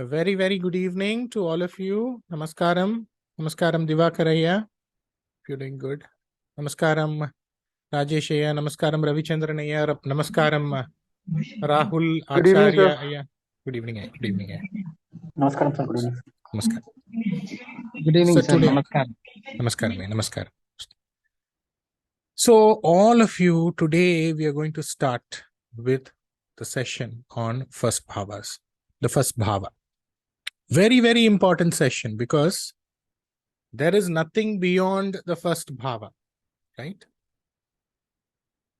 A very, very good evening to all of you. Namaskaram. Namaskaram Divakaraya. If you're doing good. Namaskaram Rajeshaya. Namaskaram Ravichandranaya. Namaskaram Rahul Good evening, sir. Acharya. Good evening. Good evening. Namaskaram, sir. Good evening. Namaskaram. Good evening, So sir. today, Namaskar. Namaskaram. Namaskaram. So all of you, today we are going to start with the session on first bhavas. The first bhava. Very, very important session because there is nothing beyond the first bhava, right?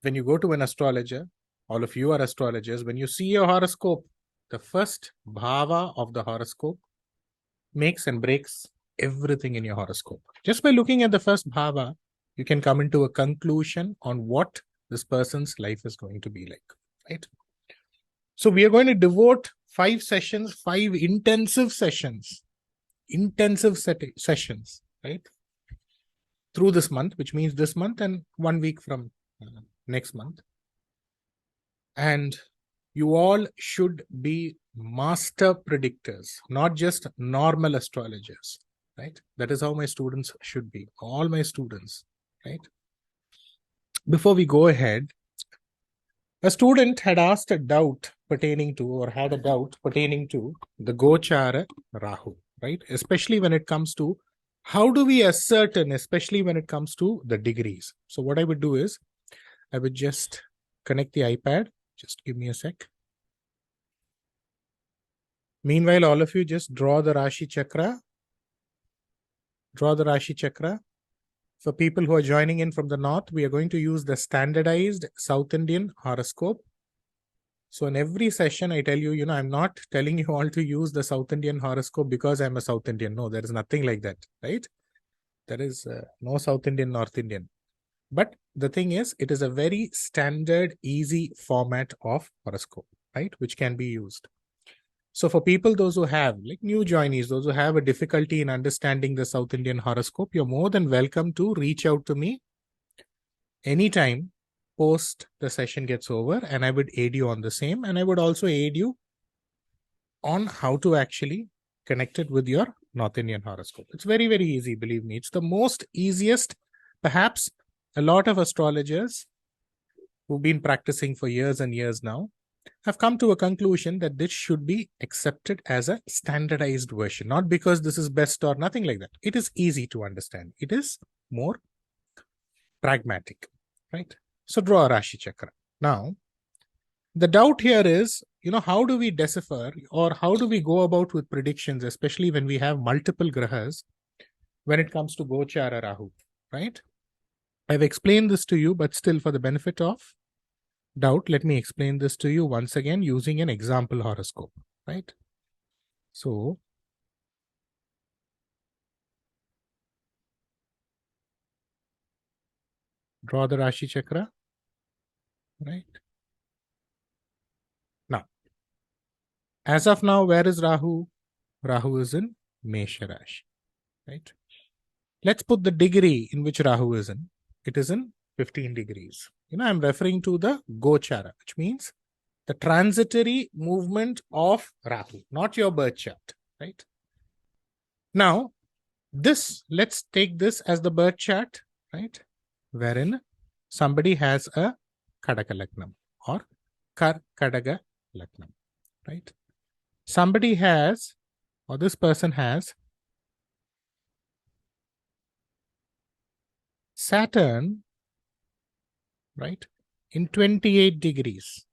When you go to an astrologer, all of you are astrologers, when you see your horoscope, the first bhava of the horoscope makes and breaks everything in your horoscope. Just by looking at the first bhava, you can come into a conclusion on what this person's life is going to be like, right? So we are going to devote 5 sessions, 5 intensive sessions, right? Through this month, which means this month and 1 week from next month. And you all should be master predictors, not just normal astrologers, right? That is how my students should be, all my students, right? Before we go ahead, a student had asked a doubt pertaining to, or had a doubt pertaining to the GOCHARA RAHU, right? Especially when it comes to how do we ascertain, especially when it comes to the degrees. So what I would do is, I would just connect the iPad. Just give me a sec. Meanwhile, all of you just draw the Rashi Chakra. Draw the Rashi Chakra. For people who are joining in from the north, we are going to use the standardized South Indian horoscope. So in every session, I tell you, I'm not telling you all to use the South Indian horoscope because I'm a South Indian. No, there is nothing like that, right? There is no South Indian, North Indian. But the thing is, it is a very standard, easy format of horoscope, right? Which can be used. So for people, those who have, like new joinees, those who have a difficulty in understanding the South Indian horoscope, you're more than welcome to reach out to me anytime post the session gets over, and I would aid you on the same. And I would also aid you on how to actually connect it with your North Indian horoscope. It's very, very easy, believe me. It's the most easiest. Perhaps a lot of astrologers who've been practicing for years and years now have come to a conclusion that this should be accepted as a standardized version, not because this is best or nothing like that. It is easy to understand. It is more pragmatic, right? So draw a Rashi Chakra. Now, the doubt here is, how do we decipher or how do we go about with predictions, especially when we have multiple grahas when it comes to GOCHARA RAHU, right? I've explained this to you, but still for the benefit of doubt, let me explain this to you once again using an example horoscope, right? So, draw the Rashi Chakra, right? Now, as of now, where is Rahu? Rahu is in Mesha Rashi, right? Let's put the degree in which Rahu is in. It is in 15 degrees. I'm referring to the GOCHARA, which means the transitory movement of Rahu, not your birth chart, right? Now, let's take this as the birth chart, right? Wherein somebody has a Kadaka Lagnam or Kadaga Lagnam, right? Somebody has, or this person has Saturn, right, in 28 degrees,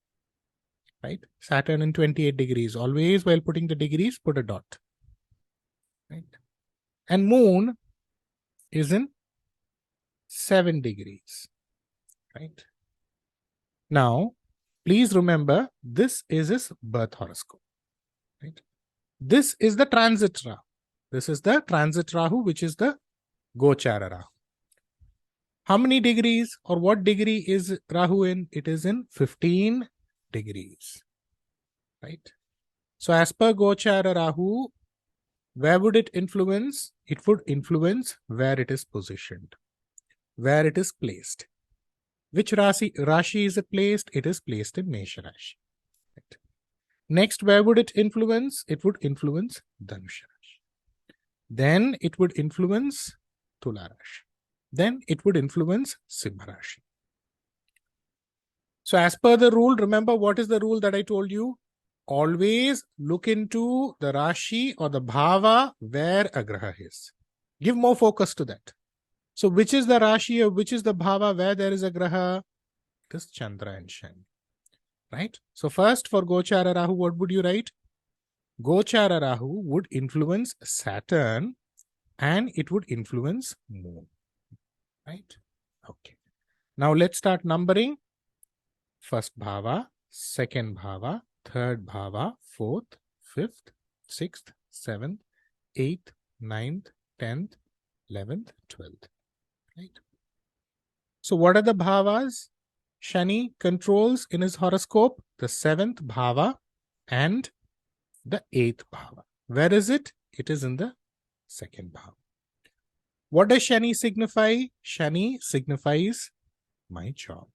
right? Saturn in 28 degrees. Always while putting the degrees, put a dot, right? And Moon is in 7 degrees, right? Now, please remember, this is his birth horoscope, right? This is the transit Rahu. This is the transit Rahu, which is the GOCHARA Rahu. How many degrees or what degree is Rahu in? It is in 15 degrees, right? So as per GOCHARA Rahu, where would it influence? It would influence where it is positioned, where it is placed. Which Rashi is it placed? It is placed in Mesha Rashi. Right? Next, where would it influence? It would influence Dhanusha Rashi. Then it would influence Tula Rashi. Then it would influence Simbha Rashi. So as per the rule, remember what is the rule that I told you? Always look into the Rashi or the Bhava where a Graha is. Give more focus to that. So which is the Rashi or which is the Bhava where there is a Graha? It is Chandra and Shani. Right? So first for Gochara Rahu, what would you write? Gochara Rahu would influence Saturn and it would influence Moon. Right? Okay. Now let's start numbering. First Bhava, second Bhava, third Bhava, fourth, fifth, sixth, seventh, eighth, ninth, 10th, 11th, 12th. Right? So what are the Bhavas? Shani controls in his horoscope the 7th Bhava and the 8th Bhava. Where is it? It is in the 2nd Bhava. What does Shani signify? Shani signifies my job.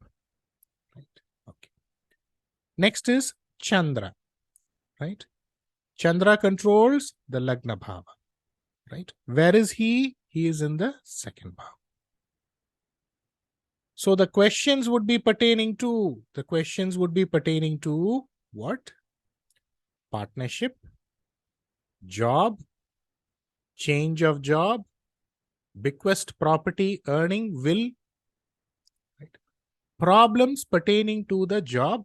Right? Okay. Next is Chandra. Right? Chandra controls the Lagna Bhava. Right? Where is he? He is in the 2nd Bhava. So the questions would be pertaining to what? Partnership, job, change of job, bequest, property, earning, will. Right? Problems pertaining to the job,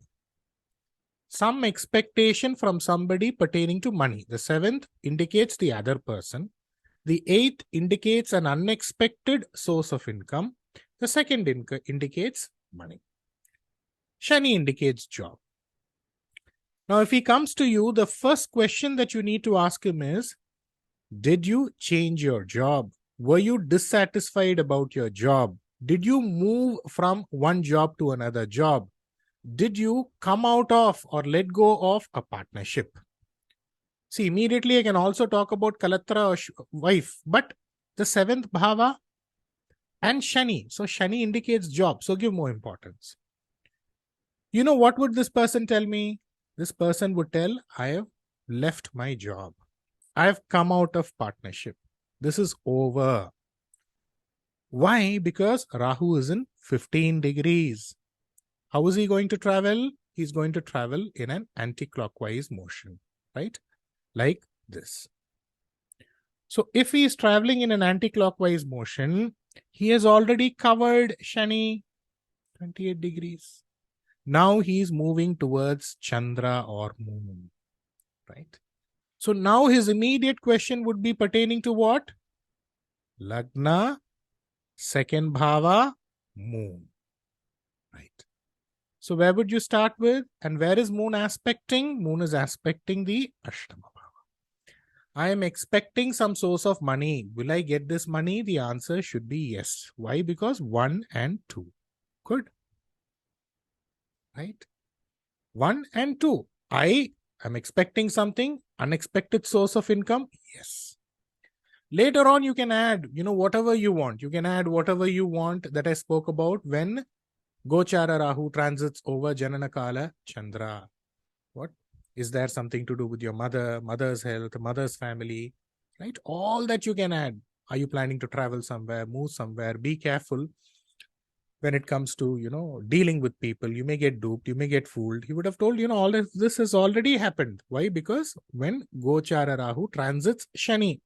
some expectation from somebody pertaining to money. The 7th indicates the other person. The 8th indicates an unexpected source of income. The 2nd indicates money. Shani indicates job. Now, if he comes to you, the first question that you need to ask him is, did you change your job? Were you dissatisfied about your job? Did you move from one job to another job? Did you come out of or let go of a partnership? See, immediately I can also talk about Kalatra or wife, but the 7th Bhava and Shani. So Shani indicates job. So give more importance. You know, what would this person tell me? This person would tell, I have left my job. I have come out of partnership. This is over. Why? Because Rahu is in 15 degrees. How is he going to travel? He's going to travel in an anti-clockwise motion, right? Like this. So if he is traveling in an anti-clockwise motion, he has already covered Shani, 28 degrees. Now he is moving towards Chandra or Moon, right? So now his immediate question would be pertaining to what? Lagna, 2nd Bhava, Moon, right? So where would you start with? And where is Moon aspecting? Moon is aspecting the Ashtama Bhava. I am expecting some source of money. Will I get this money? The answer should be yes. Why? Because 1 and 2. Good. Right? 1 and 2. I am expecting something, unexpected source of income. Yes. Later on, you can add, whatever you want. You can add whatever you want that I spoke about when Gochara Rahu transits over Janana Kala Chandra. What? Is there something to do with your mother, mother's health, mother's family, right? All that you can add. Are you planning to travel somewhere, move somewhere? Be careful when it comes to, dealing with people. You may get duped, you may get fooled. He would have told, all of this has already happened. Why? Because when Gochara Rahu transits Shani,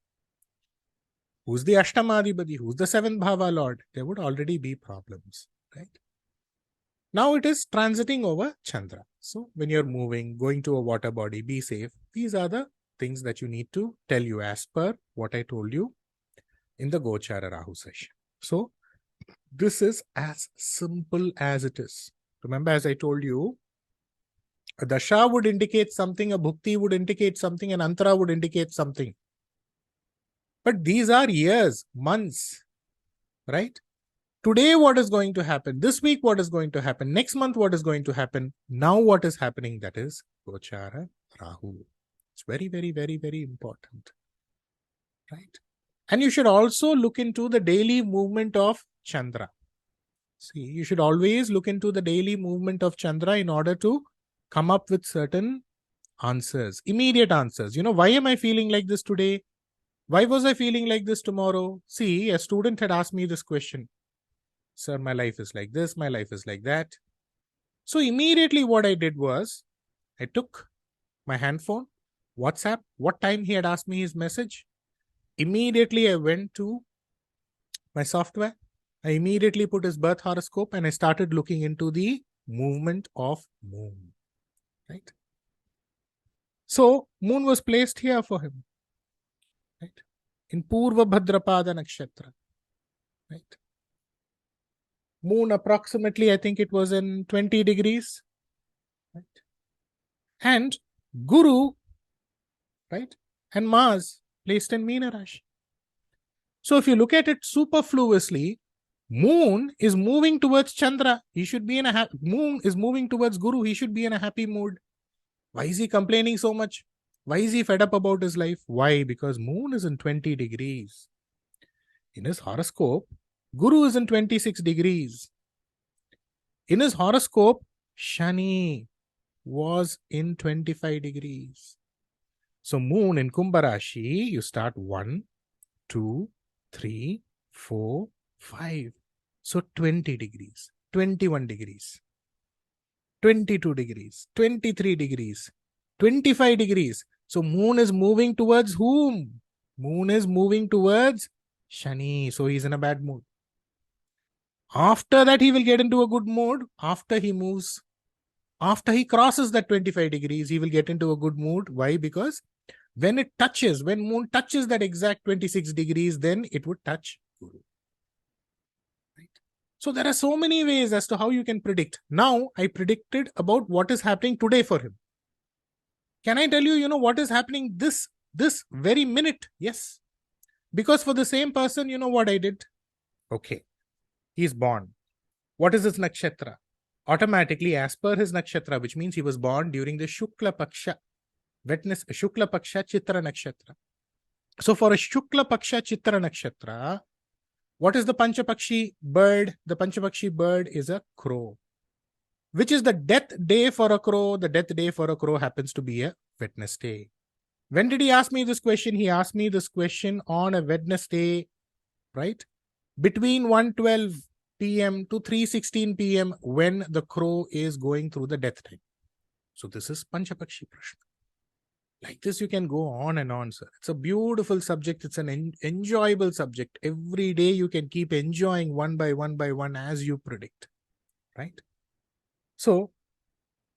who's the Ashtamadhipati, who's the 7th Bhava Lord, there would already be problems, right? Now it is transiting over Chandra. So when you're moving, going to a water body, be safe. These are the things that you need to tell you as per what I told you in the Gochara Rahu session. So this is as simple as it is. Remember, as I told you, a dasha would indicate something, a bhukti would indicate something, an antara would indicate something. But these are years, months, right? Today, what is going to happen? This week, what is going to happen? Next month, what is going to happen? Now, what is happening? That is Gochara Rahu. It's very, very, very, very important. Right? And you should also look into the daily movement of Chandra. See, you should always look into the daily movement of Chandra in order to come up with certain answers, immediate answers. Why am I feeling like this today? Why was I feeling like this tomorrow? See, a student had asked me this question. Sir, my life is like this, my life is like that. So immediately what I did was, I took my handphone, WhatsApp, what time he had asked me his message. Immediately I went to my software. I immediately put his birth horoscope and I started looking into the movement of moon. Right? So moon was placed here for him. Right? In Purva Bhadrapada Nakshatra. Right? Moon approximately, I think it was in 20 degrees. Right? And Guru, right? And Mars placed in Meena Rashi. So if you look at it superfluously, Moon is moving towards Chandra. He should be in a Moon is moving towards Guru. He should be in a happy mood. Why is he complaining so much? Why is he fed up about his life? Why? Because Moon is in 20 degrees. In his horoscope, Guru is in 26 degrees. In his horoscope, Shani was in 25 degrees. So Moon in Kumbha Rashi, you start 1, 2, 3, 4, 5. So 20 degrees, 21 degrees, 22 degrees, 23 degrees, 25 degrees. So Moon is moving towards whom? Moon is moving towards Shani. So he's in a bad mood. After that, he will get into a good mood. After he crosses that 25 degrees, he will get into a good mood. Why? Because when Moon touches that exact 26 degrees, then it would touch Guru. Right? So there are so many ways as to how you can predict. Now, I predicted about what is happening today for him. Can I tell you, what is happening this very minute? Yes. Because for the same person, you know what I did? Okay. He is born. What is his nakshatra? Automatically, as per his nakshatra, which means he was born during the Shukla Paksha, Shukla Paksha Chitra Nakshatra. So for a Shukla Paksha Chitra Nakshatra, what is the Panchapakshi bird? The Panchapakshi bird is a crow. Which is the death day for a crow? The death day for a crow happens to be a Wednesday. When did he ask me this question? He asked me this question on a Wednesday, right? Between 1:12 p.m. to 3:16 p.m. when the crow is going through the death time. So this is Panchapakshi Prashna. Like this, you can go on and on, sir. It's a beautiful subject. It's an enjoyable subject. Every day you can keep enjoying one by one as you predict, right? So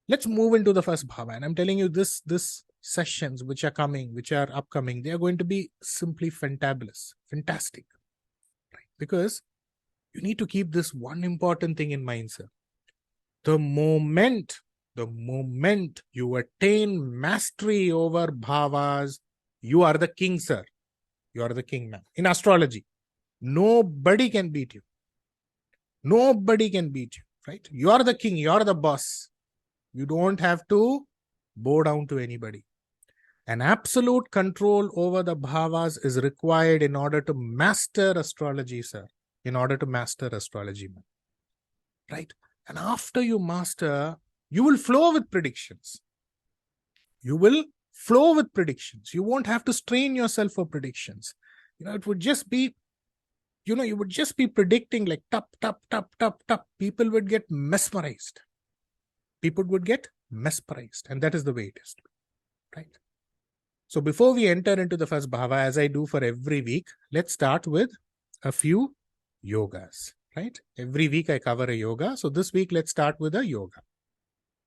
let's move into the first bhava. And I'm telling you, this sessions which are upcoming, they are going to be simply fantabulous, fantastic, right? Because you need to keep this one important thing in mind, sir. The moment you attain mastery over bhavas, you are the king, sir. You are the king now. In astrology, nobody can beat you. Nobody can beat you, right? You are the king. You are the boss. You don't have to bow down to anybody. An absolute control over the bhavas is required in order to master astrology, sir. In order to master astrology, right? And after you master, you will flow with predictions. You will flow with predictions. You won't have to strain yourself for predictions. It would just be, you would just be predicting like tap, tap, tap, tap, tap. People would get mesmerized. And that is the way it is, right? So before we enter into the first bhava, as I do for every week, let's start with a few yogas, right? Every week I cover a yoga. So this week, let's start with a yoga.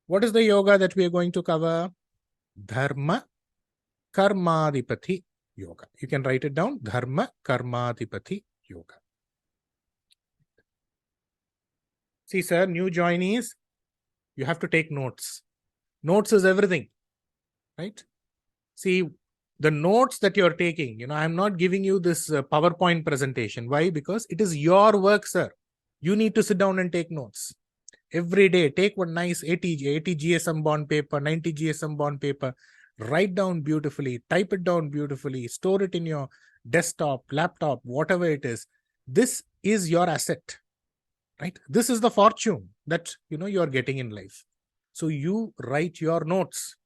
What is the yoga that we are going to cover? Dharma Karmadipati Yoga. You can write it down. Dharma Karmadipati Yoga. See, sir, new joinees, you have to take notes. Notes is everything, right? See, the notes that you're taking, I'm not giving you this PowerPoint presentation. Why? Because it is your work, sir. You need to sit down and take notes. Every day, take one nice 80 GSM bond paper, 90 GSM bond paper, write down beautifully, type it down beautifully, store it in your desktop, laptop, whatever it is. This is your asset, right? This is the fortune that, you are getting in life. So you write your notes.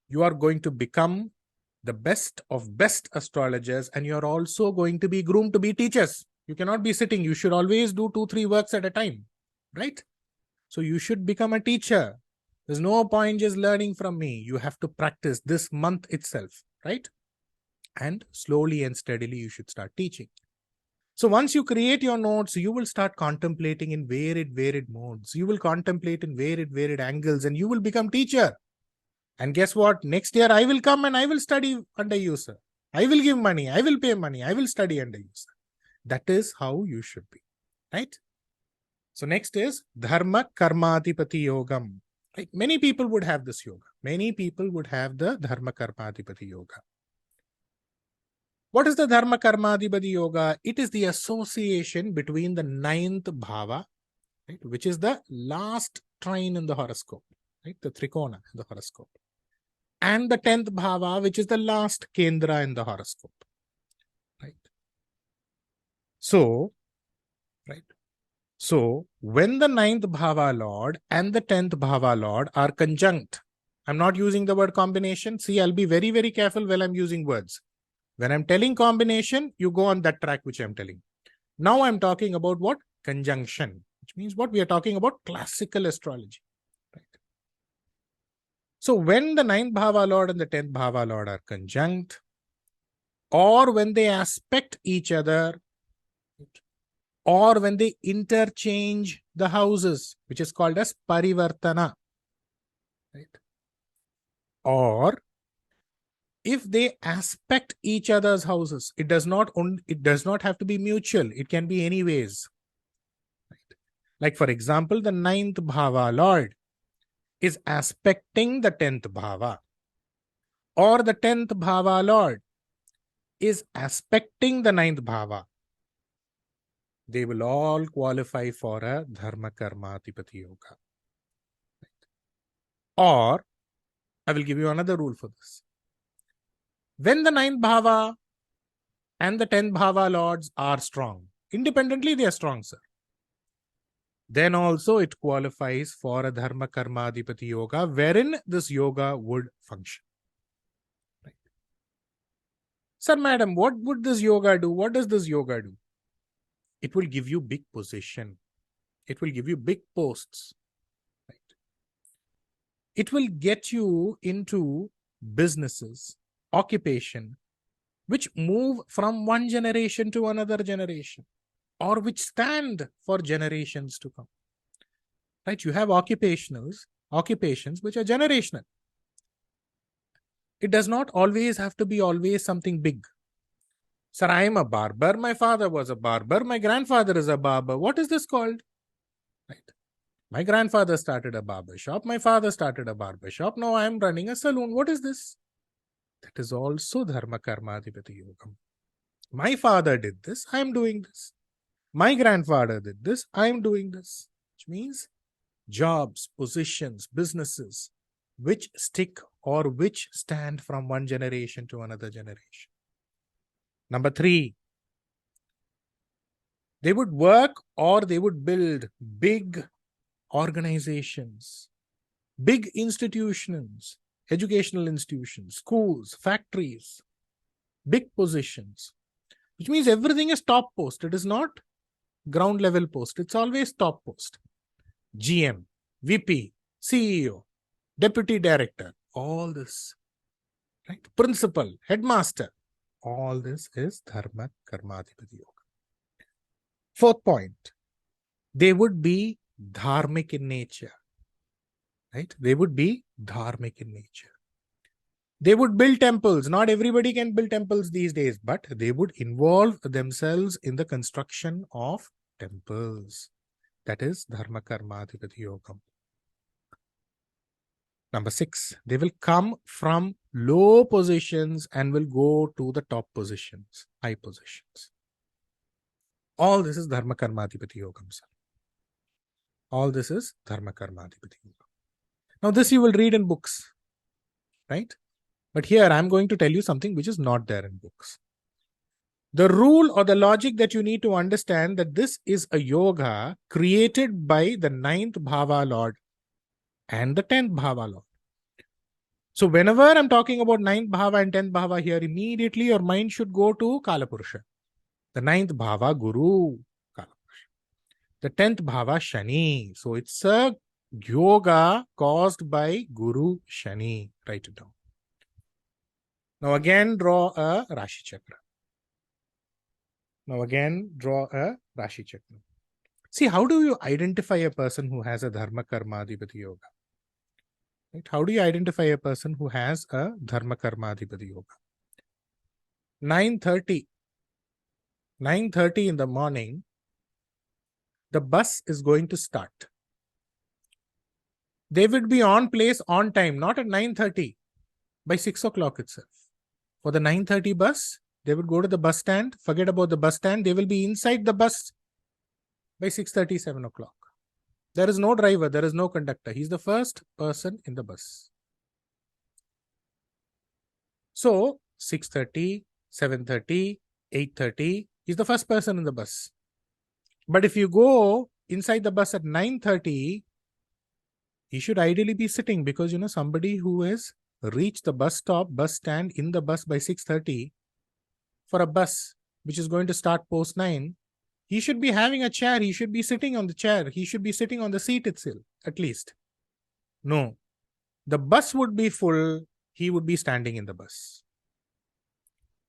You are going to become the best of best astrologers, and you're also going to be groomed to be teachers. You cannot be sitting. You should always do 2-3 works at a time, right? So you should become a teacher. There's no point just learning from me. You have to practice this month itself, right? And slowly and steadily you should start teaching. So once you create your notes, you will start contemplating in varied modes. You will contemplate in varied angles, and you will become teacher. And guess what? Next year I will come and I will study under you, sir. I will give money. I will pay money. I will study under you, sir. That is how you should be, right? So next is Dharma Karmadipati Yogam. Right? Many people would have this yoga. Many people would have the Dharma Karmadipati Yoga. What is the Dharma Karmadipati Yoga? It is the association between the 9th bhava, right, which is the last trine in the horoscope, right, the trikona in the horoscope, and the 10th bhava, which is the last kendra in the horoscope, right? So, when the 9th bhava lord and the 10th bhava lord are conjunct, I'm not using the word combination. See, I'll be very careful when I'm using words. When I'm telling combination, you go on that track which I'm telling. Now I'm talking about what? Conjunction, which means what? We are talking about classical astrology. Right? So when the 9th bhava lord and the 10th bhava lord are conjunct, or when they aspect each other, or when they interchange the houses, which is called as parivartana, right? Or if they aspect each other's houses, it does not have to be mutual. It can be anyways. Right? Like for example, the 9th bhava lord is aspecting the 10th bhava, or the 10th bhava lord is aspecting the 9th bhava. They will all qualify for a Dharma Karmadipati Yoga. Right? Or, I will give you another rule for this. When the 9th bhava and the 10th bhava lords are strong, independently they are strong, sir, then also it qualifies for a Dharma Karmadipati Yoga, wherein this yoga would function. Right? Sir, madam, what would this yoga do? What does this yoga do? It will give you big position. It will give you big posts. Right? It will get you into businesses, occupation, which move from one generation to another generation, or which stand for generations to come. Right? You have occupations which are generational. It does not always have to be always something big. Sir, I am a barber. My father was a barber. My grandfather is a barber. What is this called? Right? My grandfather started a barber shop. My father started a barber shop. Now I am running a saloon. What is this? That is also Dharma Karmadipati Yogam. My father did this. I am doing this. My grandfather did this. I am doing this. Which means jobs, positions, businesses, which stick or which stand from one generation to another generation. Number 3, they would work or they would build big organizations, big institutions, educational institutions, schools, factories, big positions, which means everything is top post. It is not ground level post. It's always top post. GM, VP, CEO, deputy director, all this, right? Principal, headmaster, all this is Dharma Karmadipati Yoga. 4th point, they would be dharmic in nature, right? They would be dharmic in nature. They would build temples. Not everybody can build temples these days, but they would involve themselves in the construction of temples. That is Dharma Karmadipati Yogam. Number 6, they will come from low positions and will go to the top positions, high positions. All this is Dharma Karmadipati Yogam, sir. All this is Dharma Karmadipati Yogam. Now this you will read in books, right? But here I am going to tell you something which is not there in books. The rule or the logic that you need to understand that this is a yoga created by the 9th bhava lord and the 10th bhava lord. So whenever I'm talking about 9th bhava and 10th bhava here, immediately your mind should go to Kalapurusha. The 9th bhava, Guru, Kalapurusha. The 10th bhava, Shani. So it's a yoga caused by Guru Shani. Write it down. Now again, draw a Rashi Chakra. Now again, draw a Rashi Chakra. See, how do you identify a person who has a Dharma Karma Adhipati Yoga? Right? How do you identify a person who has a Dharma Karma Adhipati Yoga? 9:30 in the morning, the bus is going to start. They would be on place on time, not at 9:30, by 6 o'clock itself. For the 9:30 bus, they would go to the bus stand, forget about the bus stand, they will be inside the bus by 6:30, 7 o'clock. There is no driver, there is no conductor. He's the first person in the bus. So 6:30, 7:30, 8:30, he's the first person in the bus. But if you go inside the bus at 9:30, he should ideally be sitting, because somebody who has reached the bus stop, bus stand, in the bus by 6:30 for a bus which is going to start post 9, he should be having a chair. He should be sitting on the chair. He should be sitting on the seat itself, at least. No. The bus would be full. He would be standing in the bus.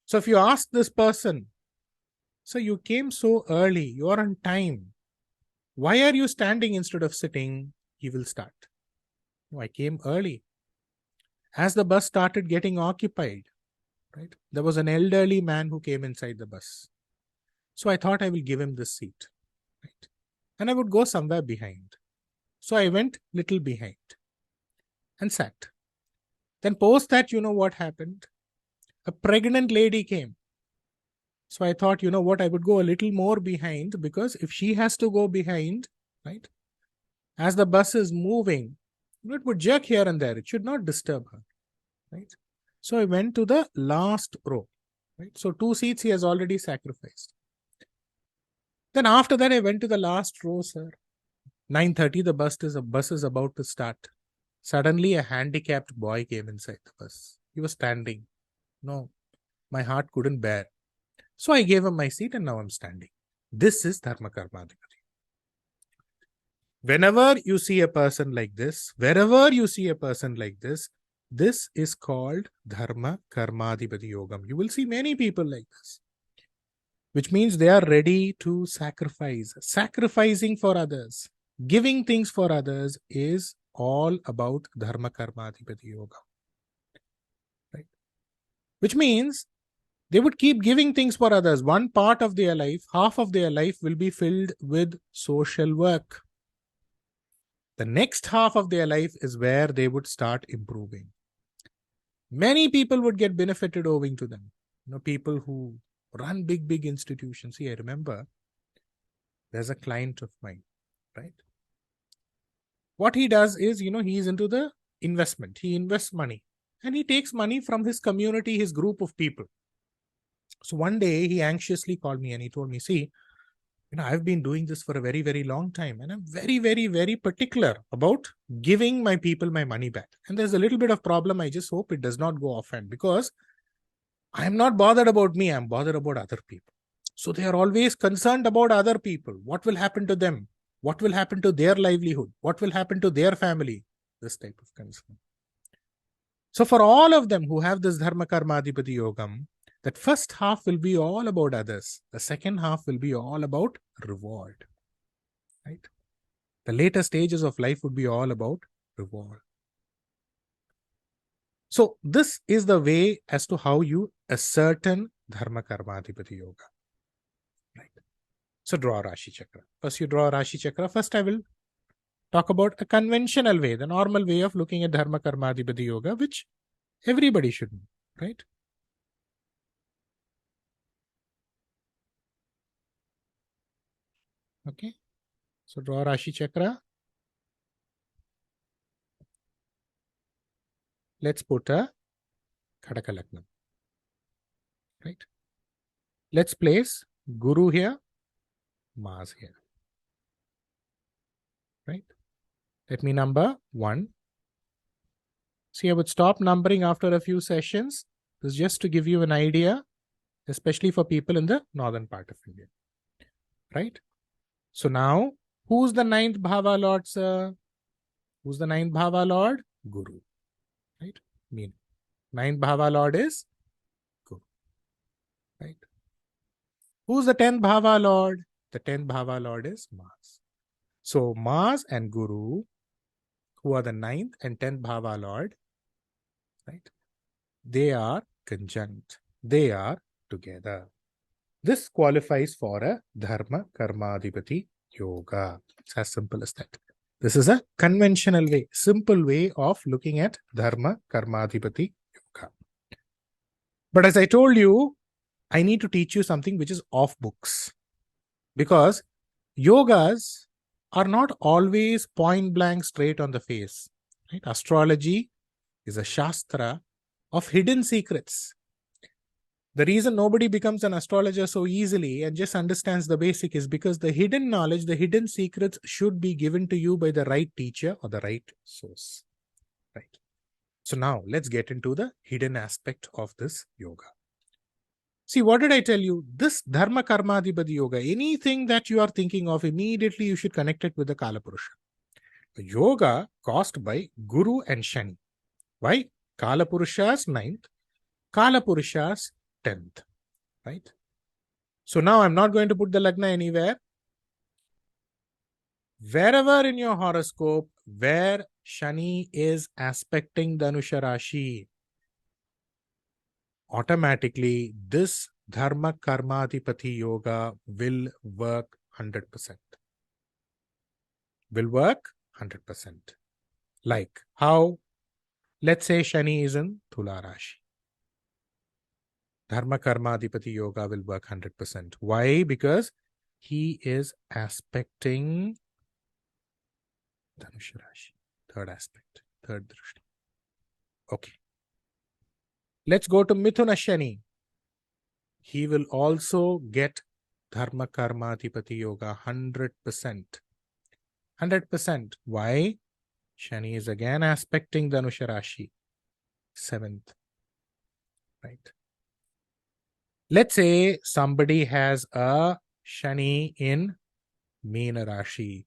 So if you ask this person, so you came so early, you are on time, why are you standing instead of sitting? He will start. No, I came early. As the bus started getting occupied, right, there was an elderly man who came inside the bus. So I thought I will give him this seat, right? And I would go somewhere behind. So I went little behind and sat. Then post that, what happened? A pregnant lady came. So I thought, what, I would go a little more behind, because if she has to go behind, right, as the bus is moving, it would jerk here and there. It should not disturb her, right? So I went to the last row, right? So 2 seats he has already sacrificed. Then after that, I went to the last row, sir. 9:30, the bus is about to start. Suddenly, a handicapped boy came inside the bus. He was standing. No, my heart couldn't bear. So I gave him my seat, and now I'm standing. This is Dharma Karma Adhipati. Whenever you see a person like this, wherever you see a person like this is called Dharma Karma Adhipati Yogam. You will see many people like this, which means they are ready to sacrifice. Sacrificing for others, giving things for others is all about Dharma Karma Adhipati Yoga. Right? Which means they would keep giving things for others. One part of their life, half of their life, will be filled with social work. The next half of their life is where they would start improving. Many people would get benefited owing to them. People who run big institutions. See, I remember there's a client of mine, right? What he does is, he's into the investment. He invests money and he takes money from his community, his group of people. So one day he anxiously called me and he told me, see, I've been doing this for a very, very long time, and I'm very, very, very particular about giving my people my money back. And there's a little bit of problem. I just hope it does not go offhand, because I'm not bothered about me. I'm bothered about other people. So they are always concerned about other people. What will happen to them? What will happen to their livelihood? What will happen to their family? This type of concern. So for all of them who have this Dharma Karma Adhipati Yogam, that first half will be all about others. The second half will be all about reward. Right? The later stages of life would be all about reward. So this is the way as to how you ascertain Dharma Karma Adhipati Yoga. Right? So draw a Rashi Chakra. First you draw a Rashi Chakra. First I will talk about a conventional way, the normal way of looking at Dharma Karma Adhipati Yoga, which everybody should know. Right? Okay. So draw Rashi Chakra. Let's put a Kadaka Lagna. Right? Let's place Guru here, Mars here. Right? Let me number 1, See, I would stop numbering after a few sessions. This is just to give you an idea, especially for people in the northern part of India. Right? So now, who's the ninth bhava lord, sir? Who's the ninth bhava lord? Guru. Right? Ninth bhava lord is Guru. Right? Who's the 10th bhava lord? The 10th bhava lord is Mars. So Mars and Guru, who are the 9th and 10th bhava lord, right? They are conjunct. They are together. This qualifies for a Dharma Karmadipati Yoga. It's as simple as that. This is a conventional way, simple way of looking at Dharma Karmadipati Yoga. But as I told you, I need to teach you something which is off books. Because yogas are not always point blank straight on the face. Right? Astrology is a shastra of hidden secrets. The reason nobody becomes an astrologer so easily and just understands the basic is because the hidden knowledge, the hidden secrets should be given to you by the right teacher or the right source. Right. So now let's get into the hidden aspect of this yoga. See, what did I tell you? This Dharma Karmadipati Yoga, anything that you are thinking of, immediately you should connect it with the Kalapurusha. A yoga caused by Guru and Shani. Why? Kalapurusha's 9th, Kalapurusha's 10th. Right? So now I'm not going to put the Lagna anywhere. Wherever in your horoscope, where Shani is aspecting Dhanusha Rashi, automatically this Dharma Karmadipati Yoga will work 100%. Will work 100%. Like how? Let's say Shani is in Thula Rashi. Dharma Karmadipati Yoga will work 100%. Why? Because he is aspecting Dhanusha Rashi. Third aspect. Third drishti. Okay. Let's go to Mithuna Shani. He will also get Dharma Karmadipati Yoga 100%. 100%. Why? Shani is again aspecting Dhanusha Rashi. 7th. Right. Let's say somebody has a Shani in Meena Rashi.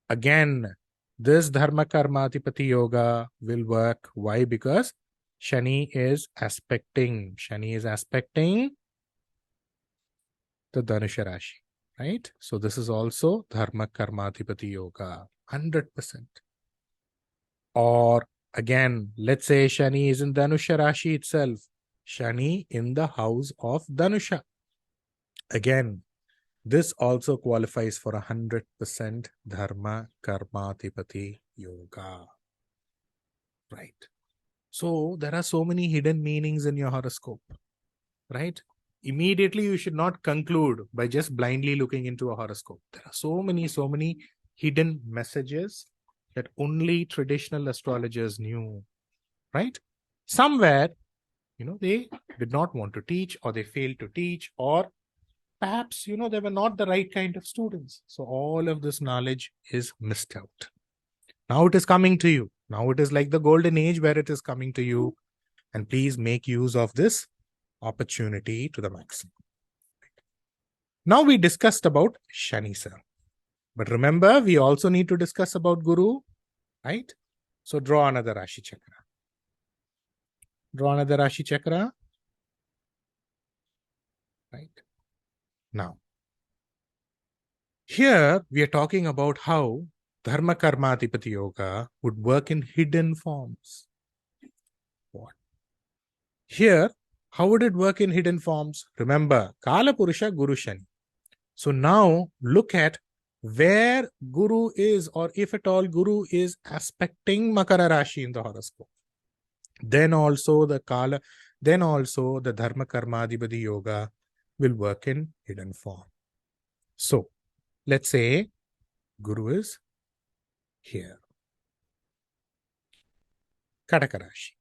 Again, this Dharma Karmadipati Yoga will work. Why? Because Shani is aspecting the Dhanusha Rashi. Right? So this is also Dharma Karmadipati Yoga. 100%. Or again, let's say Shani is in Dhanusha Rashi itself. Shani in the house of Dhanusha. Again, this also qualifies for 100% Dharma Karmadipati Yoga. Right. So there are so many hidden meanings in your horoscope. Right? Immediately you should not conclude by just blindly looking into a horoscope. There are so many hidden messages that only traditional astrologers knew. Right? Somewhere, they did not want to teach, or they failed to teach, or perhaps, they were not the right kind of students. So all of this knowledge is missed out. Now it is coming to you. Now it is like the golden age where it is coming to you. And please make use of this opportunity to the maximum. Now we discussed about Shani, sir. But remember, we also need to discuss about Guru, right? So draw another Rashi Chakra. Draw another Rashi Chakra. Right. Now, here we are talking about how Dharma Karmadipati Yoga would work in hidden forms. What? Here, how would it work in hidden forms? Remember, Kala Purusha, Guru Shani. So now look at where Guru is, or if at all Guru is aspecting Makara Rashi in the horoscope. Then also the Dharma Karmadipati Yoga will work in hidden form. So let's say Guru is here. Kataka Rashi.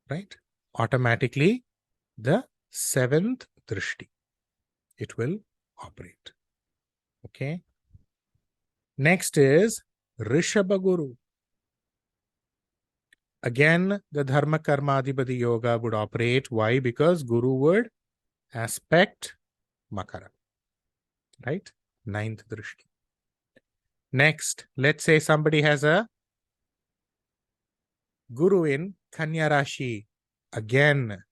Right? Automatically the 7th drishti. It will operate. Okay. Next is Rishabha Guru. Again, the Dharma Karmadhipati Yoga would operate. Why? Because Guru would aspect Makara. Right? Ninth Drishti. Next, let's say somebody has a Guru in Kanya Rashi. Again,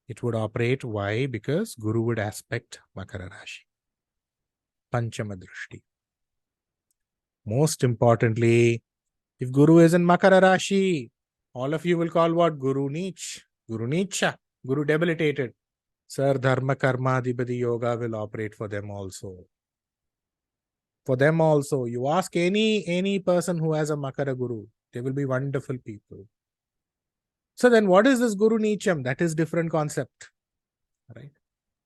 it would operate. Why? Because Guru would aspect Makara Rashi. Panchama Drishti. Most importantly, if Guru is in Makara Rashi, all of you will call what? Guru NEECH, Guru NEECHA, Guru debilitated. Sir, Dharma Karma Adhipati Yoga will operate for them also. For them also. You ask any person who has a Makara Guru, they will be wonderful people. So then what is this Guru NEECHAM? That is different concept. Right?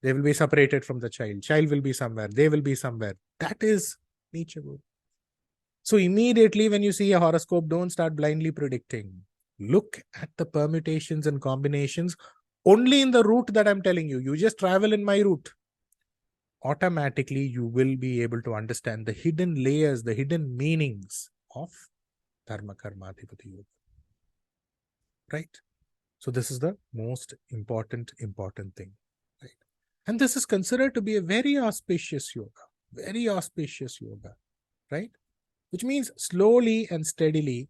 They will be separated from the child. Child will be somewhere. They will be somewhere. That is NEECHA Guru. So immediately when you see a horoscope, don't start blindly predicting. Look at the permutations and combinations only in the route that I'm telling you. You just travel in my route. Automatically, you will be able to understand the hidden layers, the hidden meanings of Dharma Karma Adhipati Yoga. Right? So this is the most important thing. Right? And this is considered to be a very auspicious yoga. Very auspicious yoga. Right? Which means slowly and steadily,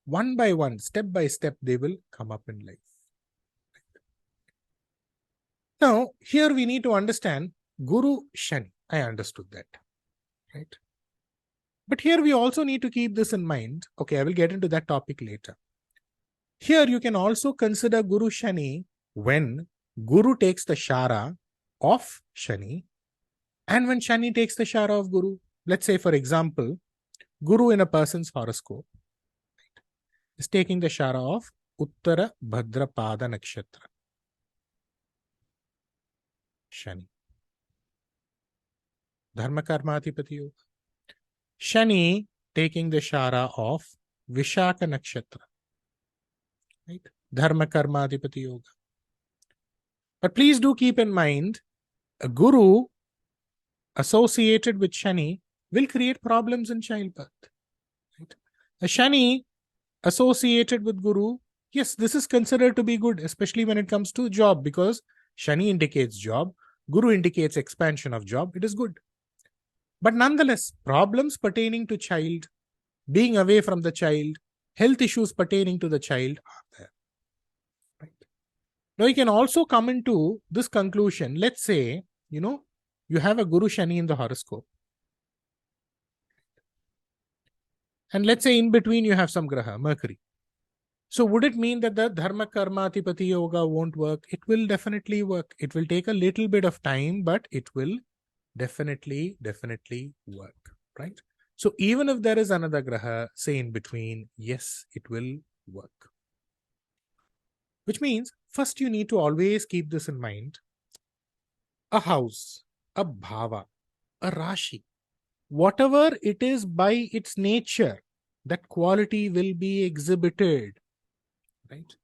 one by one, step by step, they will come up in life. Now, here we need to understand Guru Shani. I understood that. Right? But here we also need to keep this in mind. Okay, I will get into that topic later. Here you can also consider Guru Shani when Guru takes the Shara of Shani and when Shani takes the Shara of Guru. Let's say, for example, Guru in a person's horoscope is taking the Shara of Uttara Bhadra Pada Nakshatra. Shani. Dharma Karma Adhipati Yoga. Shani taking the Shara of Vishaka Nakshatra. Right? Dharma Karma Adhipati Yoga. But please do keep in mind, a Guru associated with Shani will create problems in childbirth. Right? A Shani associated with Guru, yes, this is considered to be good, especially when it comes to job, because Shani indicates job, Guru indicates expansion of job, it is good. But nonetheless, problems pertaining to child, being away from the child, health issues pertaining to the child are there. Right? Now you can also come into this conclusion. Let's say, you have a Guru Shani in the horoscope. And let's say in between you have some Graha, Mercury. So would it mean that the Dharma Karma Adhipati Yoga won't work? It will definitely work. It will take a little bit of time, but it will definitely work. Right? So even if there is another Graha, say in between, yes, it will work. Which means, first you need to always keep this in mind. A house, a bhava, a rashi, whatever it is by its nature, that quality will be exhibited. Right?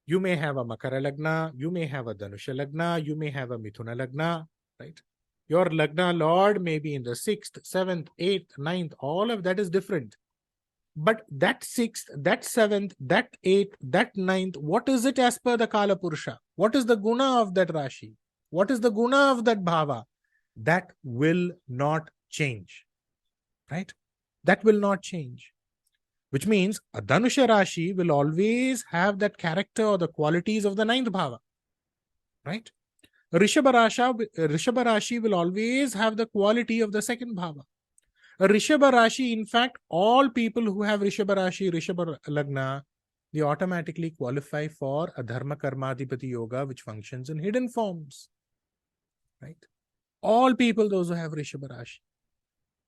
You may have a Makara Lagna, you may have a Dhanusha Lagna, you may have a Mithuna Lagna. Right? Your Lagna Lord may be in the 6th, 7th, 8th, 9th, all of that is different. But that 6th, that 7th, that 8th, that 9th, what is it as per the Kala Purusha? What is the guna of that Rashi? What is the guna of that Bhava? That will not change. Right? That will not change. Which means a Dhanusha Rashi will always have that character or the qualities of the 9th Bhava. Right? Rishabha Rashi will always have the quality of the 2nd Bhava. A Rishabha Rashi, in fact, all people who have Rishabha Rashi, Rishabha Lagna, they automatically qualify for a Dharma Karma Adhipati Yoga which functions in hidden forms. Right? All people, those who have Rishabha Rashi,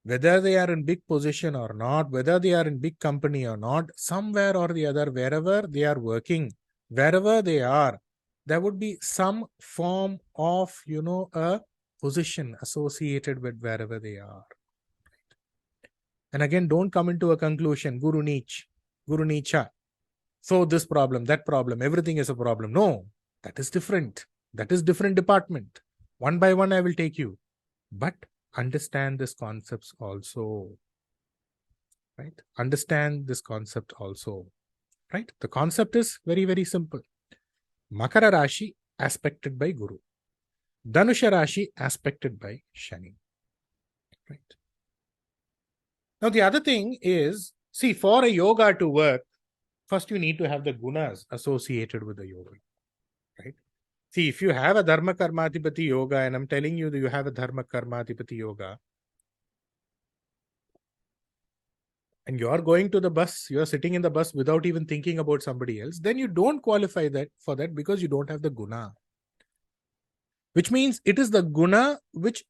whether they are in big position or not, whether they are in big company or not, somewhere or the other, wherever they are working, wherever they are, there would be some form of, a position associated with wherever they are. And again, don't come into a conclusion, Guru NEECH, Guru NEECHA. So this problem, that problem, everything is a problem. No, that is different. That is different department. One by one, I will take you. But understand these concepts also. Right? Understand this concept also. right? The concept is very, very simple. Makara Rashi aspected by Guru. Dhanusha Rashi aspected by Shani. Right. Now, the other thing is, see, for a yoga to work, first you need to have the gunas associated with the yoga. Right. See, if you have a Dharma Karmadhipati yoga, and I'm telling you that you have a Dharma Karmadhipati yoga, and you're going to the bus, you're sitting in the bus without even thinking about somebody else, then you don't qualify that for that because you don't have the guna. Which means it is the guna which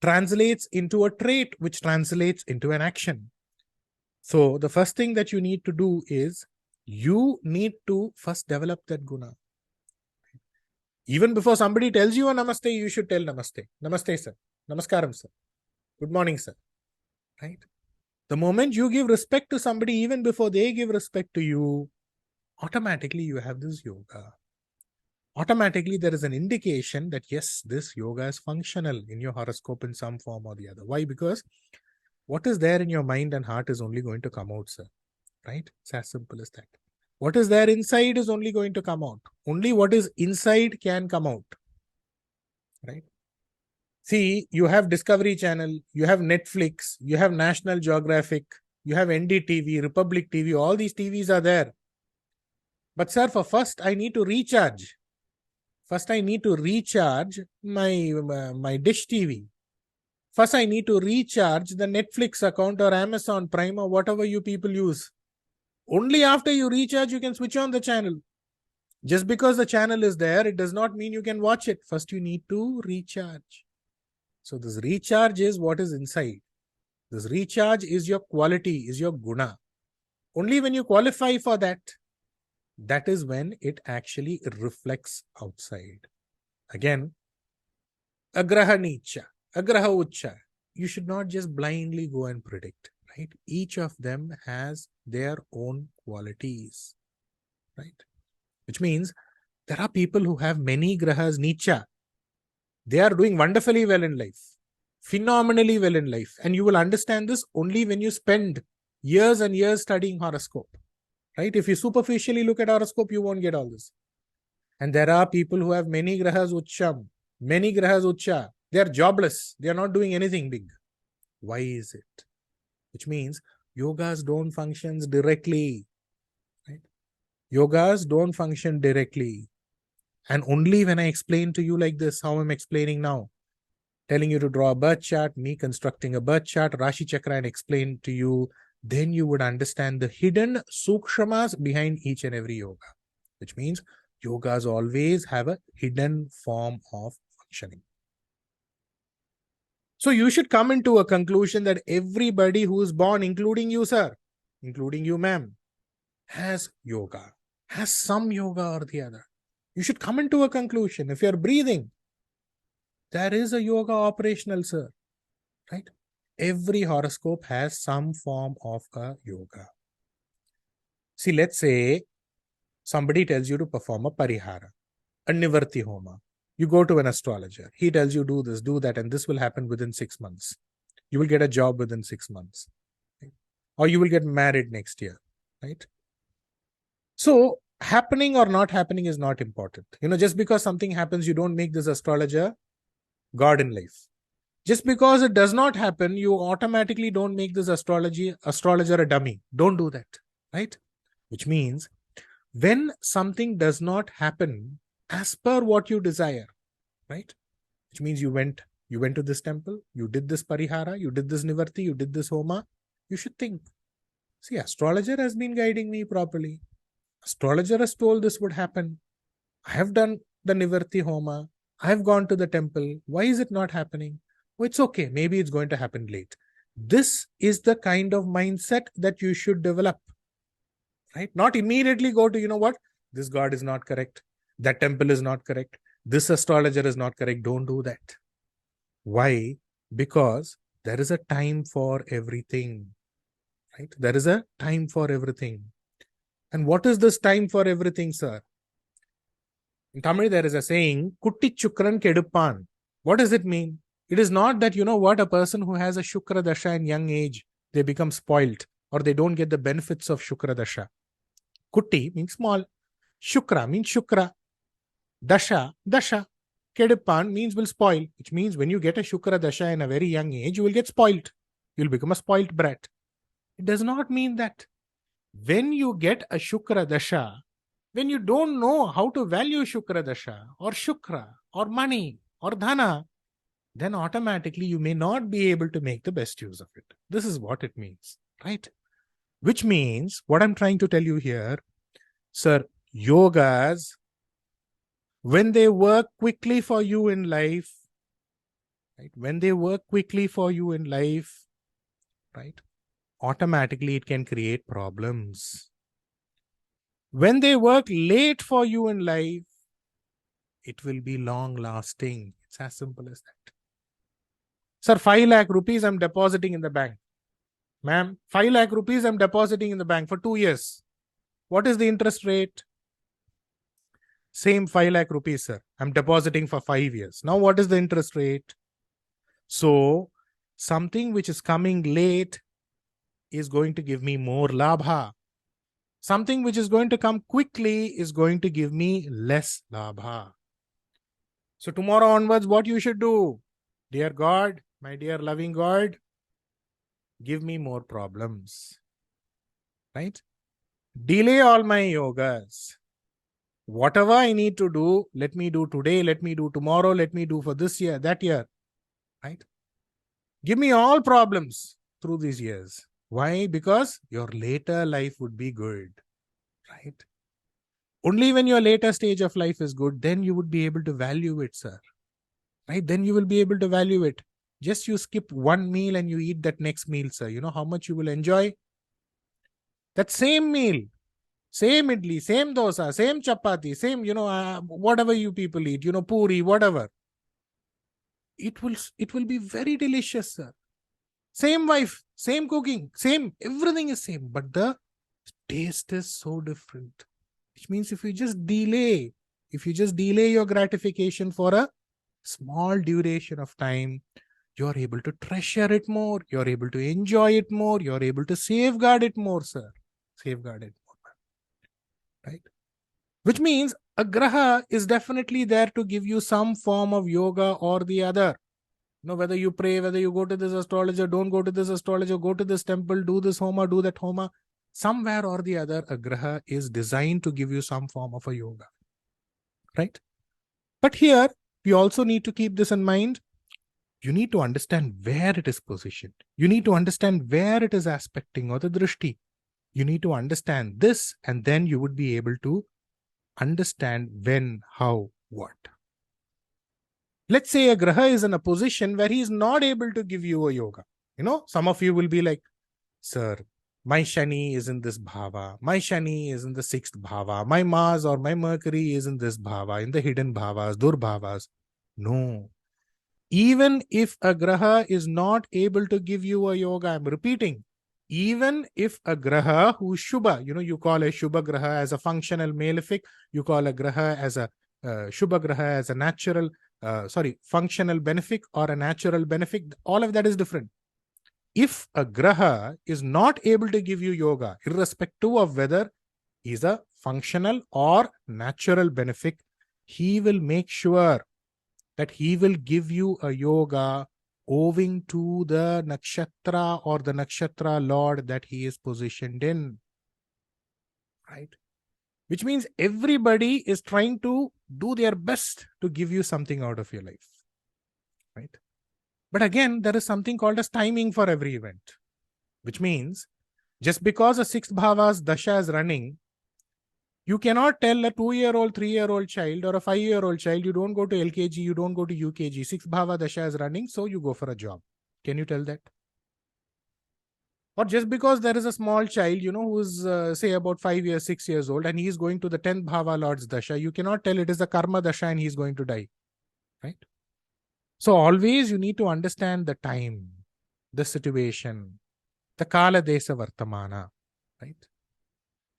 translates into a trait, which translates into an action. So the first thing that you need to do is you need to first develop that guna. Even before somebody tells you a namaste, you should tell namaste. Namaste, sir. Namaskaram, sir. Good morning, sir. Right? The moment you give respect to somebody, even before they give respect to you, automatically you have this yoga. Automatically there is an indication that yes, this yoga is functional in your horoscope in some form or the other. Why? Because what is there in your mind and heart is only going to come out, sir. Right? It's as simple as that. What is there inside is only going to come out. Only what is inside can come out. Right? See, you have Discovery Channel, you have Netflix, you have National Geographic, you have NDTV, Republic TV, all these TVs are there. But sir, for first I need to recharge. First I need to recharge my Dish TV. First I need to recharge the Netflix account or Amazon Prime or whatever you people use. Only after you recharge, you can switch on the channel. Just because the channel is there, it does not mean you can watch it. First you need to recharge. So this recharge is what is inside. This recharge is your quality, is your guna. Only when you qualify for that, that is when it actually reflects outside. Again, agraha nicha, agraha ucha. You should not just blindly go and predict, right? Each of them has their own qualities, right? Which means there are people who have many grahas nicha. They are doing wonderfully well in life, phenomenally well in life. And you will understand this only when you spend years and years studying horoscope, right? If you superficially look at horoscope, you won't get all this. And there are people who have many grahas ucham, many grahas ucha. They are jobless. They are not doing anything big. Why is it? Which means yogas don't function directly, right? Yogas don't function directly. And only when I explain to you like this, how I'm explaining now, telling you to draw a birth chart, me constructing a birth chart, Rashi Chakra, and explain to you, then you would understand the hidden sukshamas behind each and every yoga. Which means yogas always have a hidden form of functioning. So you should come into a conclusion that everybody who is born, including you, sir, including you, ma'am, has yoga, has some yoga or the other. You should come into a conclusion. If you're breathing, there is a yoga operational, sir. Right? Every horoscope has some form of a yoga. See, let's say somebody tells you to perform a parihara, a nivarti homa. You go to an astrologer. He tells you do this, do that, and this will happen within 6 months. You will get a job within 6 months. Right? Or you will get married next year. Right? So, happening or not happening is not important. Just because something happens, you don't make this astrologer God in life. Just because it does not happen, you automatically don't make this astrologer a dummy. Don't do that, right? Which means when something does not happen as per what you desire, right? Which means you went to this temple, you did this parihara, you did this nivarti, you did this homa, you should think, see, astrologer has been guiding me properly. Astrologer has told this would happen. I have done the nivarti homa. I have gone to the temple. Why is it not happening? Oh, it's okay. Maybe it's going to happen late. This is the kind of mindset that you should develop, right? Not immediately go to, what? This god is not correct. That temple is not correct. This astrologer is not correct. Don't do that. Why? Because there is a time for everything, right? There is a time for everything. And what is this time for everything, sir? In Tamil, there is a saying, Kutti Chukran Keduppan. What does it mean? It is not that, a person who has a Shukra Dasha in young age, they become spoilt or they don't get the benefits of Shukra Dasha. Kutti means small. Shukra means Shukra. Dasha, Dasha. Kedipan means will spoil, which means when you get a Shukra Dasha in a very young age, you will get spoiled. You'll become a spoilt brat. It does not mean that. When you get a Shukra Dasha, when you don't know how to value Shukra Dasha or Shukra or money or Dhana, then automatically you may not be able to make the best use of it. This is what it means, right? Which means, what I'm trying to tell you here, sir, yogas, when they work quickly for you in life, right? When they work quickly for you in life, right? Automatically it can create problems. When they work late for you in life, it will be long lasting. It's as simple as that. Sir, 5 lakh rupees I'm depositing in the bank. Ma'am, 5 lakh rupees I'm depositing in the bank for 2 years. What is the interest rate? Same 5 lakh rupees, sir. I'm depositing for 5 years. Now, what is the interest rate? So, something which is coming late is going to give me more labha. Something which is going to come quickly is going to give me less labha. So, tomorrow onwards, what you should do? Dear God, my dear loving God, give me more problems. Right? Delay all my yogas. Whatever I need to do, let me do today, let me do tomorrow, let me do for this year, that year. Right? Give me all problems through these years. Why? Because your later life would be good. Right? Only when your later stage of life is good, then you would be able to value it, sir. Right? Then you will be able to value it. Just you skip one meal and you eat that next meal, sir. You know how much you will enjoy? That same meal. Same idli, same dosa, same chapati, same, whatever you people eat, puri, whatever. It will be very delicious, sir. Same wife, same cooking, same, everything is same. But the taste is so different. Which means if you just delay your gratification for a small duration of time, you're able to treasure it more, you're able to enjoy it more, you're able to safeguard it more, sir. Safeguard it more. Right? Which means a graha is definitely there to give you some form of yoga or the other. Whether you pray, whether you go to this astrologer, don't go to this astrologer, go to this temple, do this homa, do that homa. Somewhere or the other, a graha is designed to give you some form of a yoga. Right? But here, we also need to keep this in mind. You need to understand where it is positioned. You need to understand where it is aspecting or the drishti. You need to understand this, and then you would be able to understand when, how, what. Let's say a graha is in a position where he is not able to give you a yoga. Some of you will be like, sir, my Shani is in this bhava. My Shani is in the 6th bhava. My Mars or my Mercury is in this bhava, in the hidden bhavas, durbhavas. No. Even if a graha is not able to give you a yoga, I'm repeating, even if a graha who's Shubha, you call a Shubha graha as a functional malefic, you call a graha as a Shubha graha as a natural, functional benefic or a natural benefic, all of that is different. If a graha is not able to give you yoga, irrespective of whether he's a functional or natural benefic, he will make sure that he will give you a yoga owing to the nakshatra or the nakshatra lord that he is positioned in. Right? Which means everybody is trying to do their best to give you something out of your life. Right? But again, there is something called as timing for every event. Which means, just because a 6th bhava's dasha is running, you cannot tell a 2-year-old, 3-year-old child or a 5-year-old child, you don't go to LKG, you don't go to UKG, 6th bhava dasha is running, so you go for a job. Can you tell that? Or just because there is a small child, who's say about 5 years, 6 years old, and he is going to the 10th bhava lord's dasha, you cannot tell it is a karma dasha and he's going to die. Right? So always you need to understand the time, the situation, the kala desa vartamana, right?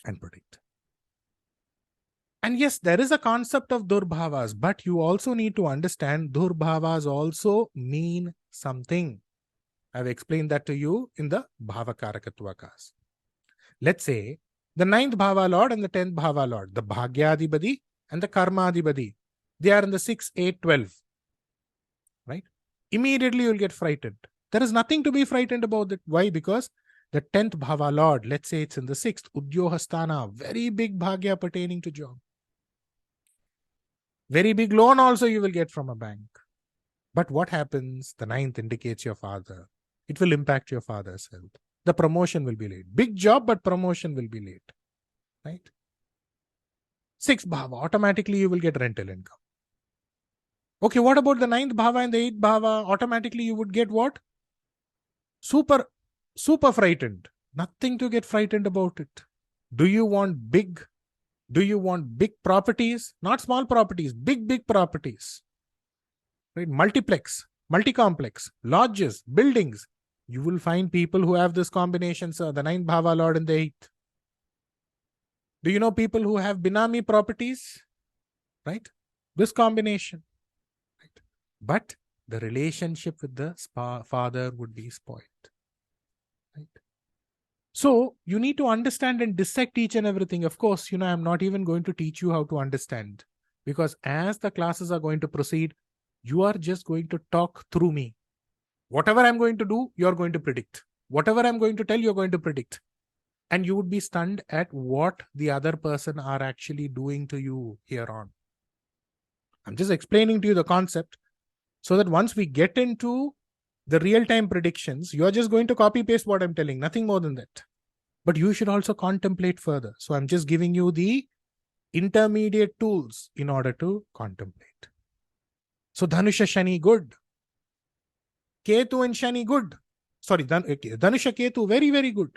And predict. And yes, there is a concept of durbhavas, but you also need to understand durbhavas also mean something. I've explained that to you in the bhava karakatva class. Let's say The 9th Bhava Lord and the 10th Bhava Lord, the Bhagyadibadi and the Karmadibadi, they are in the 6, 8, 12. Right? Immediately you'll get frightened. There is nothing to be frightened about it. Why? Because the 10th Bhava Lord, let's say it's in the 6th, Udyohasthana, very big Bhagya pertaining to job. Very big loan also you will get from a bank. But what happens? The 9th indicates your father. It will impact your father's health. The promotion will be late. Big job, but promotion will be late. Right? 6th Bhava, automatically you will get rental income. Okay, what about the 9th Bhava and the 8th Bhava? Automatically you would get what? Super frightened. Nothing to get frightened about it. Do you want big properties? Not small properties, big properties. Right? Multiplex, multi-complex, lodges, buildings. You will find people who have this combination, sir. The 9th Bhava Lord and the 8th. Do you know people who have Binami properties? Right? This combination. Right? But the relationship with the father would be spoiled. Right? So you need to understand and dissect each and everything. Of course, I'm not even going to teach you how to understand, because as the classes are going to proceed, you are just going to talk through me. Whatever I'm going to do, you're going to predict. Whatever I'm going to tell, you're going to predict. And you would be stunned at what the other person are actually doing to you here on. I'm just explaining to you the concept so that once we get into the real-time predictions, you're just going to copy-paste what I'm telling, nothing more than that. But you should also contemplate further. So I'm just giving you the intermediate tools in order to contemplate. So Dhanusha Shani, good. Ketu and Shani, good. Sorry, Dhanusha Ketu, very, very good.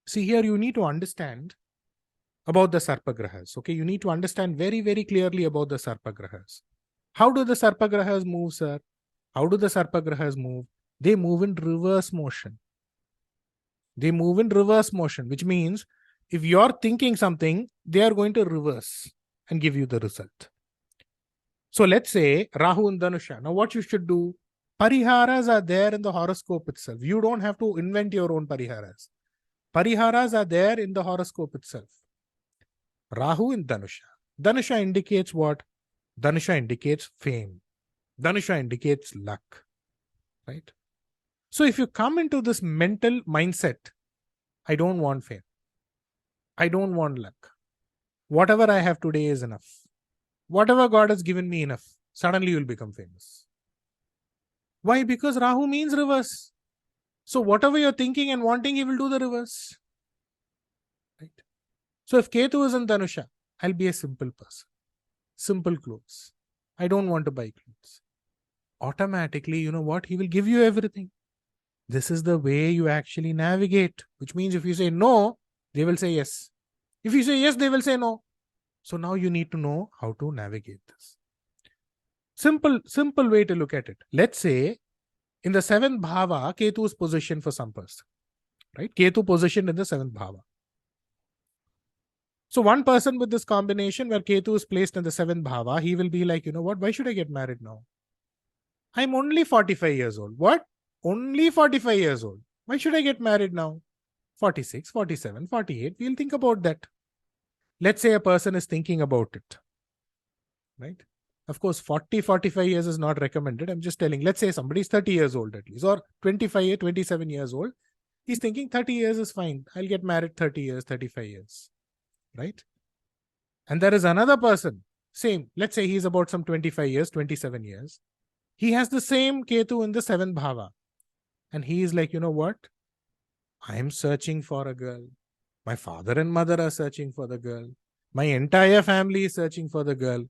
See, here you need to understand about the Sarpagrahas. Okay, you need to understand very, very clearly about the Sarpagrahas. How do the Sarpagrahas move, sir? How do the Sarpagrahas move? They move in reverse motion. They move in reverse motion, which means if you're thinking something, they are going to reverse and give you the result. So let's say Rahu and Dhanusha. Now what you should do? Pariharas are there in the horoscope itself. You don't have to invent your own pariharas. Pariharas are there in the horoscope itself. Rahu and Dhanusha. Dhanusha indicates what? Dhanusha indicates fame. Dhanusha indicates luck. Right? So if you come into this mental mindset, I don't want fame. I don't want luck. Whatever I have today is enough. Whatever God has given me enough. Suddenly you will become famous. Why? Because Rahu means reverse. So whatever you're thinking and wanting, he will do the reverse. Right? So if Ketu is in Dhanusha, I'll be a simple person. Simple clothes. I don't want to buy clothes. Automatically, you know what? He will give you everything. This is the way you actually navigate. Which means if you say no, they will say yes. If you say yes, they will say no. So now you need to know how to navigate this. Simple way to look at it. Let's say in the 7th Bhava, Ketu is positioned for some person. Right? Ketu positioned in the 7th Bhava. So one person with this combination where Ketu is placed in the 7th Bhava, he will be like, you know what? Why should I get married now? I'm only 45 years old. What? Only 45 years old. Why should I get married now? 46, 47, 48. We'll think about that. Let's say a person is thinking about it. Right? Of course, 40, 45 years is not recommended. I'm just telling, let's say somebody is 30 years old at least, or 25, 27 years old. He's thinking 30 years is fine. I'll get married 30 years, 35 years. Right? And there is another person, same. Let's say he's about some 25 years, 27 years. He has the same Ketu in the 7th Bhava. And he is like, you know what? I am searching for a girl. My father and mother are searching for the girl. My entire family is searching for the girl.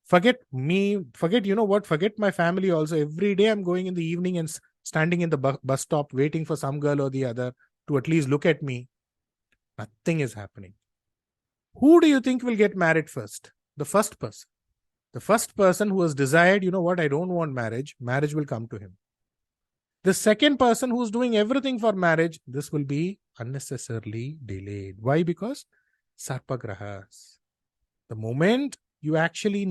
Forget me, forget, you know what? Forget my family also. Every day I'm going in the evening and standing in the bus stop waiting for some girl or the other to at least look at me. Nothing is happening. Who do you think will get married first? The first person. The first person who has desired, you know what, I don't want marriage, marriage will come to him. The second person who's doing everything for marriage, this will be unnecessarily delayed. Why? Because Sarpagrahas. The moment you actually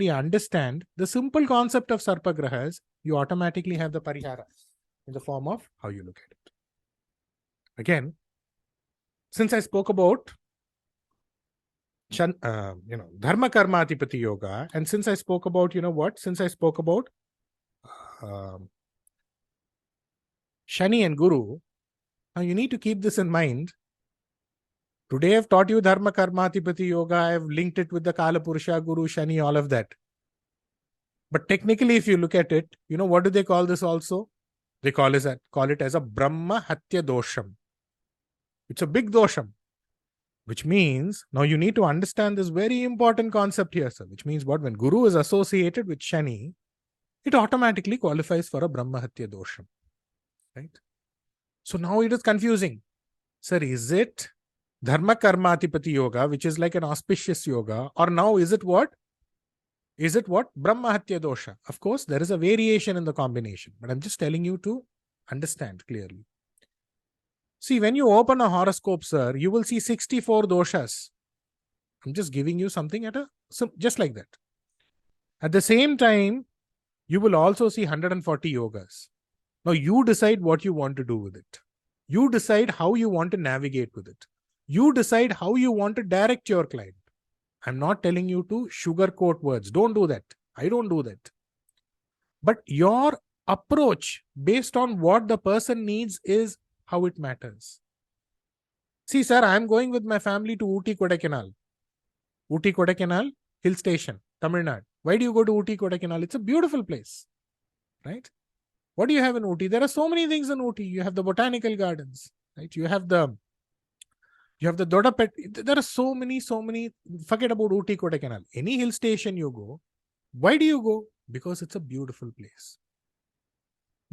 understand the simple concept of Sarpagrahas, you automatically have the PARIHARA in the form of how you look at it. Again, since I spoke about Dharma Karmatipati Yoga, and since I spoke about, since I spoke about Shani and Guru, now you need to keep this in mind. Today I've taught you Dharma Karmatipati Yoga, I've linked it with the Kala Purusha, Guru, Shani, all of that. But technically, if you look at it, what do they call this also? They call it as a Brahma Hatya Dosham. It's a big dosham, which means, now you need to understand this very important concept here, sir, which means what? When Guru is associated with Shani, it automatically qualifies for a Brahma Hatya Dosham. Right? So now it is confusing. Sir, is it Dharma Karmatipati Yoga, which is like an auspicious yoga, or now is it what? Is it what? Brahma Hatya Dosha. Of course, there is a variation in the combination, but I'm just telling you to understand clearly. See, when you open a horoscope, sir, you will see 64 doshas. I'm just giving you something just like that. At the same time, you will also see 140 yogas. Now, you decide what you want to do with it. You decide how you want to navigate with it. You decide how you want to direct your client. I'm not telling you to sugarcoat words. Don't do that. I don't do that. But your approach based on what the person needs is how it matters. See, sir, I'm going with my family to Ooty Kodaikanal. Ooty Kodaikanal, hill station, Tamil Nadu. Why do you go to Ooty Kodaikanal? It's a beautiful place, right? What do you have in Ooty? There are so many things in Ooty. You have the botanical gardens, right? You have the Dodapet. There are so many. Forget about Ooty Kodaikanal. Any hill station you go, why do you go? Because it's a beautiful place.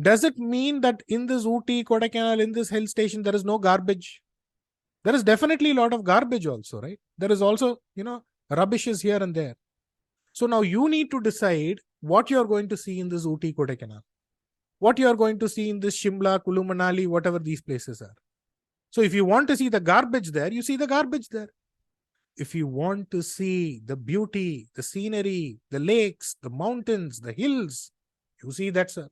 Does it mean that in this Ooty Kodaikanal, in this hill station, there is no garbage? There is definitely a lot of garbage also, right? There is also, rubbishes here and there. So now you need to decide what you are going to see in this Ooty Kodaikanal. What you are going to see in this Shimla, Kulu Manali, whatever these places are. So if you want to see the garbage there, you see the garbage there. If you want to see the beauty, the scenery, the lakes, the mountains, the hills, you see that, sir.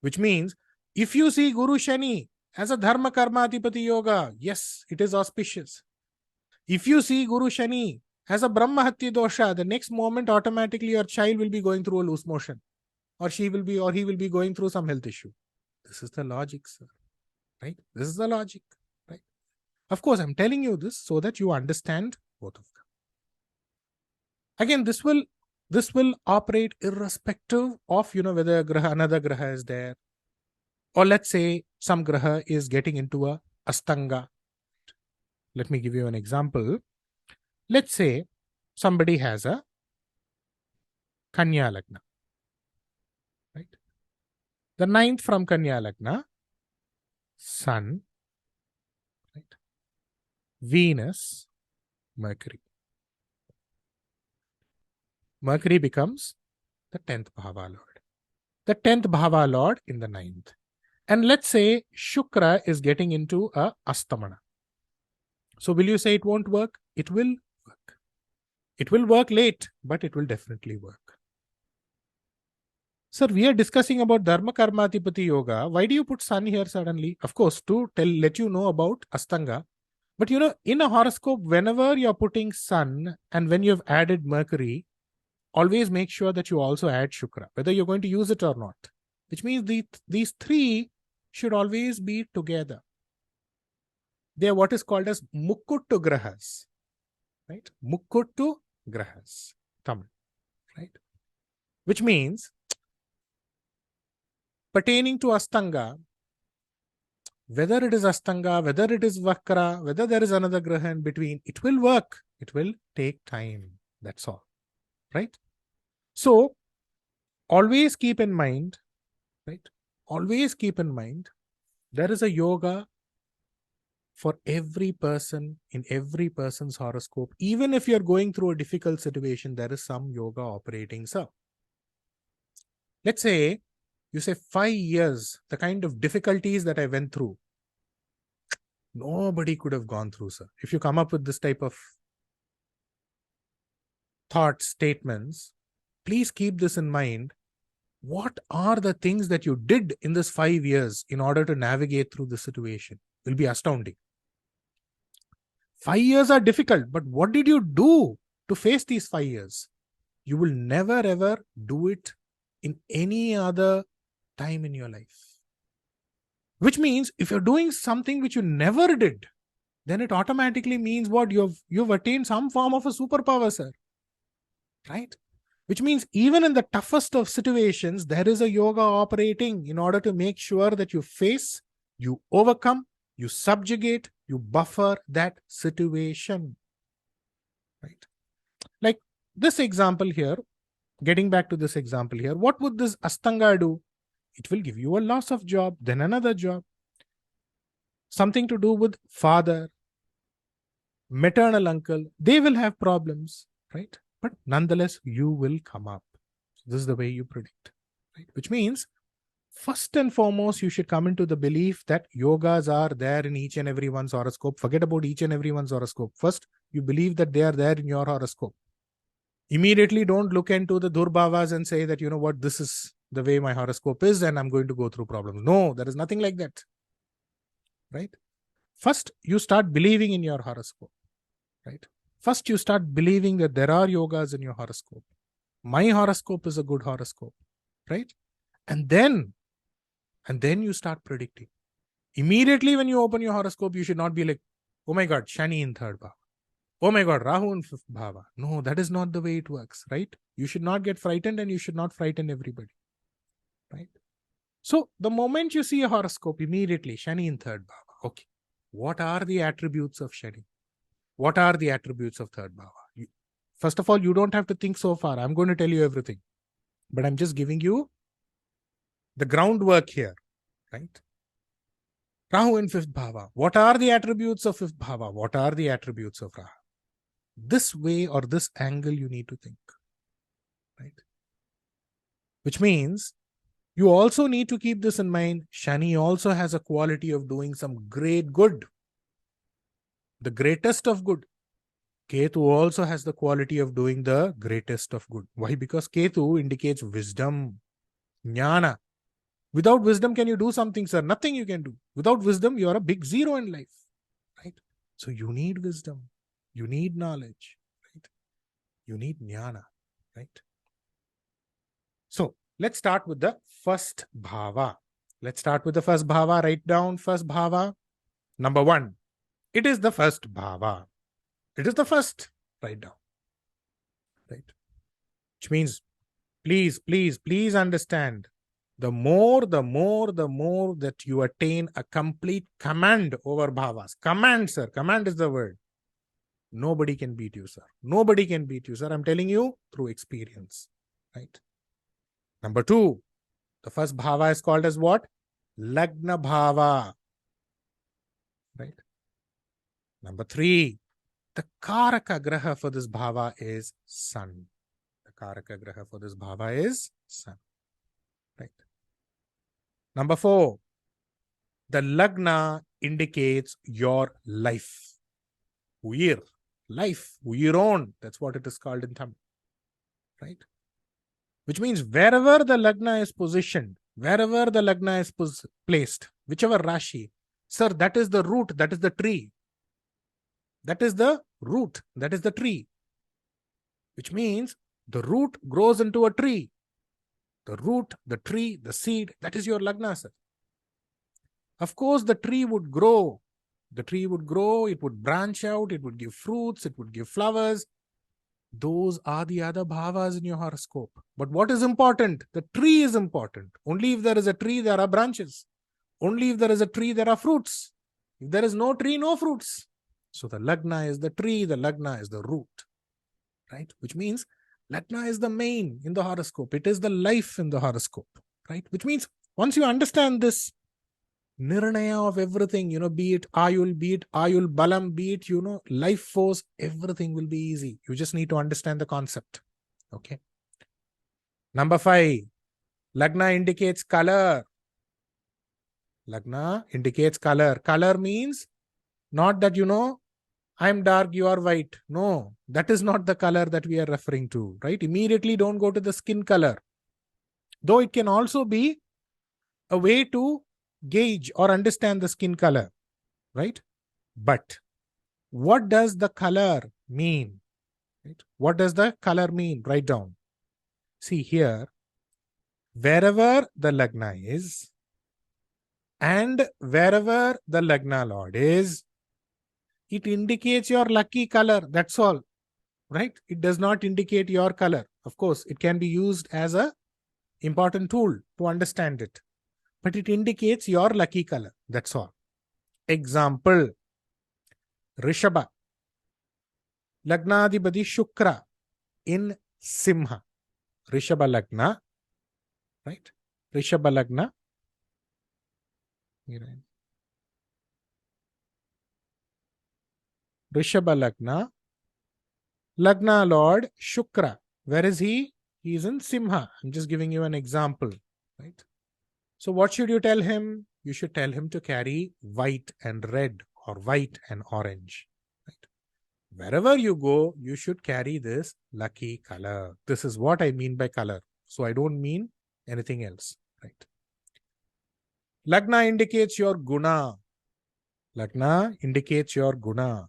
Which means, if you see Guru Shani as a Dharma Karmatipati Yoga, yes, it is auspicious. If you see Guru Shani as a Brahma Hatya Dosha, the next moment automatically your child will be going through a loose motion. Or he will be going through some health issue. This is the logic, sir. Right? This is the logic. Right? Of course, I'm telling you this so that you understand both of them. Again, this will operate irrespective of whether another graha is there, or let's say some graha is getting into a astanga. Let me give you an example. Let's say somebody has a Kanya Lagna. Right? The 9th from Kanya Lagna, Sun, right? Venus, Mercury. Mercury becomes the 10th Bhava Lord. The 10th Bhava Lord in the 9th. And let's say Shukra is getting into a Astamana. So will you say it won't work? It will work. It will work late, but it will definitely work. Sir, we are discussing about Dharma Karmatipati Yoga. Why do you put Sun here suddenly? Of course, to let you know about Astanga. But in a horoscope, whenever you're putting Sun and when you've added Mercury, always make sure that you also add Shukra, whether you're going to use it or not. Which means these three should always be together. They are what is called as Mukkuttu Grahas. Right? Mukkuttu Grahas. Tamil. Right? Which means, pertaining to Astanga, whether it is Astanga, whether it is Vakra, whether there is another Graha in between, it will work. It will take time. That's all. Right? So, always keep in mind, right? Always keep in mind, there is a yoga for every person in every person's horoscope. Even if you're going through a difficult situation, there is some yoga operating. So, let's say, you say 5 years, the kind of difficulties that I went through, nobody could have gone through, sir. If you come up with this type of thoughts, statements, please keep this in mind. What are the things that you did in this 5 years in order to navigate through the situation? Will be astounding. 5 years are difficult, but what did you do to face these 5 years? You will never ever do it in any other time in your life. Which means if you're doing something which you never did, then it automatically means what? You've attained some form of a superpower, sir. Right? Which means even in the toughest of situations, there is a yoga operating in order to make sure that you face, you overcome, you subjugate, you buffer that situation. Right? Like this example here, getting back to this example here, what would this Astanga do? It will give you a loss of job, then another job. Something to do with father, maternal uncle, they will have problems, right? But nonetheless, you will come up. So this is the way you predict, right? Which means, first and foremost, you should come into the belief that yogas are there in each and everyone's horoscope. Forget about each and everyone's horoscope. First, you believe that they are there in your horoscope. Immediately don't look into the Durbhavas and say that, you know what, this is the way my horoscope is and I'm going to go through problems. No, there is nothing like that, right? First, you start believing in your horoscope, right? First, you start believing that there are yogas in your horoscope. My horoscope is a good horoscope, right? And then you start predicting. Immediately when you open your horoscope, you should not be like, oh my God, Shani in third bhava. Oh my God, Rahu in fifth bhava. No, that is not the way it works, right? You should not get frightened and you should not frighten everybody, right? So the moment you see a horoscope, immediately, Shani in third bhava. Okay, what are the attributes of Shani? What are the attributes of third bhava? First of all, you don't have to think so far. I'm going to tell you everything. But I'm just giving you the groundwork here, right? Rahu in fifth bhava. What are the attributes of fifth bhava? What are the attributes of Rahu? This way or this angle you need to think, right? Which means you also need to keep this in mind. Shani also has a quality of doing some great good. The greatest of good. Ketu also has the quality of doing the greatest of good. Why? Because Ketu indicates wisdom, jnana. Without wisdom, can you do something, sir? Nothing you can do. Without wisdom, you are a big zero in life, right? So you need wisdom. You need knowledge, right? You need jnana, right? So let's start with the first bhava. Let's start with the first bhava. Write down first bhava. Number 1. It is the first bhava. It is the first. Write down. Right? Which means, please understand. The more that you attain a complete command over bhavas. Command, sir. Command is the word. Nobody can beat you, sir. Nobody can beat you, sir. I'm telling you through experience. Right? Number 2, the first bhava is called as what? Lagna bhava. Right? Number 3, the Karaka graha for this bhava is Sun. The Karaka graha for this bhava is Sun. Right? Number 4, the Lagna indicates your life. Uyir. Life. Uyiron. That's what it is called in Tamil. Right? Which means wherever the Lagna is positioned, wherever the Lagna is placed, whichever Rashi, sir, that is the root, that is the tree. That is the root, that is the tree. Which means the root grows into a tree. The root, the tree, the seed, that is your Lagna, sir. Of course, the tree would grow. The tree would grow, it would branch out, it would give fruits, it would give flowers. Those are the other bhavas in your horoscope. But what is important? The tree is important. Only if there is a tree, there are branches. Only if there is a tree, there are fruits. If there is no tree, no fruits. So the Lagna is the tree, the Lagna is the root. Right? Which means Lagna is the main in the horoscope. It is the life in the horoscope. Right? Which means once you understand this Nirnaya of everything, be it Ayul, be it Ayul Balam, be it, life force, everything will be easy. You just need to understand the concept. Okay. Number 5, Lagna indicates color. Lagna indicates color. Color means not that, I'm dark, you are white. No, that is not the color that we are referring to, right? Immediately don't go to the skin color. Though it can also be a way to gauge or understand the skin color, right? But What does the color mean? Right? What does the color mean? Write down. See here, wherever the Lagna is and wherever the Lagna Lord is, it indicates your lucky color. That's all. Right? It does not indicate your color. Of course, it can be used as a important tool to understand it. But it indicates your lucky color. That's all. Example, Rishabha. Lagnadibadi Shukra in Simha. Rishabha Lagna. Right? Rishabha Lagna. Rishabha Lagna. Lagna Lord Shukra. Where is he? He is in Simha. I'm just giving you an example. Right? So what should you tell him? You should tell him to carry white and red or white and orange. Right? Wherever you go, you should carry this lucky color. This is what I mean by color. So I don't mean anything else. Right? Lagna indicates your guna. Lagna indicates your guna.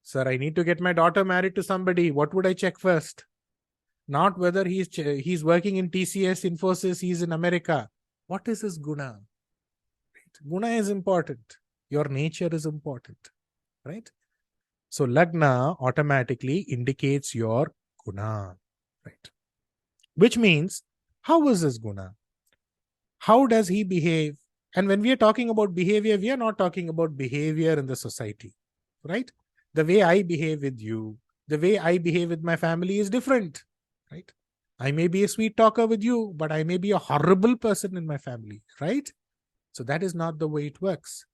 Sir, I need to get my daughter married to somebody. What would I check first? Not whether he's working in TCS, Infosys, he's in America. What is his guna? Right? Guna is important. Your nature is important. Right? So Lagna automatically indicates your guna. Right? Which means, how is his guna? How does he behave? And when we are talking about behavior, we are not talking about behavior in the society. Right? The way I behave with you, the way I behave with my family is different. Right? I may be a sweet talker with you, but I may be a horrible person in my family, right? So that is not the way it works.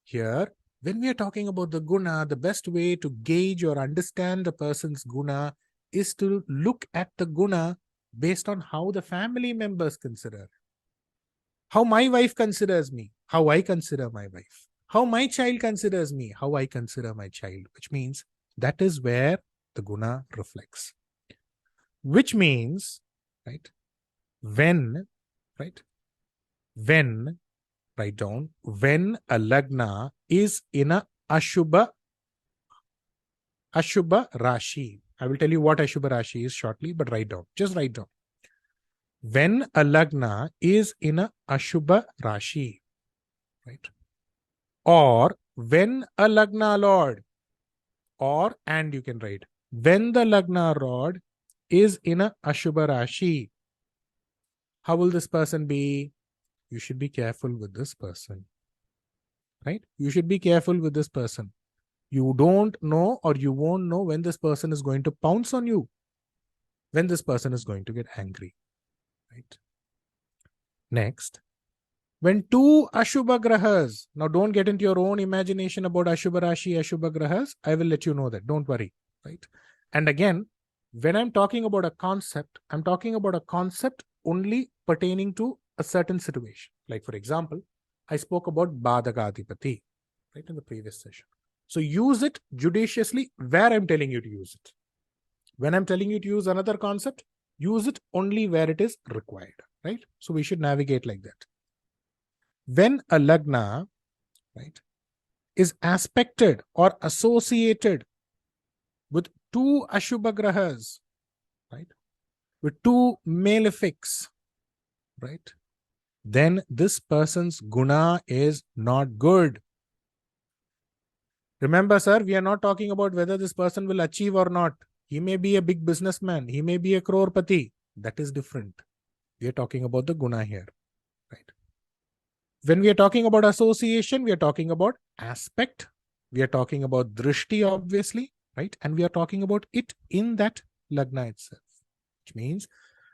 Here, when we are talking about the guna, the best way to gauge or understand the person's guna is to look at the guna based on how the family members consider. How my wife considers me, how I consider my wife. How my child considers me, how I consider my child, which means that is where the guna reflects. Which means, right, when, write down, when a Lagna is in a Ashubha Rashi. I will tell you what Ashubha Rashi is shortly, but write down. Just write down. When a Lagna is in a Ashubha Rashi, right? Or when a Lagna Lord, or, and you can write, when the Lagna Lord is in a Ashubha Rashi, how will this person be? You should be careful with this person. Right? You should be careful with this person. You don't know or you won't know when this person is going to pounce on you. When this person is going to get angry. Right? Next, when two Ashubha Grahas, now don't get into your own imagination about Ashubha Rashi, Ashubha Grahas. I will let you know that. Don't worry. Right? And again, when I'm talking about a concept, I'm talking about a concept only pertaining to a certain situation. Like for example, I spoke about BADHAKA right, in the previous session. So use it judiciously where I'm telling you to use it. When I'm telling you to use another concept, use it only where it is required. Right? So we should navigate like that. When a Lagna, right, is aspected or associated with two Ashubha Grahas, right, with two malefics, right, then this person's guna is not good. Remember, sir, we are not talking about whether this person will achieve or not. He may be a big businessman. He may be a crorepati. That is different. We are talking about the guna here, right? When we are talking about association, we are talking about aspect. We are talking about drishti, obviously, right? And we are talking about it in that Lagna itself. Which means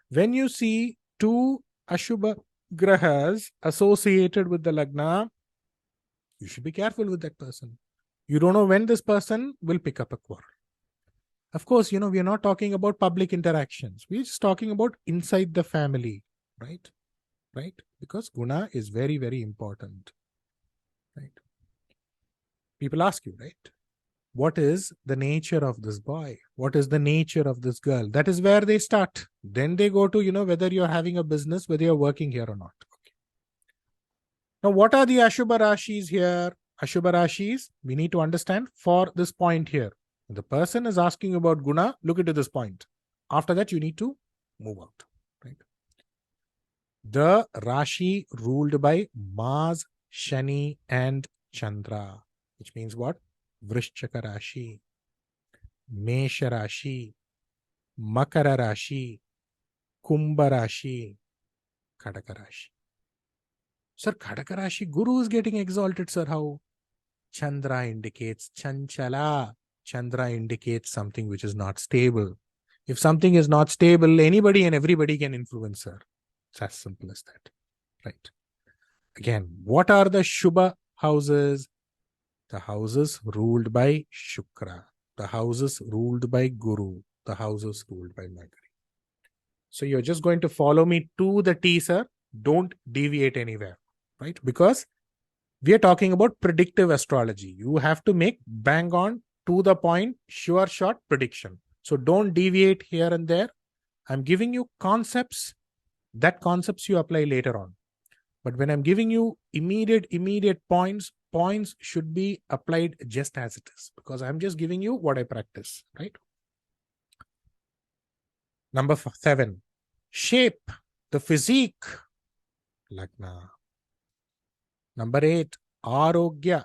when you see two Ashubha Grahas associated with the Lagna, you should be careful with that person. You don't know when this person will pick up a quarrel. Of course, we are not talking about public interactions. We're just talking about inside the family, right? Right? Because guna is very, very important. Right? People ask you, right? What is the nature of this boy? What is the nature of this girl? That is where they start. Then they go to, whether you're having a business, whether you're working here or not. Okay. Now, what are the Ashubha Rashis here? Ashubha Rashis, we need to understand for this point here. When the person is asking about Guna, look into this point. After that, you need to move out. Right? The Rashi ruled by Mars, Shani, and Chandra, which means what? Vrishchaka Rashi, Mesha Rashi, Makara Rashi, Kumbha Rashi, Kadaka Rashi. Sir, Kadaka Rashi, Guru is getting exalted, sir. How? Chandra indicates Chanchala. Chandra indicates something which is not stable. If something is not stable, anybody and everybody can influence her. It's as simple as that. Right. Again, what are the Shubha houses? The houses ruled by Shukra. The houses ruled by Guru. The houses ruled by Magari. So you're just going to follow me to the T, sir. Don't deviate anywhere. Right? Because we are talking about predictive astrology. You have to make bang on, to the point, sure shot prediction. So don't deviate here and there. I'm giving you concepts. That concepts you apply later on. But when I'm giving you immediate points should be applied just as it is. Because I'm just giving you what I practice. Right? Number 7. Shape, the physique. Lagna. Number 8. Arogya.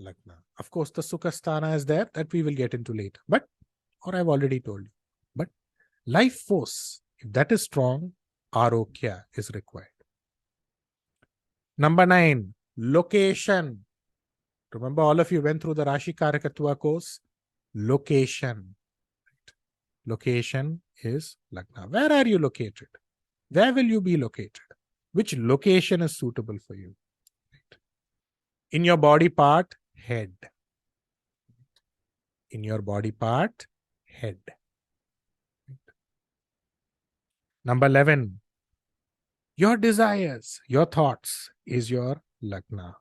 Lagna. Of course, the Sukhasthana is there, that we will get into later. Or I've already told you. But life force, if that is strong, Arogya is required. Number 9, location. Remember, all of you went through the Rashi Karakatwa course. Location. Location is Lagna. Where are you located? Where will you be located? Which location is suitable for you? In your body part, head. In your body part, head. Number 11, your desires, your thoughts is your Lagna.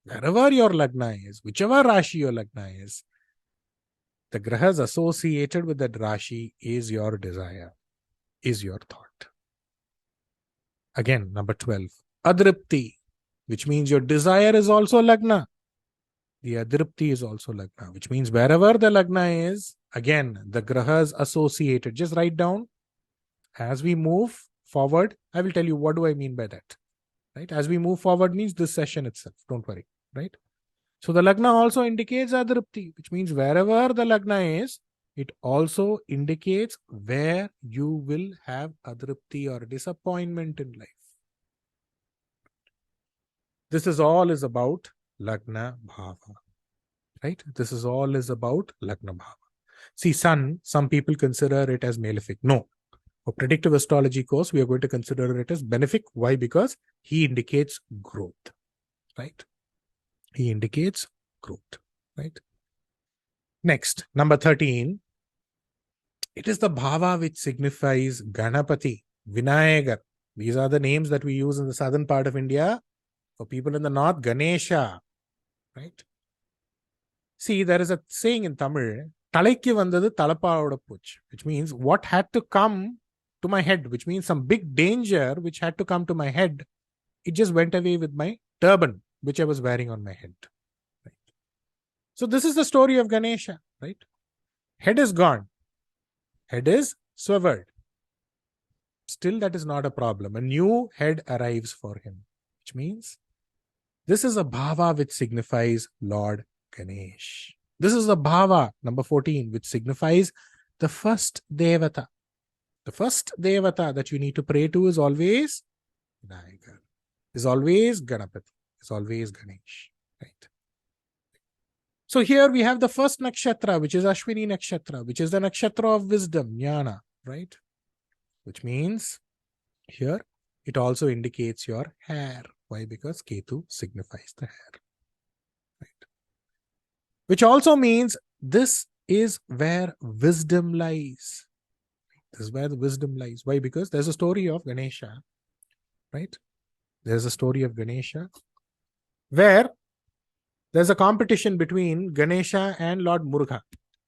Wherever your Lagna is, whichever Rashi your Lagna is, the grahas associated with that Rashi is your desire, is your thought. Again, number 12, Adripti, which means your desire is also Lagna. The Adripti is also Lagna, which means wherever the Lagna is, again, the grahas associated. Just write down. As we move forward, I will tell you what do I mean by that. Right? As we move forward means this session itself. Don't worry. Right? So the Lagna also indicates Adripti, which means wherever the Lagna is, it also indicates where you will have Adripti or disappointment in life. This is all is about Lagna Bhava. Right? This is all is about Lagna Bhava. See, Sun, some people consider it as malefic. No. For predictive astrology course, we are going to consider it as benefic. Why? Because he indicates growth. Right? He indicates growth. Right? Next, number 13. It is the Bhava which signifies Ganapati, Vinayagar. These are the names that we use in the southern part of India. For people in the north, Ganesha. Right? See, there is a saying in Tamil, Talaikku vandadu Talapavoda Puch, which means what had to come to my head, which means some big danger which had to come to my head, it just went away with my turban, which I was wearing on my head. Right? So this is the story of Ganesha, right? Head is gone. Head is swerved. Still, that is not a problem. A new head arrives for him, which means this is a bhava which signifies Lord Ganesh. This is the bhava, number 14, which signifies the first devata. The first devata that you need to pray to is always Vinayagar, is always Ganapati, is always Ganesh. Right? So here we have the first nakshatra, which is Ashwini nakshatra, which is the nakshatra of wisdom, jnana, right? Which means here it also indicates your hair. Why? Because Ketu signifies the hair. Right? Which also means this is where wisdom lies. This is where the wisdom lies. Why? Because there's a story of Ganesha, right? There's a story of Ganesha where there's a competition between Ganesha and Lord Muruga.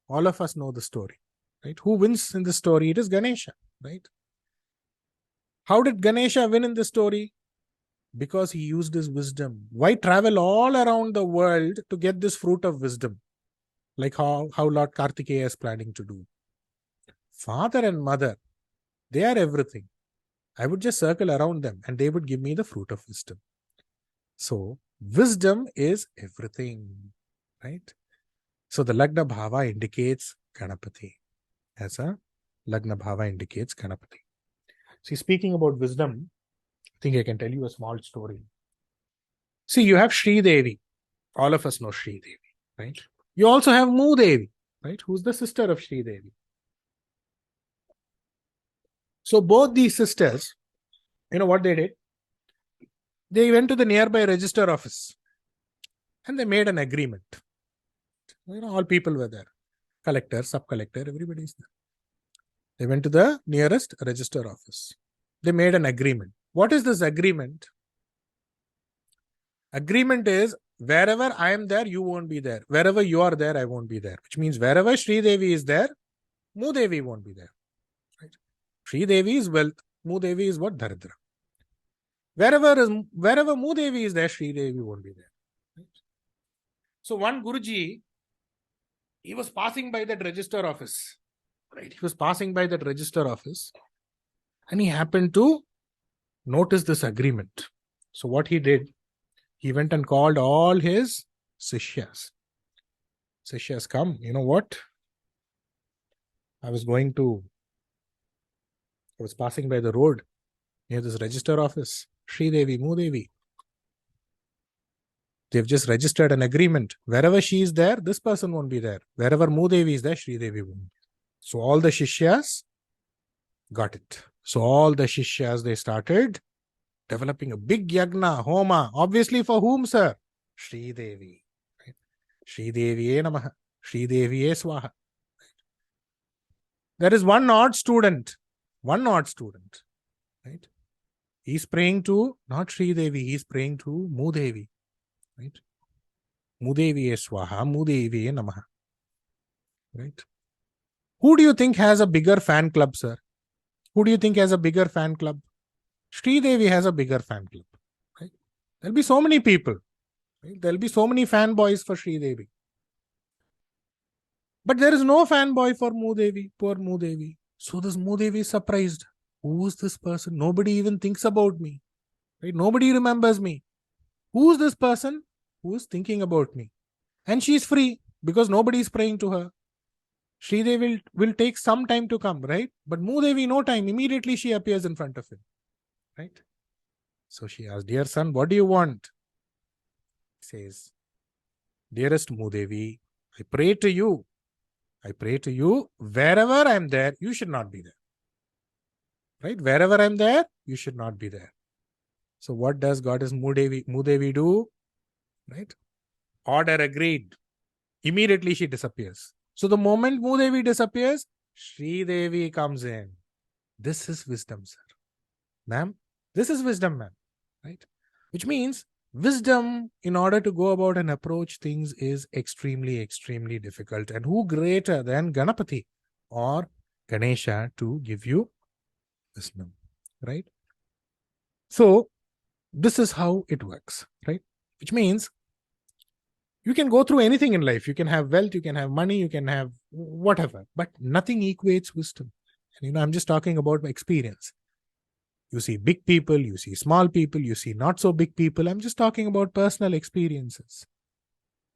All of us know the story, right? Who wins in the story? It is Ganesha, right? How did Ganesha win in the story? Because he used his wisdom. Why travel all around the world to get this fruit of wisdom? Like how Lord Kartikeya is planning to do. Father and mother, they are everything. I would just circle around them and they would give me the fruit of wisdom. So, wisdom is everything, right? So, the Lagna Bhava indicates Ganapati. As a Lagna Bhava indicates Ganapati. See, speaking about wisdom, I think I can tell you a small story. See, you have Sri Devi. All of us know Sri Devi, right? You also have Mu Devi, right? Who's the sister of Sri Devi. So both these sisters, you know what they did? They went to the nearby register office and they made an agreement. You know, all people were there. Collector, sub-collector, everybody's there. They went to the nearest register office. They made an agreement. What is this agreement? Agreement is, wherever I am there, you won't be there. Wherever you are there, I won't be there. Which means wherever Sri Devi is there, Mu Devi won't be there. Right? Sri Devi is wealth. Mu Devi is what? Daridra. Wherever Mu Devi is there, Sri Devi won't be there. Right? So one Guruji, he was passing by that register office. Right? He was passing by that register office and he happened to notice this agreement. So what he did, he went and called all his Sishyas. Sishyas, come, you know what? I was passing by the road near this register office. Sri Devi, Mu Devi. They've just registered an agreement. Wherever she is there, this person won't be there. Wherever Mu Devi is there, Sri Devi won't be. So all the Shishyas got it. So all the Shishyas, they started developing a big yagna, homa. Obviously for whom, sir? Sri Devi. Right? Sri Deviye Namaha. Sri Deviye Swaha. There is one odd student. Right? He's praying to not Sri Devi, he's praying to Mu Devi. Right? Mu Deviye Swaha, Mu Deviye Namaha. Right? Who do you think has a bigger fan club, sir? Who do you think has a bigger fan club? Sri Devi has a bigger fan club. Right? There'll be so many people. Right? There'll be so many fanboys for Sri Devi. But there is no fanboy for Mu Devi, poor Mu Devi. So this Mu Devi is surprised. Who is this person? Nobody even thinks about me. Right? Nobody remembers me. Who is this person who is thinking about me? And she's free because nobody is praying to her. Sri Devi will take some time to come, right? But Mu Devi, no time. Immediately she appears in front of him. Right? So she asked, dear son, what do you want? He says, dearest Mu Devi, I pray to you. Wherever I am there, you should not be there. Right? Wherever I am there, you should not be there. So what does Goddess Mu Devi do? Right? Order agreed. Immediately she disappears. So the moment Mu Devi disappears, Sri Devi comes in. This is wisdom, sir. Ma'am, this is wisdom, ma'am. Right? Which means wisdom, in order to go about and approach things, is extremely, extremely difficult. And who greater than Ganapati or Ganesha to give you wisdom, right? So this is how it works, right? Which means you can go through anything in life. You can have wealth, you can have money, you can have whatever, but nothing equates wisdom. And I'm just talking about my experience. You see big people, you see small people, you see not so big people. I'm just talking about personal experiences.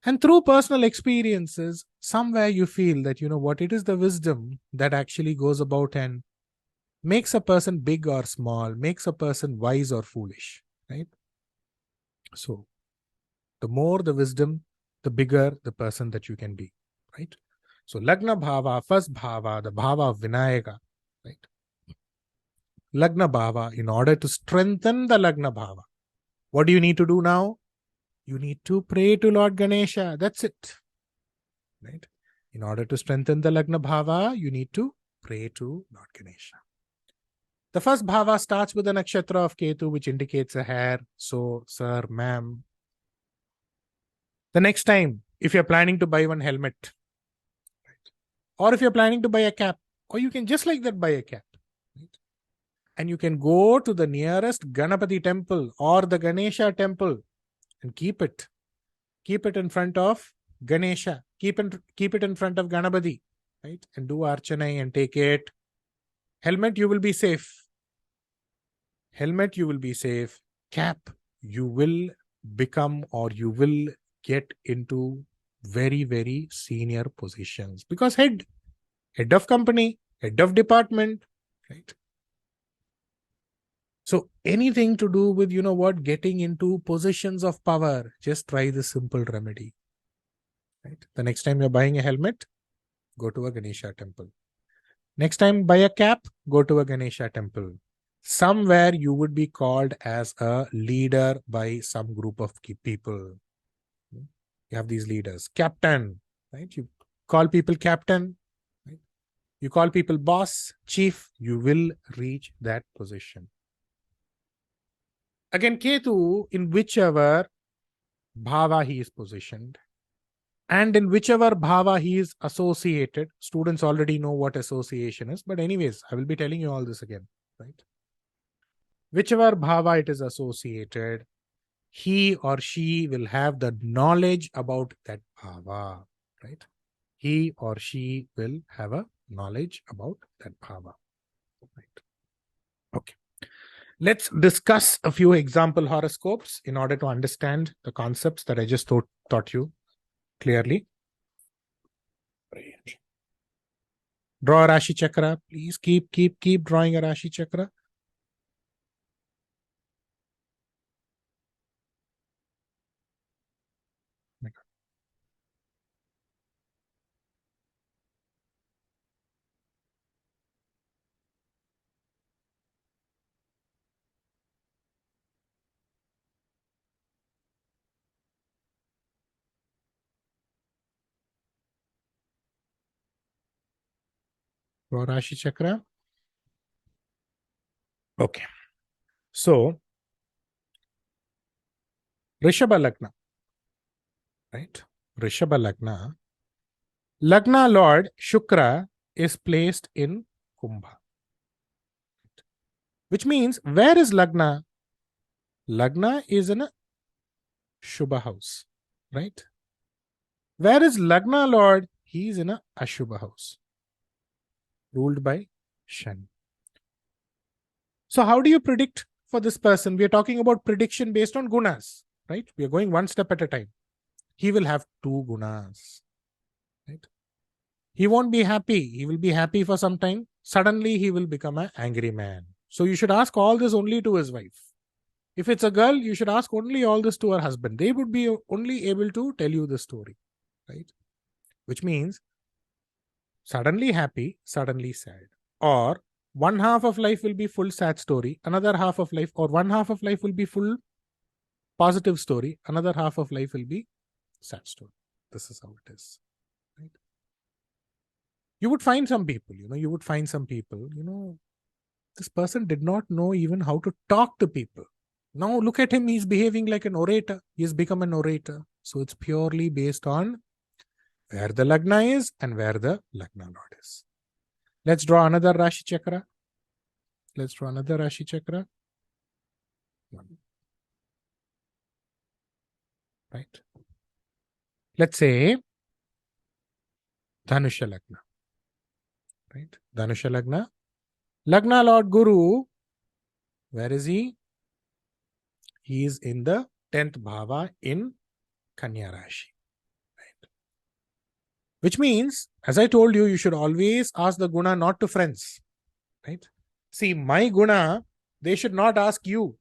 And through personal experiences, somewhere you feel that, it is the wisdom that actually goes about and makes a person big or small, makes a person wise or foolish, right? So, the more the wisdom, the bigger the person that you can be, right? So, Lagna Bhava, first Bhava, the Bhava of Vinayaka, right? Lagna Bhava, in order to strengthen the Lagna Bhava, what do you need to do now? You need to pray to Lord Ganesha. That's it, right? In order to strengthen the Lagna Bhava, you need to pray to Lord Ganesha. The first Bhava starts with a nakshatra of Ketu, which indicates a hair. So, sir, ma'am, the next time, if you're planning to buy one helmet, right? Or if you're planning to buy a cap, or you can just like that buy a cap, right? and you can go to the nearest Ganapati temple or the Ganesha temple and keep it. Keep it in front of Ganesha. Keep it in front of Ganapati, right? And do Archana and take it. Helmet, you will be safe. Helmet, you will be safe. Cap, you will become or you will get into very, very senior positions. Because head of company, head of department, right? So anything to do with, getting into positions of power, just try this simple remedy. Right? The next time you're buying a helmet, go to a Ganesha temple. Next time, buy a cap, go to a Ganesha temple. Somewhere you would be called as a leader by some group of people. You have these leaders. Captain, right? You call people captain, right? You call people boss, chief, you will reach that position. Again, Ketu, in whichever bhava he is positioned, and in whichever bhava he is associated, students already know what association is, but anyways, I will be telling you all this again, right? Whichever bhava it is associated, he or she will have the knowledge about that bhava, right? He or she will have a knowledge about that bhava, right? Okay. Let's discuss a few example horoscopes in order to understand the concepts that I just taught you clearly. Draw a Rashi Chakra. Please keep drawing a Rashi Chakra. Draw Rashi Chakra. Okay. So, Rishabha Lagna. Right? Rishabha Lagna. Lagna Lord Shukra is placed in Kumbha. Which means, where is Lagna? Lagna is in a Shubha house. Right? Where is Lagna Lord? He is in a Ashubha house. Ruled by Shani. So how do you predict for this person? We are talking about prediction based on gunas, right? We are going one step at a time. He will have 2 gunas, right? He won't be happy. He will be happy for some time. Suddenly he will become an angry man. So you should ask all this only to his wife. If it's a girl, you should ask only all this to her husband. They would be only able to tell you the story, right? Which means suddenly happy, suddenly sad. Or one half of life will be full sad story, another half of life, or one half of life will be full positive story, another half of life will be sad story. This is how it is, right? You would find some people, this person did not know even how to talk to people. Now look at him, he's behaving like an orator. He has become an orator. So it's purely based on where the Lagna is and where the Lagna Lord is. Let's draw another Rashi Chakra. Right. Let's say Dhanusha Lagna. Right. Dhanusha Lagna. Lagna Lord Guru. Where is he? He is in the 10th bhava in Kanya Rashi. Right. Which means, as I told you, you should always ask the guna not to friends. Right. See, my guna, they should not ask you.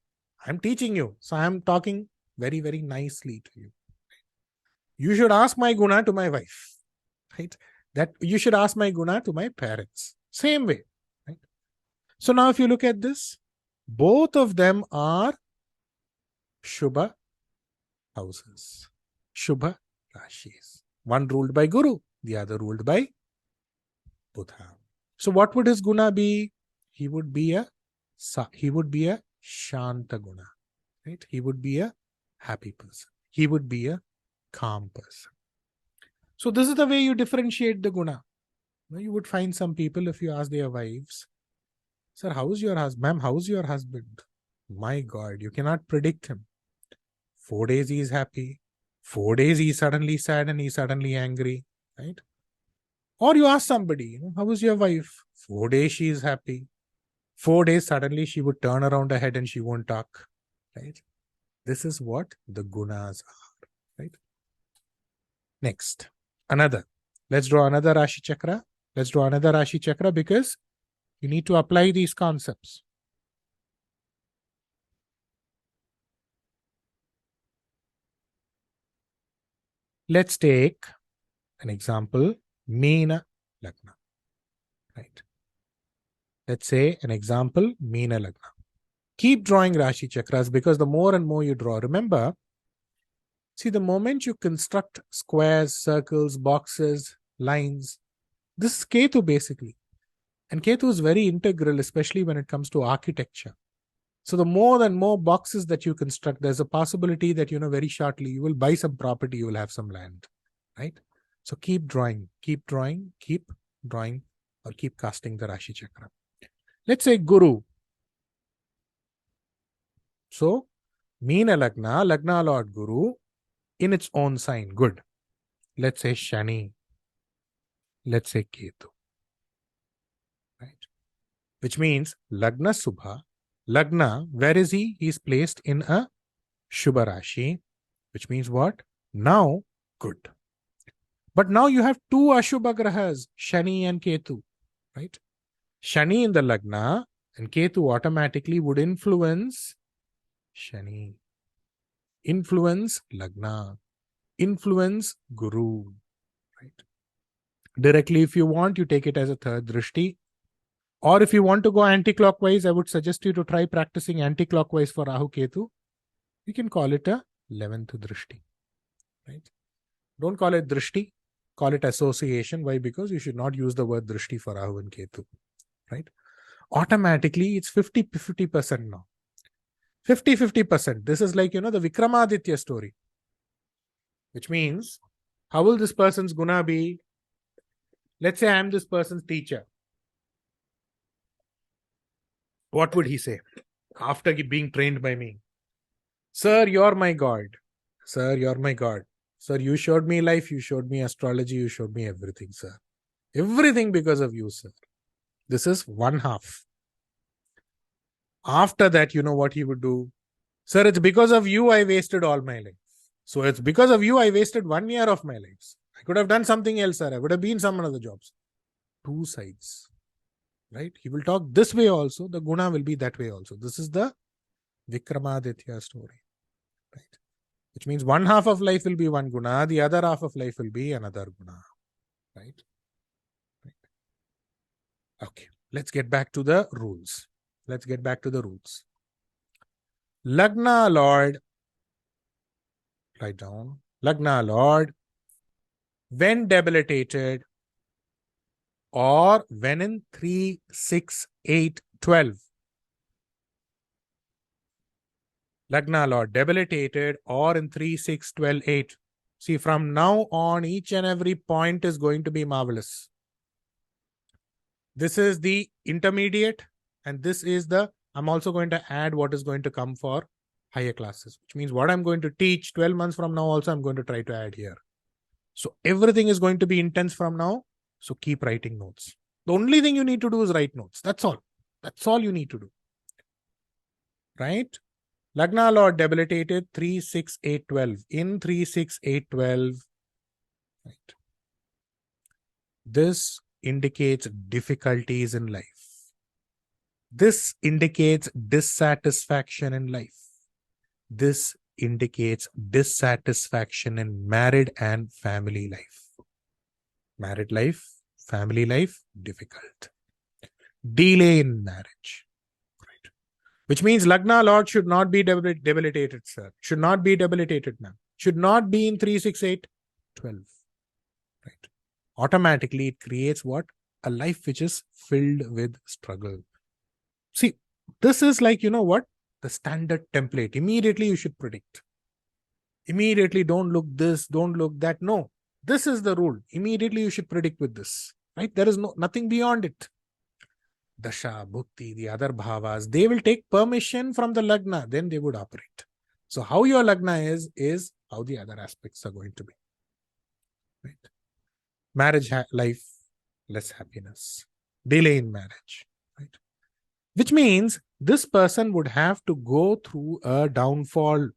I'm teaching you. So I'm talking very, very nicely to you. You should ask my guna to my wife. Right. That you should ask my guna to my parents. Same way. Right. So now if you look at this, both of them are Shubha houses. Shubha Rashis. One ruled by Guru, the other ruled by Buddha. So what would his guna be? He would be a Shanta guna. Right? He would be a happy person. He would be a calm person. So this is the way you differentiate the guna. You would find some people, if you ask their wives, Sir, how's your husband? Ma'am, how's your husband? My God, you cannot predict him. 4 days he is happy. 4 days he is suddenly sad and he is suddenly angry. Right? Or you ask somebody, how is your wife? 4 days she is happy. 4 days suddenly she would turn around her head and she won't talk. Right? This is what the gunas are. Right? Next, another. Let's draw another Rashi Chakra. Let's draw another Rashi Chakra because you need to apply these concepts. Let's take an example, Meena Lagna. Right. Let's say an example, Meena Lagna. Keep drawing Rashi Chakras because the more and more you draw, remember, see, the moment you construct squares, circles, boxes, lines, this is Ketu basically. And Ketu is very integral, especially when it comes to architecture. So the more and more boxes that you construct, there's a possibility that, very shortly you will buy some property, you will have some land, right? So keep drawing, or keep casting the Rashi Chakra. Let's say Guru. So Meena Lagna, Lagna Lord Guru, in its own sign, good. Let's say Shani. Let's say Ketu. Right? Which means Lagna Subha. Lagna, where is he? He is placed in a Shubha Rashi, which means what? Now, good. But now you have two Ashubha Grahas, Shani and Ketu, right? Shani in the Lagna and Ketu automatically would influence Shani, influence Lagna, influence Guru, right? Directly, if you want, you take it as a third drishti. Or if you want to go anti-clockwise, I would suggest you to try practicing anti-clockwise for Rahu Ketu. You can call it a 11th drishti, right? Don't call it drishti, call it association. Why? Because you should not use the word drishti for Rahu and Ketu, right? Automatically, it's 50% now. 50%. This is like, the Vikramaditya story. Which means, how will this person's guna be? Let's say I am this person's teacher. What would he say after being trained by me? Sir, you're my God. Sir, you're my God. Sir, you showed me life, you showed me astrology, you showed me everything, sir. Everything because of you, sir. This is one half. After that, you know what he would do? Sir, it's because of you I wasted all my life. So it's because of you I wasted 1 year of my life. I could have done something else, sir. I would have been some other jobs. Two sides. Right? He will talk this way also. The guna will be that way also. This is the Vikramaditya story. Right? Which means one half of life will be one guna, the other half of life will be another guna. Right? Okay. Let's get back to the rules. Lagna Lord, write down. Lagna Lord, when debilitated or when in 3, 6, 8, 12. Lagna Lord debilitated or in 3, 6, 12, 8. See, from now on, each and every point is going to be marvelous. This is the intermediate, and this is the, I'm also going to add what is going to come for higher classes, which means what I'm going to teach 12 months from now also I'm going to try to add here. So everything is going to be intense from now. So keep writing notes. The only thing you need to do is write notes. That's all. That's all you need to do. Right? Lagna Lord debilitated 3, 6, 8, 12. In 3, 6, 8, 12. Right. This indicates difficulties in life. This indicates dissatisfaction in life. This indicates dissatisfaction in married and family life. Married life, family life, difficult. Delay in marriage. Right. Which means Lagna Lord should not be debilitated, sir. Should not be debilitated, ma'am. Should not be in 3, 6, 8, 12. Right. Automatically, it creates what? A life which is filled with struggle. See, this is like, what? The standard template. Immediately, you should predict. Immediately, don't look this, don't look that. No. This is the rule. Immediately you should predict with this, right? There is nothing beyond it. Dasha, Bhukti, the other bhavas, they will take permission from the Lagna, then they would operate. So how your Lagna is how the other aspects are going to be. Right? Marriage life, less happiness. Delay in marriage. Right? Which means this person would have to go through a downfall.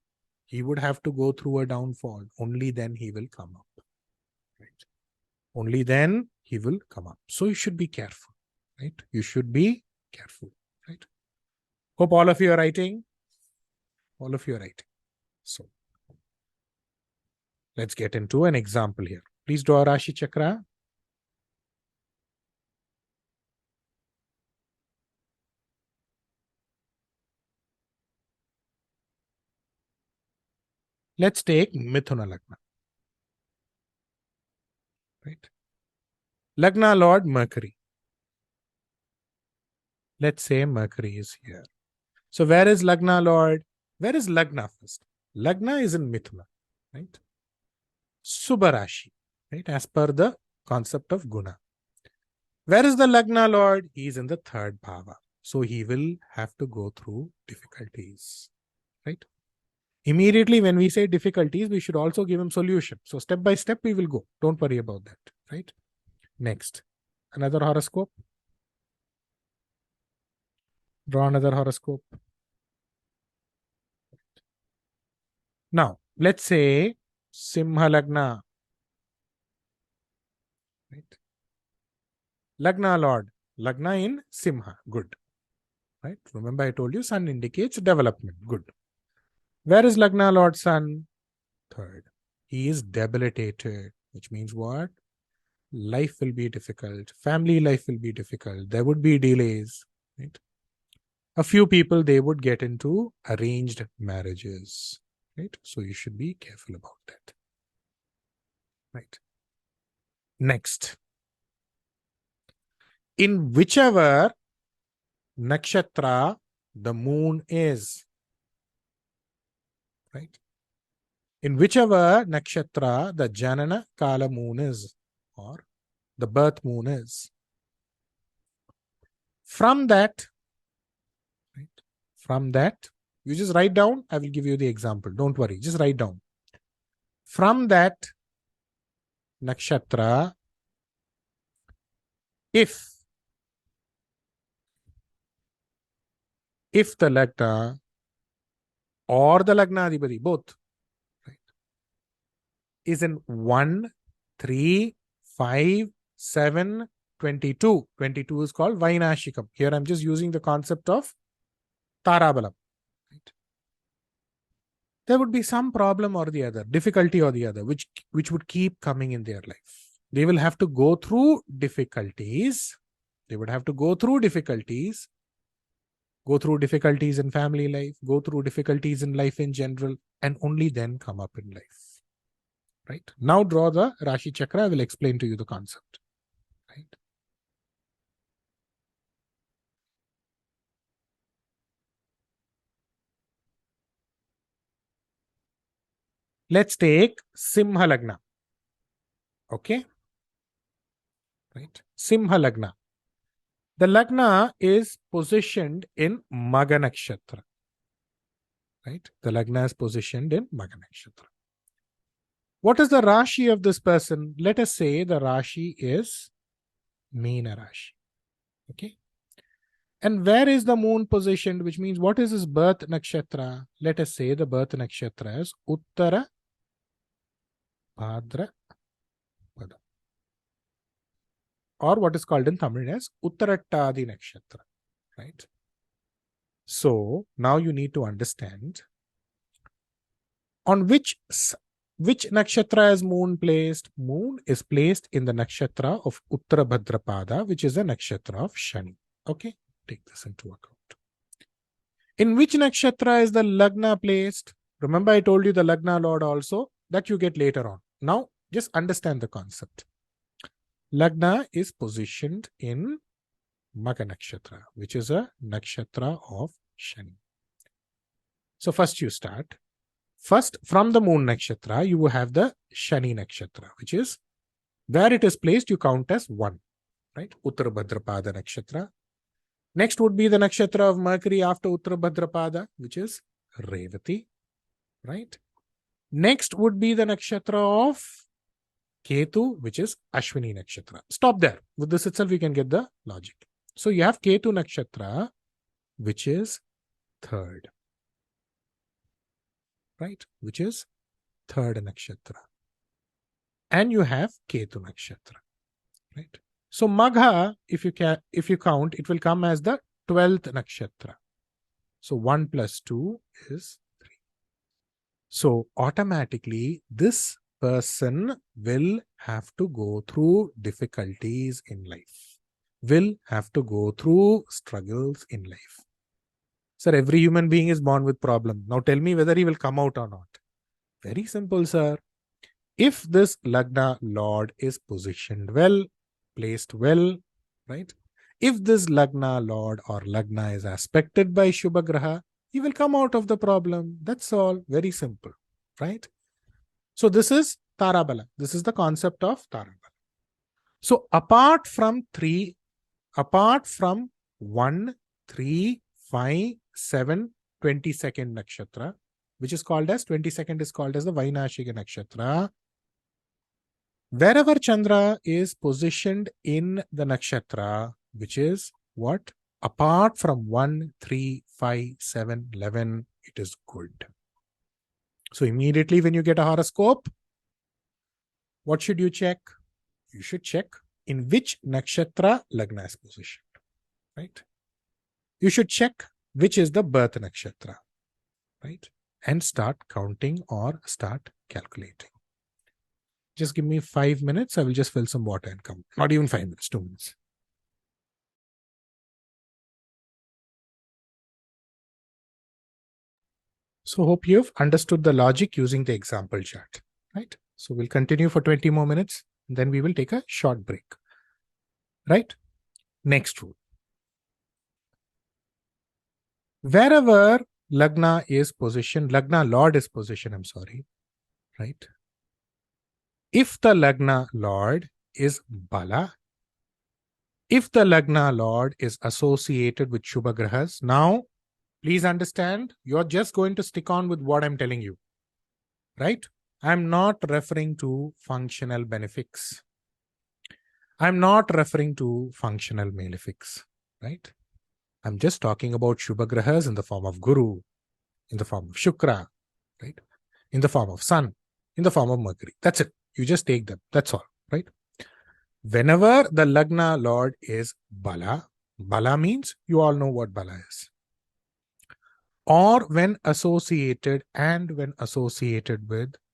He would have to go through a downfall. Only then he will come up. Right? Only then he will come up. So you should be careful. Right? You should be careful. Right? Hope all of you are writing. All of you are writing. So let's get into an example here. Please draw a Rashi Chakra. Let's take Mithuna Lagna. Right? Lagna Lord Mercury. Let's say Mercury is here. So where is Lagna Lord? Where is Lagna first? Lagna is in Mithuna, right? Subharashi, right? As per the concept of Guna. Where is the Lagna Lord? He is in the third bhava. So he will have to go through difficulties, right? Immediately when we say difficulties, we should also give him solution. So step by step we will go. Don't worry about that, right? Next, another horoscope. Draw another horoscope. Now, let's say Simha Lagna. Right? Lagna Lord. Lagna in Simha. Good. Right? Remember I told you Sun indicates development. Good. Where is Lagna Lord Sun? Third. He is debilitated. Which means what? Life will be difficult. Family life will be difficult. There would be delays. Right? A few people, they would get into arranged marriages. Right? So you should be careful about that. Right? Next. In whichever nakshatra the moon is, right? In whichever nakshatra the Janana Kala moon is, or the birth moon is, from that, right? From that, you just write down. I will give you the example. Don't worry. Just write down. From that nakshatra, if the Lagna or the Lagnadhipati, both, right, is in 1, 3, 5, 7, 22. 22 is called Vainashikam. Here I'm just using the concept of Tarabalam. Right? There would be some problem or the other, difficulty or the other, which would keep coming in their life. They will have to go through difficulties. They would have to go through difficulties. Go through difficulties in family life, go through difficulties in life in general, and only then come up in life. Right? Now draw the Rashi Chakra. I will explain to you the concept. Right? Let's take Simha Lagna. Okay? Right? Simha Lagna. The Lagna is positioned in Magha Nakshatra. Right? The Lagna is positioned in Magha Nakshatra. What is the Rashi of this person? Let us say the Rashi is Meena Rashi. Okay? And where is the moon positioned? Which means what is his birth nakshatra? Let us say the birth nakshatra is Uttara Bhadra Pada. Or what is called in Tamil as Uttarattadi nakshatra. Right? So now you need to understand on which nakshatra is moon placed? Moon is placed in the nakshatra of Uttara Bhadrapada, which is a nakshatra of Shani. Okay? Take this into account. In which nakshatra is the Lagna placed? Remember I told you the Lagna Lord also, that you get later on. Now just understand the concept. Lagna is positioned in Magha Nakshatra, which is a nakshatra of Shani. So first you start. First, from the moon nakshatra, you will have the Shani nakshatra, which is where it is placed, you count as 1. Right? Uttara Bhadrapada nakshatra. Next would be the nakshatra of Mercury after Uttara Bhadrapada, which is Revati, right? Next would be the nakshatra of Ketu, which is Ashwini nakshatra. Stop there. With this itself, you can get the logic. So you have Ketu nakshatra, which is third, right? Which is third nakshatra. And you have Ketu nakshatra, right? So Magha, if you count, it will come as the 12th nakshatra. So 1 plus 2 is 3. So automatically this person will have to go through difficulties in life, will have to go through struggles in life. Sir, every human being is born with problem. Now tell me whether he will come out or not. Very simple, sir. If this Lagna Lord is positioned well, placed well, right? If this Lagna Lord or Lagna is aspected by Shubha Graha, he will come out of the problem. That's all. Very simple, right? So this is Tarabala. This is the concept of Tarabala. So apart from 1, 3, 5, 7, 22nd nakshatra, which is called as 22nd is called as the Vainashika nakshatra. Wherever Chandra is positioned in the nakshatra, which is what? Apart from 1, 3, 5, 7, 11, it is good. So immediately when you get a horoscope, what should you check? You should check in which nakshatra Lagna is positioned, right? You should check which is the birth nakshatra, right? And start counting or start calculating. Just give me 5 minutes. I will just fill some water and come. Not even 5 minutes, 2 minutes. So hope you've understood the logic using the example chart, right? So we'll continue for 20 more minutes. And then we will take a short break, right? Next rule. Wherever Lagna is positioned, Lagna Lord is positioned, right? If the Lagna Lord is Bala, if the Lagna Lord is associated with Shubha Grahas, now please understand, you're just going to stick on with what I'm telling you, right? I'm not referring to functional benefics. I'm not referring to functional malefics, right? I'm just talking about Shubha Grahas in the form of Guru, in the form of Shukra, right? In the form of Sun, in the form of Mercury. That's it. You just take them. That's all, right? Whenever the Lagna Lord is Bala, Bala means you all know what Bala is. Or when associated with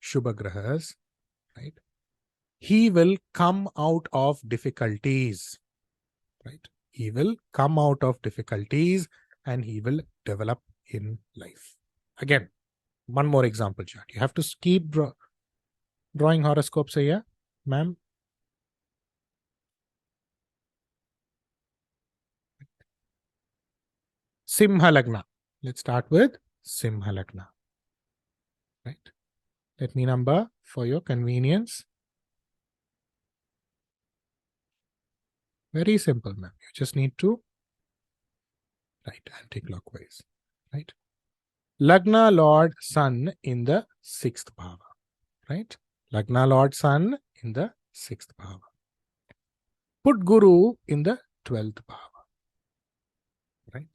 Shubha Grahas, right? He will come out of difficulties, right? He will come out of difficulties and he will develop in life. Again, one more example chart. You have to keep drawing horoscopes here, ma'am. Simha Lagna. Let's start with Simha Lagna, right? Let me number for your convenience. Very simple, ma'am. You just need to write anti-clockwise, right? Lagna Lord Sun in the 6th bhava, right? Lagna Lord Sun in the 6th bhava. Put Guru in the 12th bhava, right?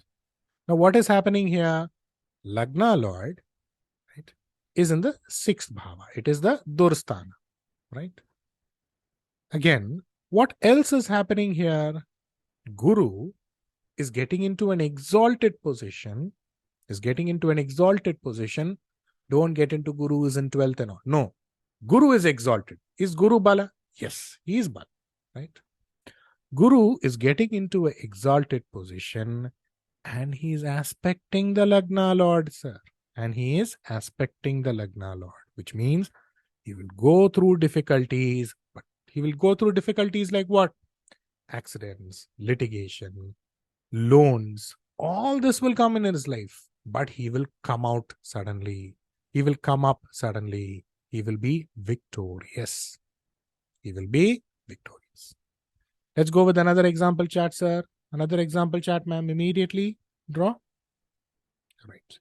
Now what is happening here? Lagna Lord, right, is in the 6th bhava. It is the Dursthana, right? Again, what else is happening here? Guru is getting into an exalted position, Don't get into Guru is in 12th and all. No. Guru is exalted. Is Guru Bala? Yes, he is Bala, right? Guru is getting into an exalted position and he is aspecting the Lagna Lord, sir. And he is aspecting the Lagna Lord, which means he will go through difficulties, but he will go through difficulties like what? Accidents, litigation, loans, all this will come in his life, but he will come out suddenly. He will come up suddenly. He will be victorious. He will be victorious. Let's go with another example chart, sir. Another example chart, ma'am, immediately draw. Right.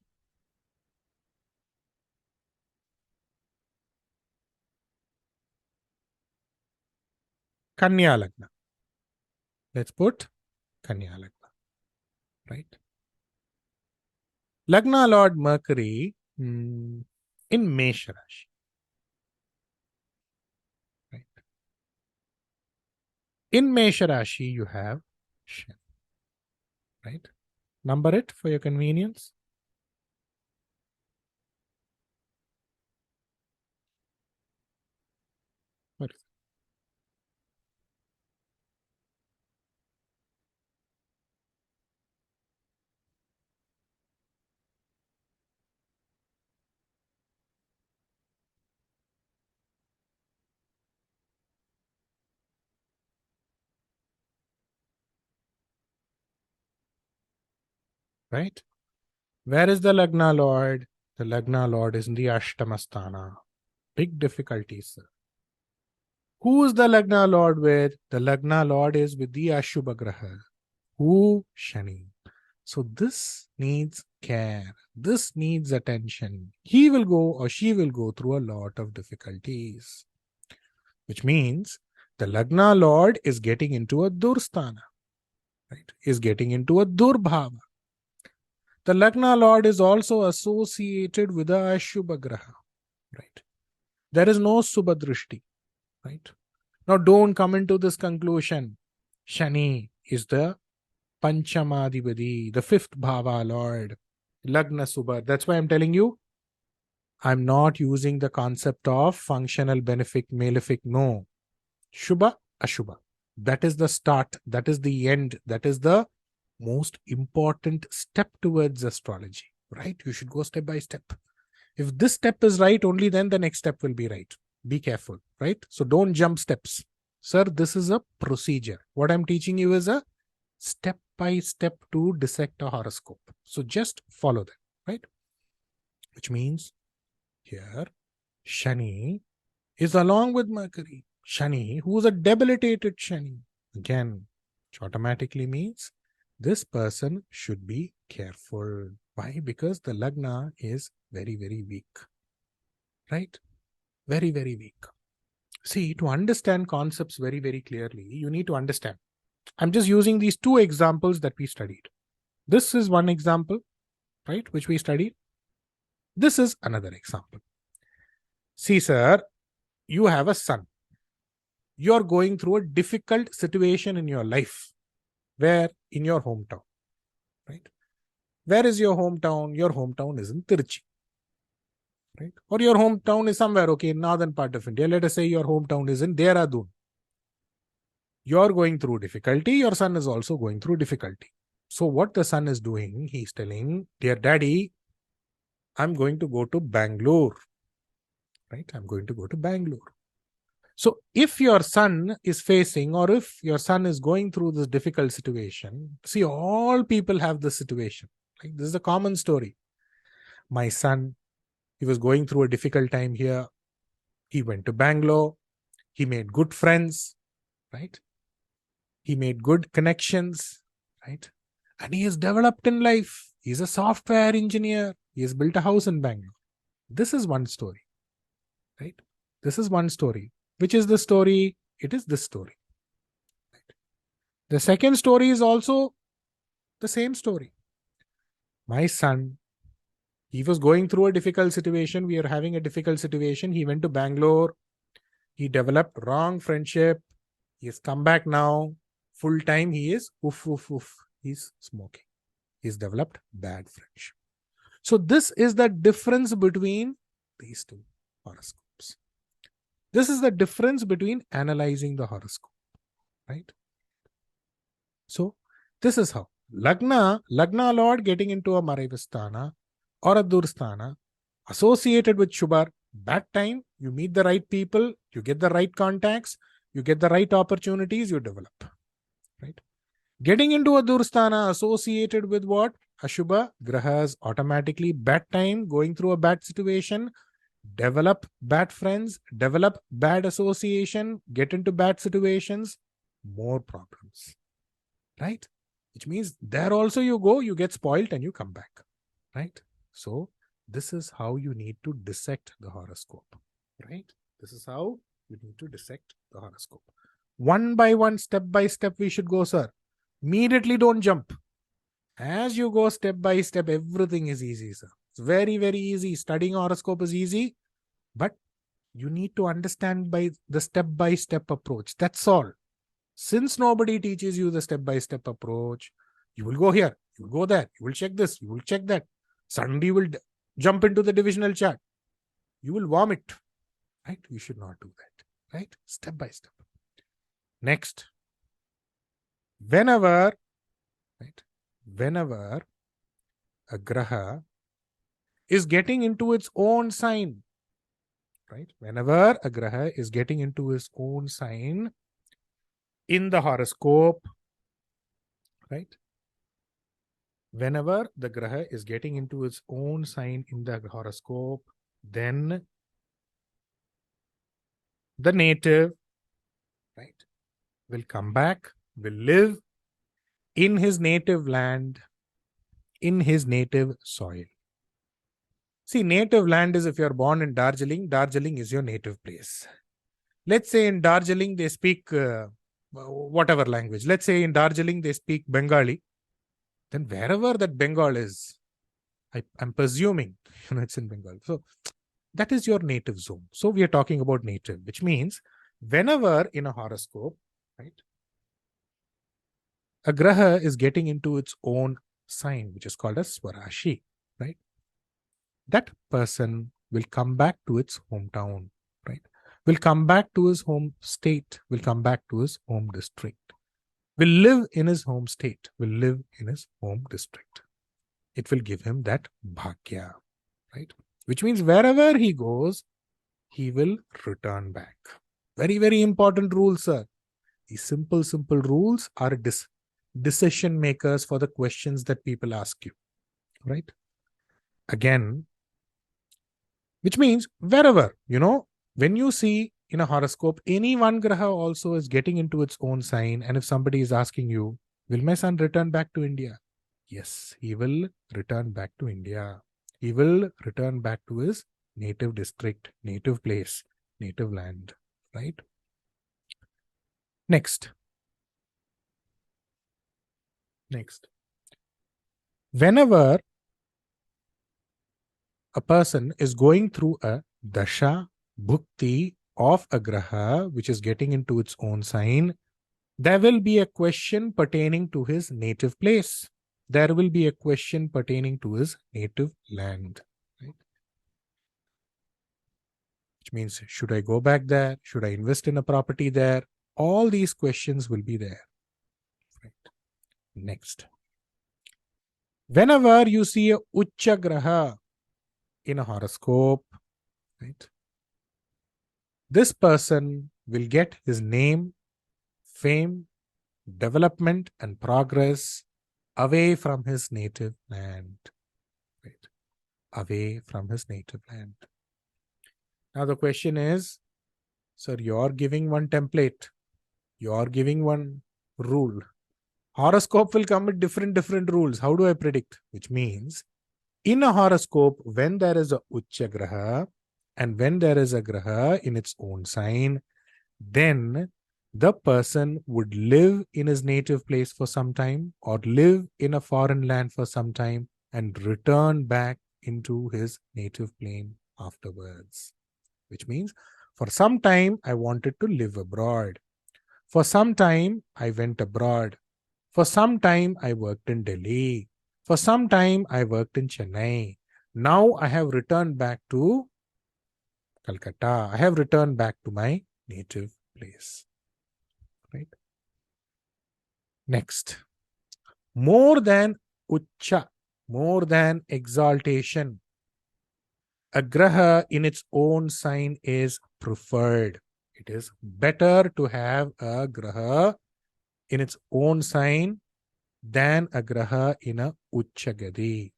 Kanya Lagna. Let's put Kanya Lagna. Right. Lagna Lord Mercury in Mesha Rashi. Right. In Mesha Rashi, you have Shani. Right. Number it for your convenience. What is it? Right. Where is the Lagna Lord? The Lagna Lord is in the Ashtamasthana. Big difficulties, sir. Who is the Lagna Lord with? The Lagna Lord is with the Ashubha Graha. Who? Shani. So this needs care. This needs attention. He will go or she will go through a lot of difficulties. Which means the Lagna Lord is getting into a Dursthana. Right? Is getting into a Durbhava. The Lagna Lord is also associated with the Ashubha Graha. Right? There is no Subhadrishti. Right? Now don't come into this conclusion. Shani is the Panchamadhipati, the fifth Bhava Lord. Lagna Subha. That's why I'm telling you, I'm not using the concept of functional, benefic, malefic. No. Shubha, Ashubha. That is the start. That is the end. That is the most important step towards astrology. Right? You should go step by step. If this step is right, only then the next step will be right. Be careful. Right? So don't jump steps. Sir, this is a procedure. What I'm teaching you is a step by step to dissect a horoscope. So just follow that. Right? Which means here, Shani is along with Mercury. Shani, who is a debilitated Shani. Again, which automatically means this person should be careful. Why? Because the Lagna is very, very weak. Right? Very, very weak. See, to understand concepts very, very clearly, you need to understand. I'm just using these two examples that we studied. This is one example, right, which we studied. This is another example. See, sir, you have a son. You're going through a difficult situation in your life. Where? In your hometown. Right? Where is your hometown? Your hometown is in Tiruchi. Right? Or your hometown is somewhere, okay, in northern part of India. Let us say your hometown is in Dehradun. You're going through difficulty. Your son is also going through difficulty. So what the son is doing, he's telling, dear daddy, I'm going to go to Bangalore. Right? I'm going to go to Bangalore. So if your son is facing, or if your son is going through this difficult situation, see, all people have this situation. Like, this is a common story. My son, he was going through a difficult time here. He went to Bangalore. He made good friends, right? He made good connections, right? And he is developed in life. He's a software engineer. He has built a house in Bangalore. This is one story, right? This is one story. Which is the story? It is this story. Right? The second story is also the same story. My son, he was going through a difficult situation. We are having a difficult situation. He went to Bangalore. He developed wrong friendship. He has come back now. Full time he is He's smoking. He's developed bad friendship. So this is the difference between these two horoscopes. This is the difference between analyzing the horoscope, right? So this is how Lagna Lord getting into a Marivasthana or a Dursthana associated with Shubhar. That time you meet the right people, you get the right contacts, you get the right opportunities, you develop, right? Getting into a Dursthana associated with what? Ashubha Grahas, automatically bad time, going through a bad situation, develop bad friends, develop bad association, get into bad situations, more problems, right? which means there also you go, you get spoiled and you come back, right? So this is how you need to dissect the horoscope, right? This is how you need to dissect the horoscope. One by one, step by step, we should go, sir. Immediately don't jump. As you go step by step, everything is easy, sir. It's very, very easy. Studying horoscope is easy, but you need to understand by the step-by-step approach. That's all. Since nobody teaches you the step-by-step approach, you will go here, you will go there, you will check this, you will check that. Suddenly you will jump into the divisional chart. You will vomit, right? You should not do that, right? Step by step. Next, whenever a graha is getting into its own sign, right? Whenever a graha is getting into its own sign in the horoscope, right? Whenever the graha is getting into its own sign in the horoscope, then the native, right, will come back, will live in his native land, in his native soil. See, native land is if you are born in Darjeeling, Darjeeling is your native place. Let's say in Darjeeling they speak whatever language. Let's say in Darjeeling they speak Bengali. Then wherever that Bengal is, I'm presuming, it's in Bengal. So that is your native zone. So we are talking about native, which means whenever in a horoscope, right, a graha is getting into its own sign, which is called as Swarashi, right? That person will come back to its hometown, right? Will come back to his home state, will come back to his home district, will live in his home state, will live in his home district. It will give him that bhagya, right? Which means wherever he goes, he will return back. Very, very important rule, sir. These simple rules are decision makers for the questions that people ask you, right? Again, which means wherever, when you see in a horoscope, any one graha also is getting into its own sign. And if somebody is asking you, will my son return back to India? Yes, he will return back to India. He will return back to his native district, native place, native land, right? Next. Whenever a person is going through a dasha, bhukti of a graha, which is getting into its own sign, there will be a question pertaining to his native place. There will be a question pertaining to his native land. Right? Which means, should I go back there? Should I invest in a property there? All these questions will be there. Right. Next. Whenever you see a Ucha Graha in a horoscope, right, this person will get his name, fame, development, and progress away from his native land. Right? Away from his native land. Now the question is, sir, you're giving one template. You're giving one rule. Horoscope will come with different rules. How do I predict? Which means, in a horoscope, when there is a Ucha Graha and when there is a Graha in its own sign, then the person would live in his native place for some time or live in a foreign land for some time and return back into his native plane afterwards. Which means, for some time, I wanted to live abroad. For some time, I went abroad. For some time, I worked in Delhi. For some time, I worked in Chennai. Now I have returned back to Calcutta. I have returned back to my native place. Right? Next. More than Ucha, more than exaltation, a graha in its own sign is preferred. It is better to have a graha in its own sign than a graha in a Uchagadi.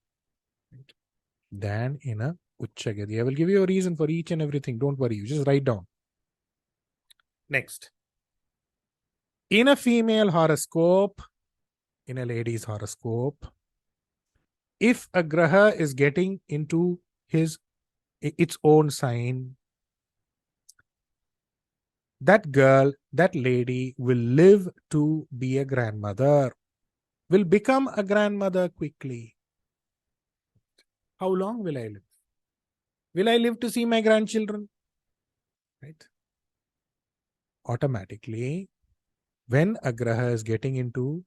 Than in a Uchagadi. I will give you a reason for each and everything. Don't worry. You just write down. Next. In a female horoscope, in a lady's horoscope, if a graha is getting into its own sign, that girl, that lady will live to be a grandmother, will become a grandmother quickly. How long will I live? Will I live to see my grandchildren? Right? Automatically, when a graha is getting into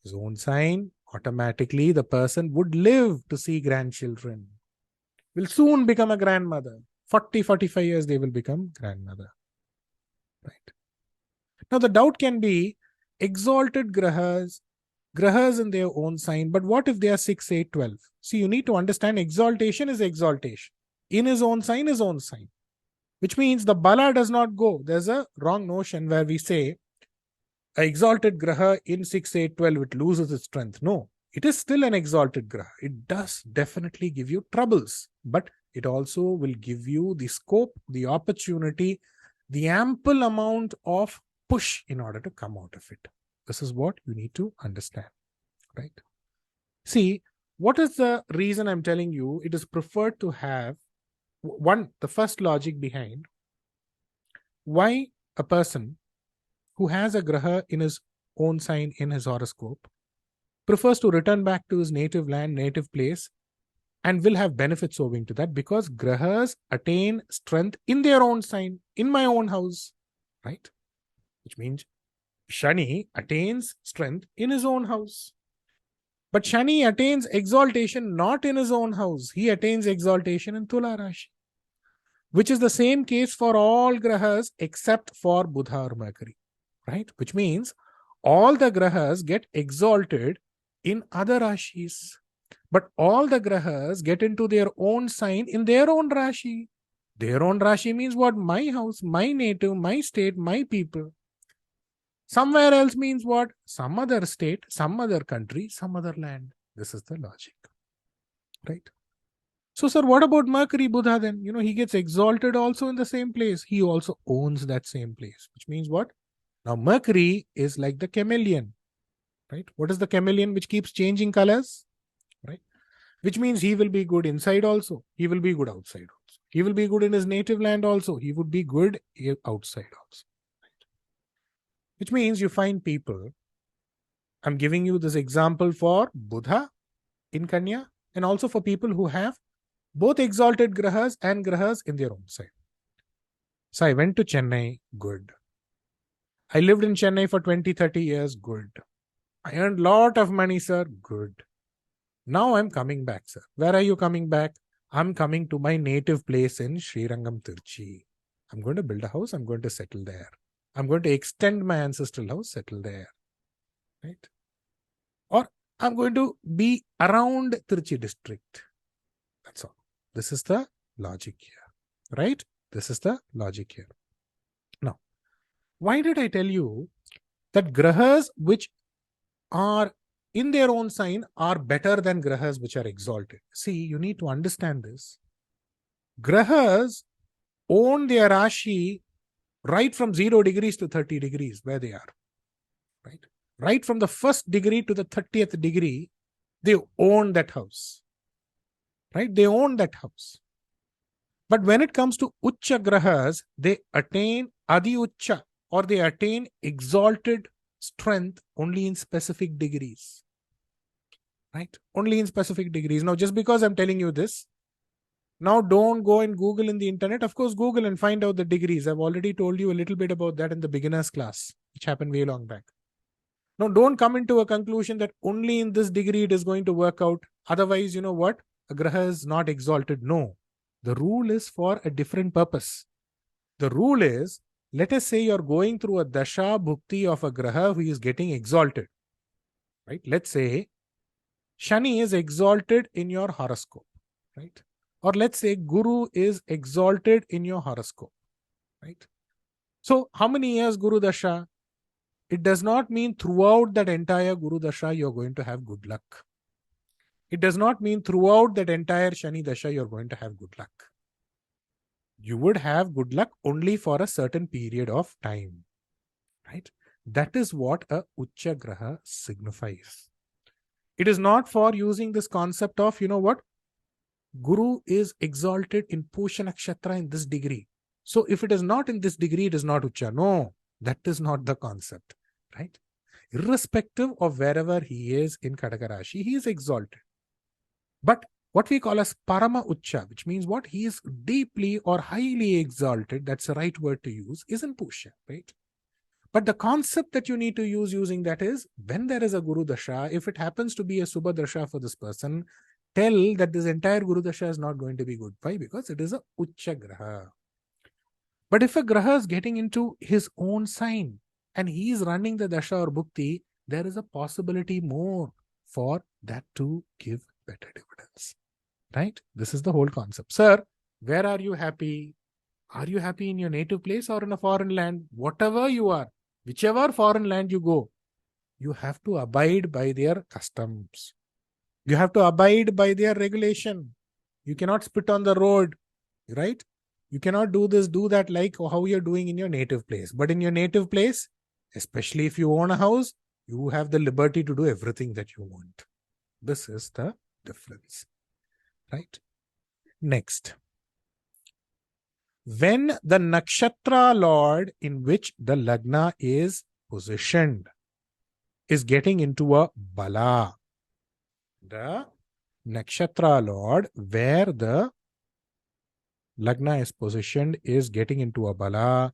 his own sign, automatically the person would live to see grandchildren, will soon become a grandmother. 40, 45 years, they will become grandmother. Right? Now, the doubt can be exalted grahas in their own sign, but what if they are 6, 8, 12? See, you need to understand exaltation is exaltation. In his own sign, which means the bala does not go. There's a wrong notion where we say an exalted graha in 6, 8, 12, it loses its strength. No, it is still an exalted graha. It does definitely give you troubles, but it also will give you the scope, the opportunity, the ample amount of push in order to come out of it. This is what you need to understand, right? See, what is the reason I'm telling you? It is preferred to have the first logic behind why a person who has a graha in his own sign in his horoscope prefers to return back to his native land, native place, and will have benefits owing to that, because grahas attain strength in their own sign, in my own house, right? Which means Shani attains strength in his own house. But Shani attains exaltation not in his own house. He attains exaltation in Tula Rashi, which is the same case for all grahas except for Buddha or Mercury, right? Which means all the grahas get exalted in other Rashis, but all the grahas get into their own sign in their own Rashi. Their own Rashi means what? My house, my native, my state, my people. Somewhere else means what? Some other state, some other country, some other land. This is the logic, right? So, sir, what about Mercury Buddha then? He gets exalted also in the same place. He also owns that same place, which means what? Now, Mercury is like the chameleon, right? What is the chameleon which keeps changing colors, right? Which means he will be good inside also. He will be good outside also. He will be good in his native land also. He would be good outside also. Right? Which means you find people, I'm giving you this example for Buddha in Kanya, and also for people who have both exalted grahas and grahas in their own side. So I went to Chennai, good. I lived in Chennai for 20, 30 years, good. I earned a lot of money, sir, good. Now I'm coming back, sir. Where are you coming back? I'm coming to my native place in Srirangam, Tirchi. I'm going to build a house. I'm going to settle there. I'm going to extend my ancestral house, settle there. Right? Or I'm going to be around Tirchi district. That's all. This is the logic here. Right? This is the logic here. Now, why did I tell you that grahas which are in their own sign are better than grahas which are exalted? See, you need to understand this. Grahas own their Rashi right from 0 degrees to 30 degrees where they are. Right from the first degree to the 30th degree, they own that house. Right? They own that house. But when it comes to Ucha Grahas, they attain Adi Ucha, or they attain exalted strength only in specific degrees. Right? Only in specific degrees. Now, just because I'm telling you this, now don't go and Google in the internet. Of course, Google and find out the degrees. I've already told you a little bit about that in the beginner's class, which happened way long back. Now, don't come into a conclusion that only in this degree it is going to work out. Otherwise, you know what? A graha is not exalted. No. The rule is for a different purpose. The rule is, let us say you're going through a dasha bhukti of a graha who is getting exalted. Right? Let's say Shani is exalted in your horoscope. Right? Or let's say Guru is exalted in your horoscope. Right? So, how many years Guru dasha? It does not mean throughout that entire Guru Dasha you're going to have good luck. It does not mean throughout that entire Shani Dasha you're going to have good luck. You would have good luck only for a certain period of time. Right? That is what a Ucha Graha signifies. It is not for using this concept of, Guru is exalted in Pusha Nakshatra in this degree. So if it is not in this degree, it is not Ucha. No, that is not the concept, right? Irrespective of wherever he is in Kadaka Rashi, he is exalted. But what we call as Parama Ucha, which means what? He is deeply or highly exalted, that's the right word to use, is in Pusha, right? But the concept that you need to use using that is, when there is a Guru Dasha, if it happens to be a Subha Dasha for this person, tell that this entire Guru Dasha is not going to be good. Why? Because it is a Ucha Graha. But if a Graha is getting into his own sign and he is running the Dasha or Bhukti, there is a possibility more for that to give better dividends. Right? This is the whole concept. Sir, where are you happy? Are you happy in your native place or in a foreign land? Whatever you are, whichever foreign land you go, you have to abide by their customs. You have to abide by their regulation. You cannot spit on the road, right? You cannot do this, do that like how you're doing in your native place. But in your native place, especially if you own a house, you have the liberty to do everything that you want. This is the difference, right? Next. When the nakshatra lord in which the lagna is positioned is getting into a bala, the nakshatra lord where the lagna is positioned is getting into a bala,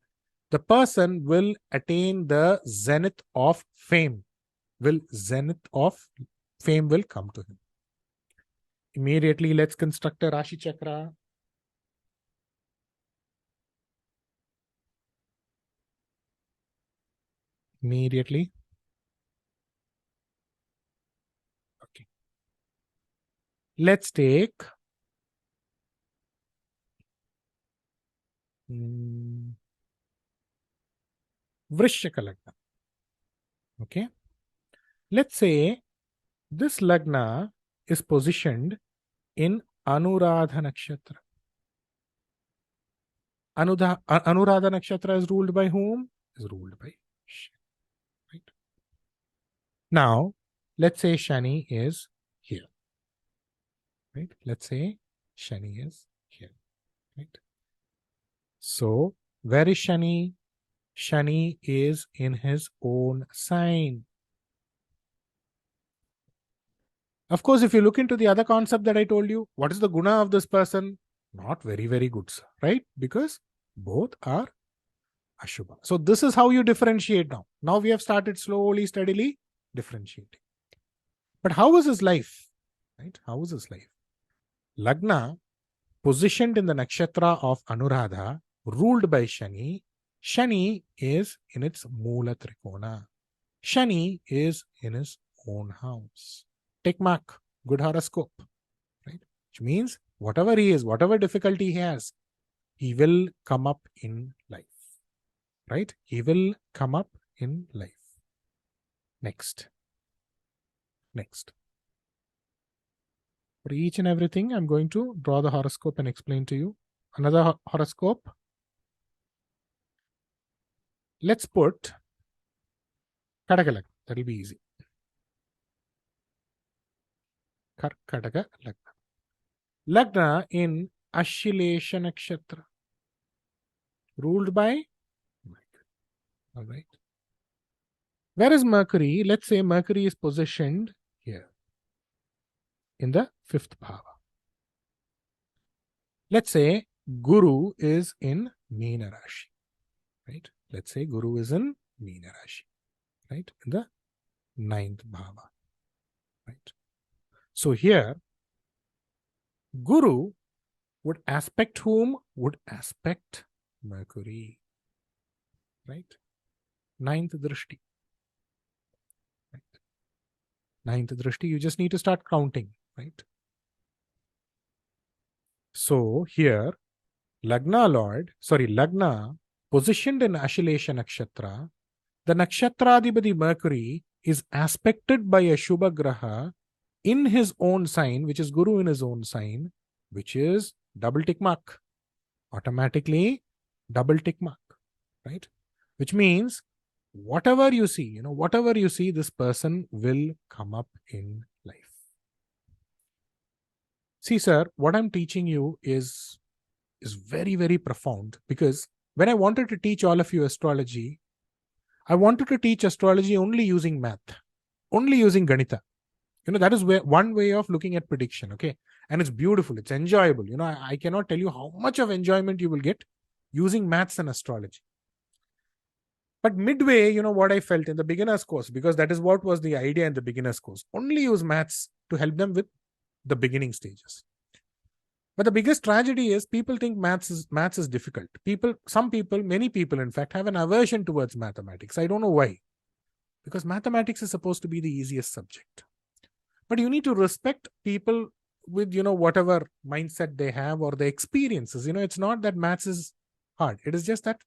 the person will attain the zenith of fame. Zenith of fame will come to him. Immediately, let's construct a Rashi Chakra. Immediately. Okay. Let's take Vrishchika Lagna. Okay. Let's say this Lagna is positioned in Anuradha Nakshatra. Anuradha Nakshatra is ruled by whom? Is ruled by Shani. Right? Now, let's say Shani is here. Right? Let's say Shani is here. Right? So, where is Shani? Shani is in his own sign. Of course, if you look into the other concept that I told you, what is the guna of this person? Not very, very good, right? Because both are Ashubha. So this is how you differentiate now. Now we have started slowly, steadily differentiating. But how is his life? Right? How is his life? Lagna, positioned in the nakshatra of Anuradha, ruled by Shani. Shani is in its Moola Trikona. Shani is in his own house. Take mark, good horoscope, right? Which means whatever he is, whatever difficulty he has, he will come up in life, right? He will come up in life. Next. For each and everything, I'm going to draw the horoscope and explain to you. Another horoscope. Let's put Karaka Lagna. That will be easy. Karkataka Lagna. Lagna in Ashilesha Nakshatra. Ruled by Mercury. All right. Where is Mercury? Let's say Mercury is positioned here in the 5th bhava. Let's say Guru is in Meena Rashi. Right? Let's say Guru is in Meena Rashi. Right? In the 9th bhava. Right? So here, Guru would aspect whom? Would aspect Mercury. Right? 9th drishti. Right? 9th drishti, you just need to start counting. Right? So here, Lagna positioned in Ashilesha Nakshatra, the Nakshatradibadi Mercury is aspected by a Shubha Graha in his own sign, which is Guru in his own sign, which is double tick mark. Automatically double tick mark, right? Which means whatever you see, this person will come up in life. See, sir, what I'm teaching you is very, very profound, because when I wanted to teach all of you astrology, I wanted to teach astrology only using math, only using Ganita. That is one way of looking at prediction, okay? And it's beautiful, it's enjoyable. I cannot tell you how much of enjoyment you will get using maths and astrology. But midway, what I felt in the beginner's course, because that is what was the idea in the beginner's course, only use maths to help them with the beginning stages. But the biggest tragedy is people think maths is difficult. Many people, in fact, have an aversion towards mathematics. I don't know why. Because mathematics is supposed to be the easiest subject. But you need to respect people with, whatever mindset they have or the experiences. It's not that maths is hard. It is just that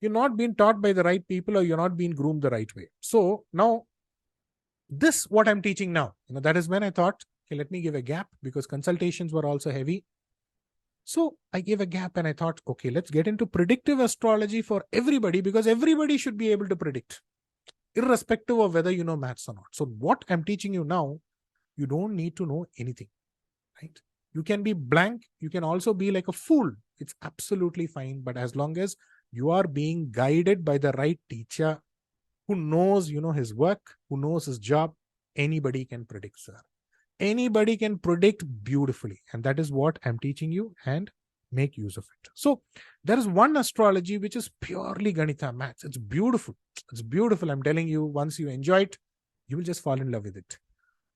you're not being taught by the right people, or you're not being groomed the right way. So now, this what I'm teaching now, that is when I thought, okay, let me give a gap, because consultations were also heavy. So I gave a gap and I thought, okay, let's get into predictive astrology for everybody, because everybody should be able to predict, irrespective of whether you know maths or not. So what I'm teaching you now, you don't need to know anything, right? You can be blank. You can also be like a fool. It's absolutely fine. But as long as you are being guided by the right teacher who knows, his work, who knows his job, anybody can predict, sir. Anybody can predict beautifully. And that is what I'm teaching you, and make use of it. So there is one astrology which is purely Ganita, maths. It's beautiful. It's beautiful. I'm telling you, once you enjoy it, you will just fall in love with it.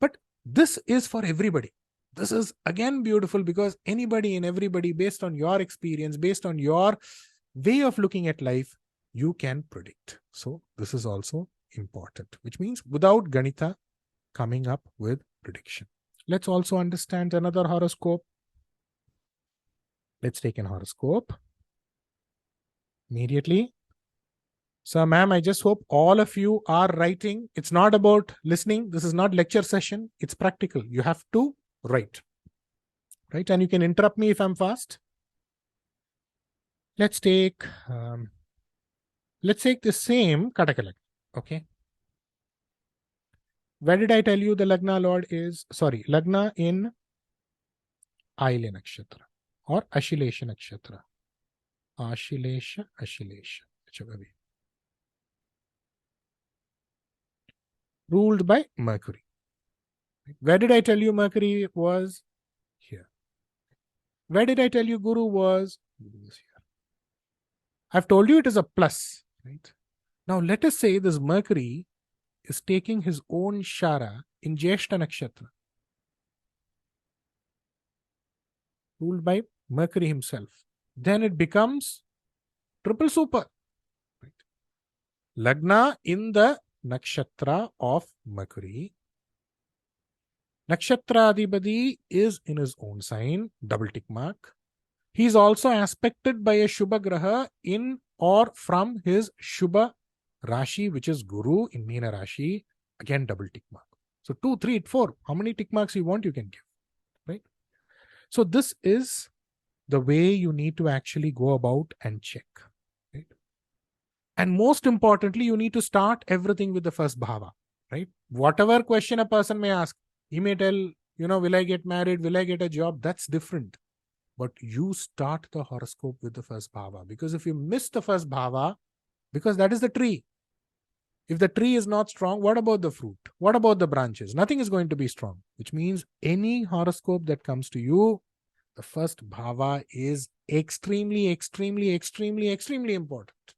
But this is for everybody. This is again beautiful, because anybody and everybody, based on your experience, based on your way of looking at life, you can predict. So this is also important, which means without Ganita coming up with prediction. Let's also understand another horoscope. Let's take an horoscope immediately. So, ma'am, I just hope all of you are writing. It's not about listening. This is not lecture session. It's practical. You have to write. Right? And you can interrupt me if I'm fast. Let's take the same Kataka. Okay. Where did I tell you the Lagna Lord is? Sorry, Lagna in Aile Nakshatra or Ashilesha Nakshatra. Ashilesha, whichever way. Ruled by Mercury. Where did I tell you Mercury was? Here. Where did I tell you Guru was? Guru is here. I've told you it is a plus, right? Now let us say this Mercury is taking his own Shara in Jyeshta Nakshatra, ruled by Mercury himself. Then it becomes triple super. Right? Lagna in the Nakshatra of Mercury. Nakshatra Adhipati is in his own sign, double tick mark. He is also aspected by a Shubha Graha in or from his Shubha Rashi, which is Guru in Meena Rashi, again double tick mark. So 2, 3, 4, how many tick marks you want, you can give, right? So this is the way you need to actually go about and check, right? And most importantly, you need to start everything with the first bhava, right? Whatever question a person may ask, he may tell, will I get married? Will I get a job? That's different. But you start the horoscope with the first bhava, because if you miss the first bhava, because that is the tree. If the tree is not strong, what about the fruit? What about the branches? Nothing is going to be strong, which means any horoscope that comes to you, the first bhava is extremely, extremely, extremely, extremely important.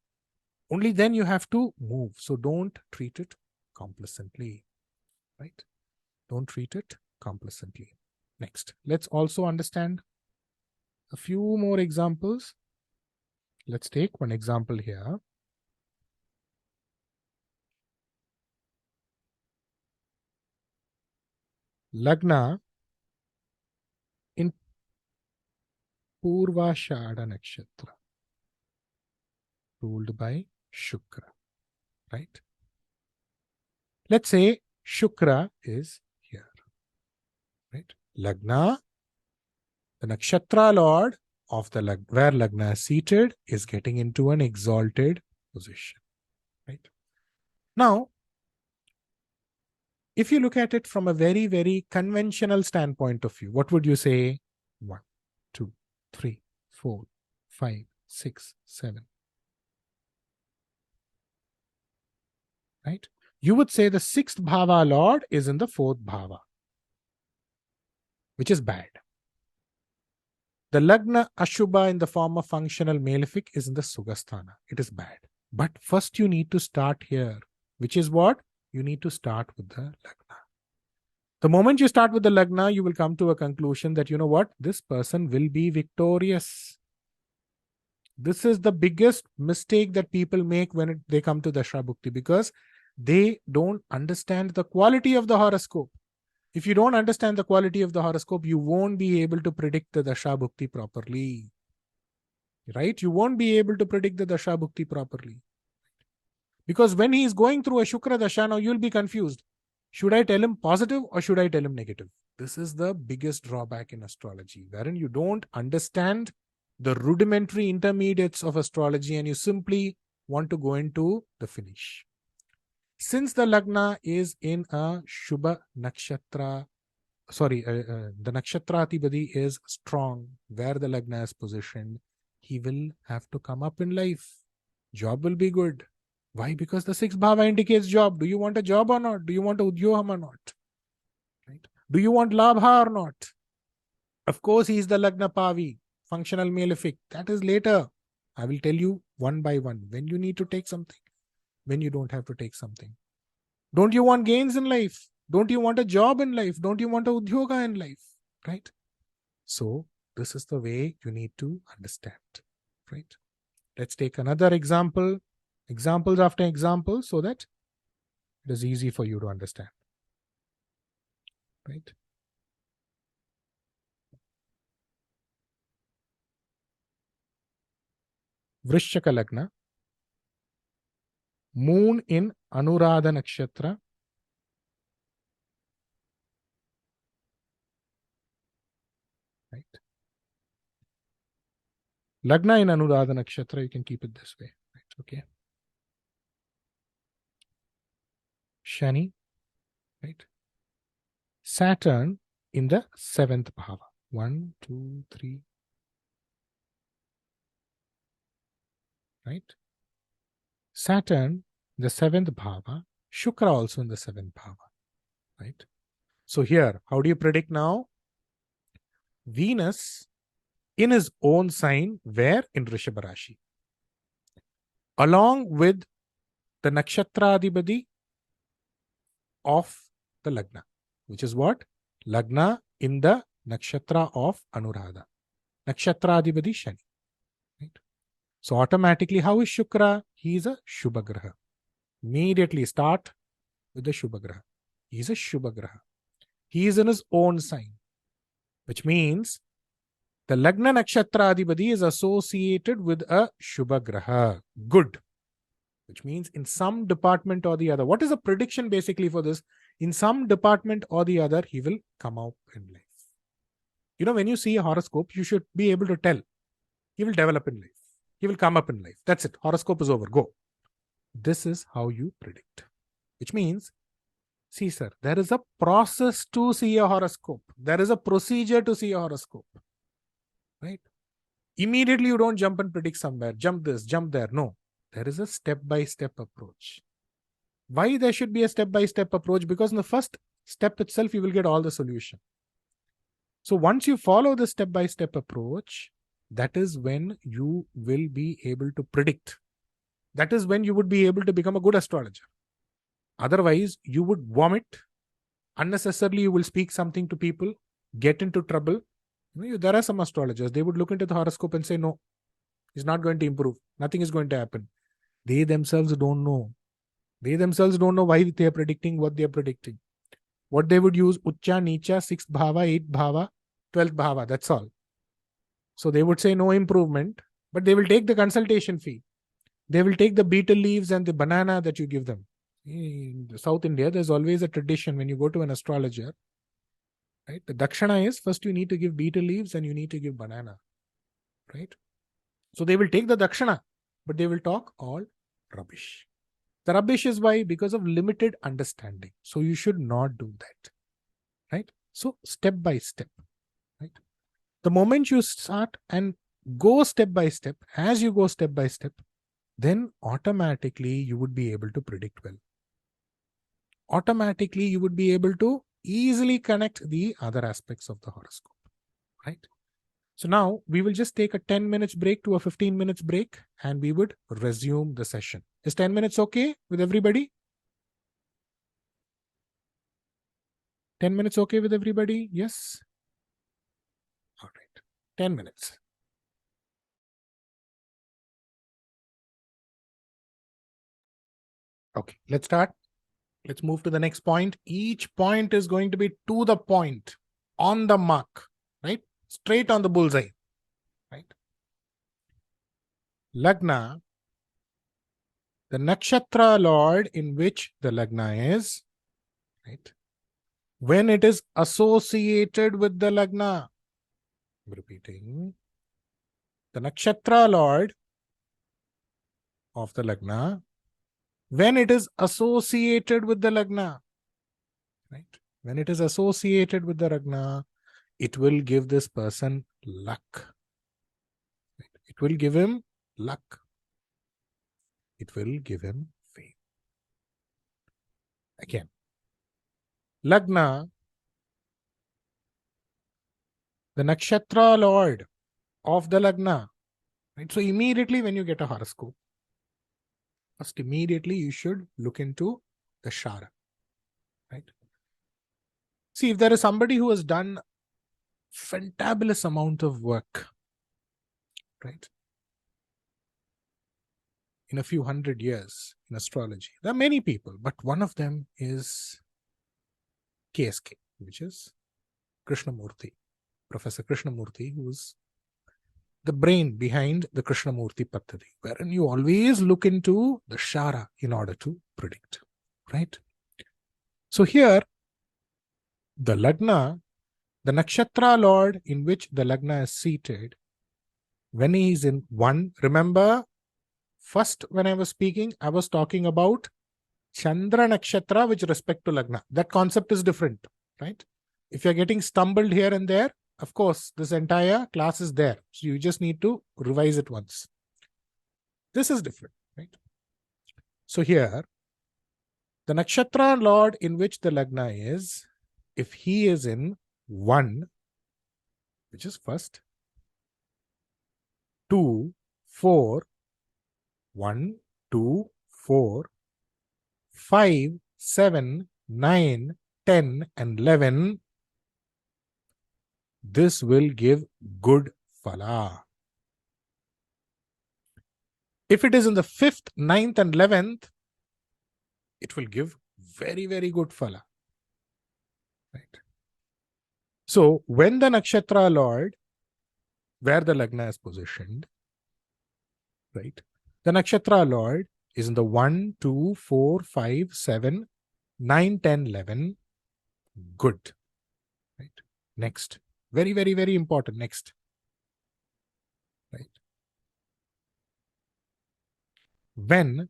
Only then you have to move. So don't treat it complacently, right? Don't treat it complacently. Next, let's also understand a few more examples. Let's take one example here. Lagna in Purvashada Nakshatra, ruled by Shukra, right? Let's say Shukra is here, right? Lagna, the Nakshatra Lord of the where Lagna is seated, is getting into an exalted position, right? Now, if you look at it from a very, very conventional standpoint of view, what would you say? 1, 2, 3, 4, 5, 6, 7. Right? You would say the 6th bhava lord is in the 4th bhava, which is bad. The Lagna Ashubha in the form of functional malefic is in the Sugasthana. It is bad. But first you need to start here, which is what? You need to start with the Lagna. The moment you start with the Lagna, you will come to a conclusion that, you know what? This person will be victorious. This is the biggest mistake that people make when they come to Dashra Bhukti, because they don't understand the quality of the horoscope. If you don't understand the quality of the horoscope, you won't be able to predict the Dasha Bhukti properly. Right? You won't be able to predict the Dasha Bhukti properly. Because when he is going through a Shukra Dasha, now you'll be confused. Should I tell him positive or should I tell him negative? This is the biggest drawback in astrology, wherein you don't understand the rudimentary intermediates of astrology and you simply want to go into the finish. Since the Lagna is in a Shubha Nakshatra, the Nakshatra Adhipati is strong, where the Lagna is positioned, he will have to come up in life. Job will be good. Why? Because the 6th bhava indicates job. Do you want a job or not? Do you want a udyogam or not? Right? Do you want labha or not? Of course, he is the Lagna Pavi, functional malefic. That is later. I will tell you one by one when you need to take something, when you don't have to take something. Don't you want gains in life? Don't you want a job in life? Don't you want a udyoga in life? Right? So, this is the way you need to understand. Right? Let's take another example. Examples after examples, so that it is easy for you to understand. Right? Vrishchaka Lagna, moon in Anuradha Nakshatra, right? Lagna in Anuradha Nakshatra, you can keep it this way, right? Okay. Shani, right? Saturn in the 7th bhava. 1, 2, 3. Right? Saturn, the 7th bhava. Shukra also in the 7th bhava. Right? So here, how do you predict now? Venus in his own sign, where? In Rishabha Rashi. Along with the Nakshatra Adhipati of the Lagna, which is what? Lagna in the Nakshatra of Anuradha. Nakshatra Adhipati Shani. Right? So automatically, how is Shukra? He is a Shubha Graha. Immediately start with the Shubha Graha. He is a Shubha Graha. He is in his own sign, which means the Lagna Nakshatra Adhipati is associated with a Shubha Graha. Good. Which means in some department or the other. What is the prediction basically for this? In some department or the other, he will come out in life. You know, when you see a horoscope, you should be able to tell. He will develop in life. He will come up in life. That's it. Horoscope is over. Go. This is how you predict. Which means, see sir, there is a process to see a horoscope. There is a procedure to see a horoscope. Right? Immediately you don't jump and predict somewhere. Jump this, jump there. No. There is a step-by-step approach. Why there should be a step-by-step approach? Because in the first step itself, you will get all the solution. So once you follow the step-by-step approach, that is when you will be able to predict. That is when you would be able to become a good astrologer. Otherwise, you would vomit. Unnecessarily, you will speak something to people, get into trouble. There are some astrologers, they would look into the horoscope and say, no, it's not going to improve. Nothing is going to happen. They themselves don't know. They themselves don't know why they are predicting what they are predicting. What they would use, Ucha, Neecha, 6th Bhava, 8th Bhava, 12th Bhava, that's all. So they would say no improvement, but they will take the consultation fee. They will take the betel leaves and the banana that you give them. In South India, there's always a tradition when you go to an astrologer, right? The dakshana is first you need to give betel leaves and you need to give banana, right? So they will take the dakshana, but they will talk all rubbish. The rubbish is why? Because of limited understanding. So you should not do that. Right? So step by step. Right? The moment you start and go step by step, as you go step by step, then automatically you would be able to predict well. Automatically you would be able to easily connect the other aspects of the horoscope. Right? So now we will just take a 10 minutes break to a 15 minutes break and we would resume the session. Is 10 minutes okay with everybody? 10 minutes okay with everybody? Yes? All right. 10 minutes. Okay, let's start. Let's move to the next point. Each point is going to be to the point, on the mark, right? Straight on the bullseye, right? Lagna, the nakshatra lord in which the Lagna is, right? When it is associated with the Lagna, I'm repeating, the nakshatra lord of the Lagna, when it is associated with the Lagna, right? When it is associated with the Lagna, it will give this person luck. It will give him luck. It will give him fame. Again, Lagna, the nakshatra lord of the Lagna. Right? So immediately when you get a horoscope, first immediately you should look into the Shara. Right? See, if there is somebody who has done fantabulous amount of work, right, in a few hundred years in astrology, there are many people, but one of them is KSK, which is Krishnamurti, Professor Krishnamurti, who's the brain behind the Krishnamurti Pattadi, wherein you always look into the Shara in order to predict, right? So here, the Lagna, the nakshatra lord in which the Lagna is seated, when he is in one, remember, first when I was speaking, I was talking about Chandra nakshatra with respect to Lagna. That concept is different, right? If you're getting stumbled here and there, of course, this entire class is there. So you just need to revise it once. This is different, right? So here, the nakshatra lord in which the Lagna is, if he is in 1, which is first, 2, 4, 1, 2, 4, 5, 7, 9, 10, and 11, this will give good phala. If it is in the 5th, 9th, and 11th, it will give very, very good phala. Right? So, when the nakshatra lord, where the Lagna is positioned, right, the nakshatra lord is in the 1, 2, 4, 5, 7, 9, 10, 11, good. Right? Next. Very, very, very important. Next. Right? When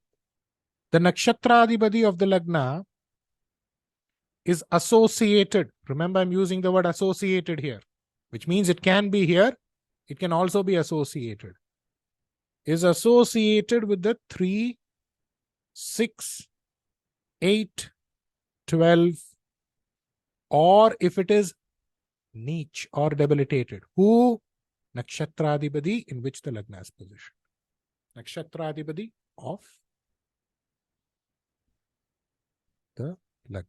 the nakshatradibadi of the Lagna is associated, remember I'm using the word associated here, which means it can be here, it can also be associated, is associated with the 3, 6, 8, 12, or if it is NEECH or debilitated. Who? Nakshatradibadi in which the Lagna is positioned. Nakshatradibadi of the Lagna.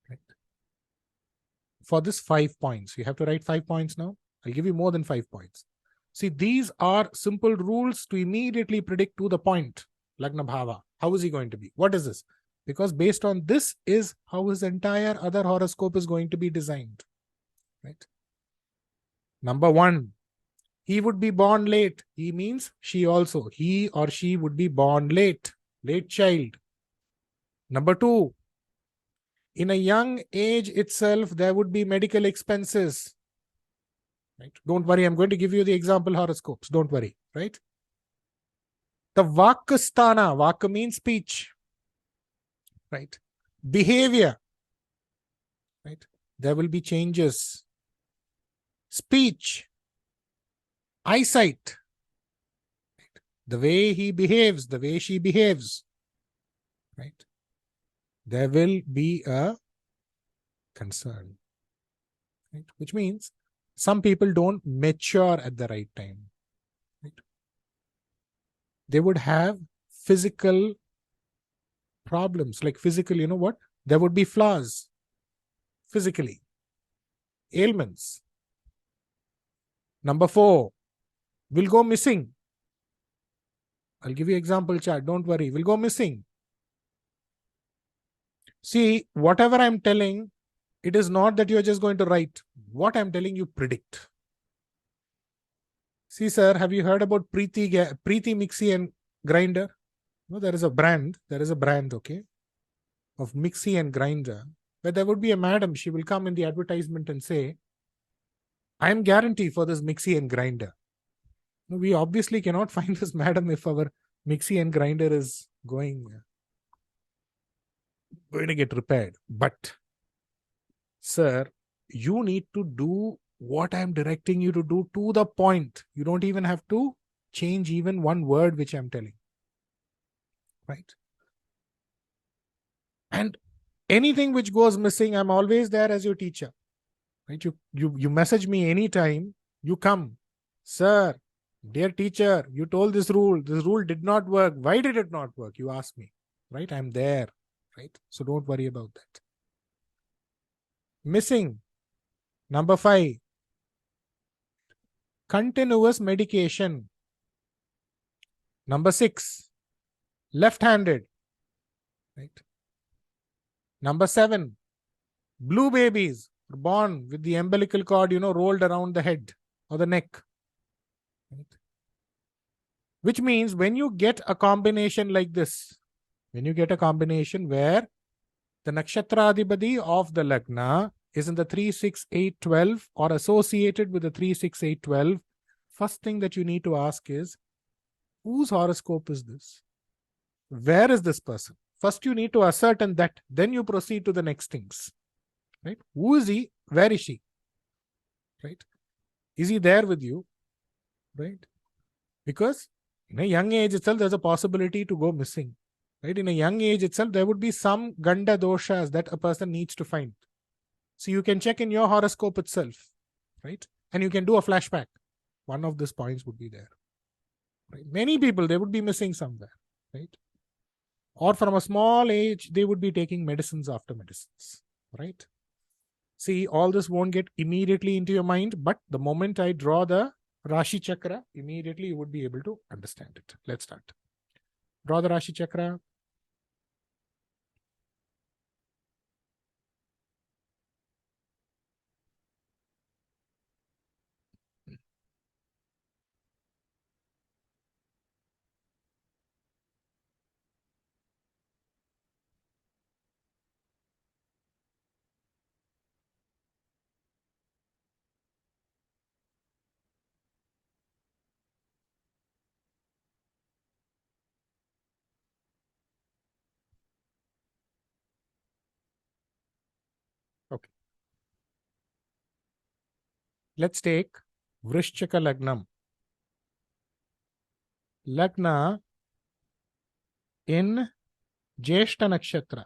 Right? For this 5 points, you have to write 5 points now. I'll give you more than 5 points. See, these are simple rules to immediately predict to the point. Lagna Bhava. How is he going to be? What is this? Because based on this is how his entire other horoscope is going to be designed. Right? Number 1, he would be born late. He means she also. He or she would be born late. Late child. Number 2, in a young age itself, there would be medical expenses. Right? Don't worry, I'm going to give you the example horoscopes. Don't worry, right? The Vakastana, Vak means speech. right? Behavior, right? There will be changes. Speech, eyesight, right? The way he behaves, the way she behaves, right? There will be a concern, right? Which means some people don't mature at the right time, right? They would have physical problems, like physical, you know what? There would be flaws physically, ailments. Number 4, will go missing. I'll give you example chat, don't worry, will go missing. See, whatever I'm telling, it is not that you're just going to write. What I'm telling you, predict. See, sir, have you heard about Preeti Mixie and Grinder? No, there is a brand, okay, of Mixie and Grinder, where there would be a madam, she will come in the advertisement and say, I am guarantee for this Mixie and Grinder. No, we obviously cannot find this madam if our Mixie and Grinder is going to get repaired. But, sir, you need to do what I'm directing you to do to the point. You don't even have to change even one word which I'm telling. Right? And anything which goes missing, I'm always there as your teacher. Right? You message me anytime, you come. Sir, dear teacher, you told this rule did not work. Why did it not work? You ask me. Right? I'm there. Right? So don't worry about that. Missing. Number 5. Continuous medication. Number 6. Left-handed. Right? Number 7. Blue babies born with the umbilical cord, rolled around the head or the neck. Right? Which means when you get a combination like this, when you get a combination where the nakshatra adhipati of the Lagna is in the 3, 6, 8, 12 or associated with the 3, 6, 8, 12, first thing that you need to ask is, whose horoscope is this? Where is this person? First you need to ascertain that, then you proceed to the next things. Right? Who is he? Where is she? Right? Is he there with you? Right? Because in a young age itself, there's a possibility to go missing. Right? In a young age itself, there would be some ganda doshas that a person needs to find. So you can check in your horoscope itself, right? And you can do a flashback. One of these points would be there. Right? Many people, they would be missing somewhere, right? Or from a small age, they would be taking medicines after medicines, right? See, all this won't get immediately into your mind, but the moment I draw the Rashi Chakra, immediately you would be able to understand it. Let's start. Draw the Rashi Chakra. Okay. Let's take Vrishchika Lagnam. Lagna in Jyeshta Nakshatra.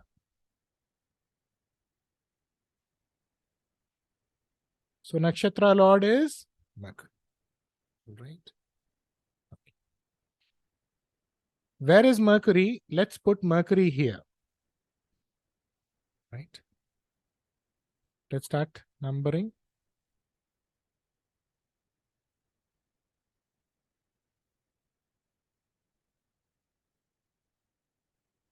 So Nakshatra Lord is Mercury. Right? Okay. Where is Mercury? Let's put Mercury here. Right? Let's start numbering.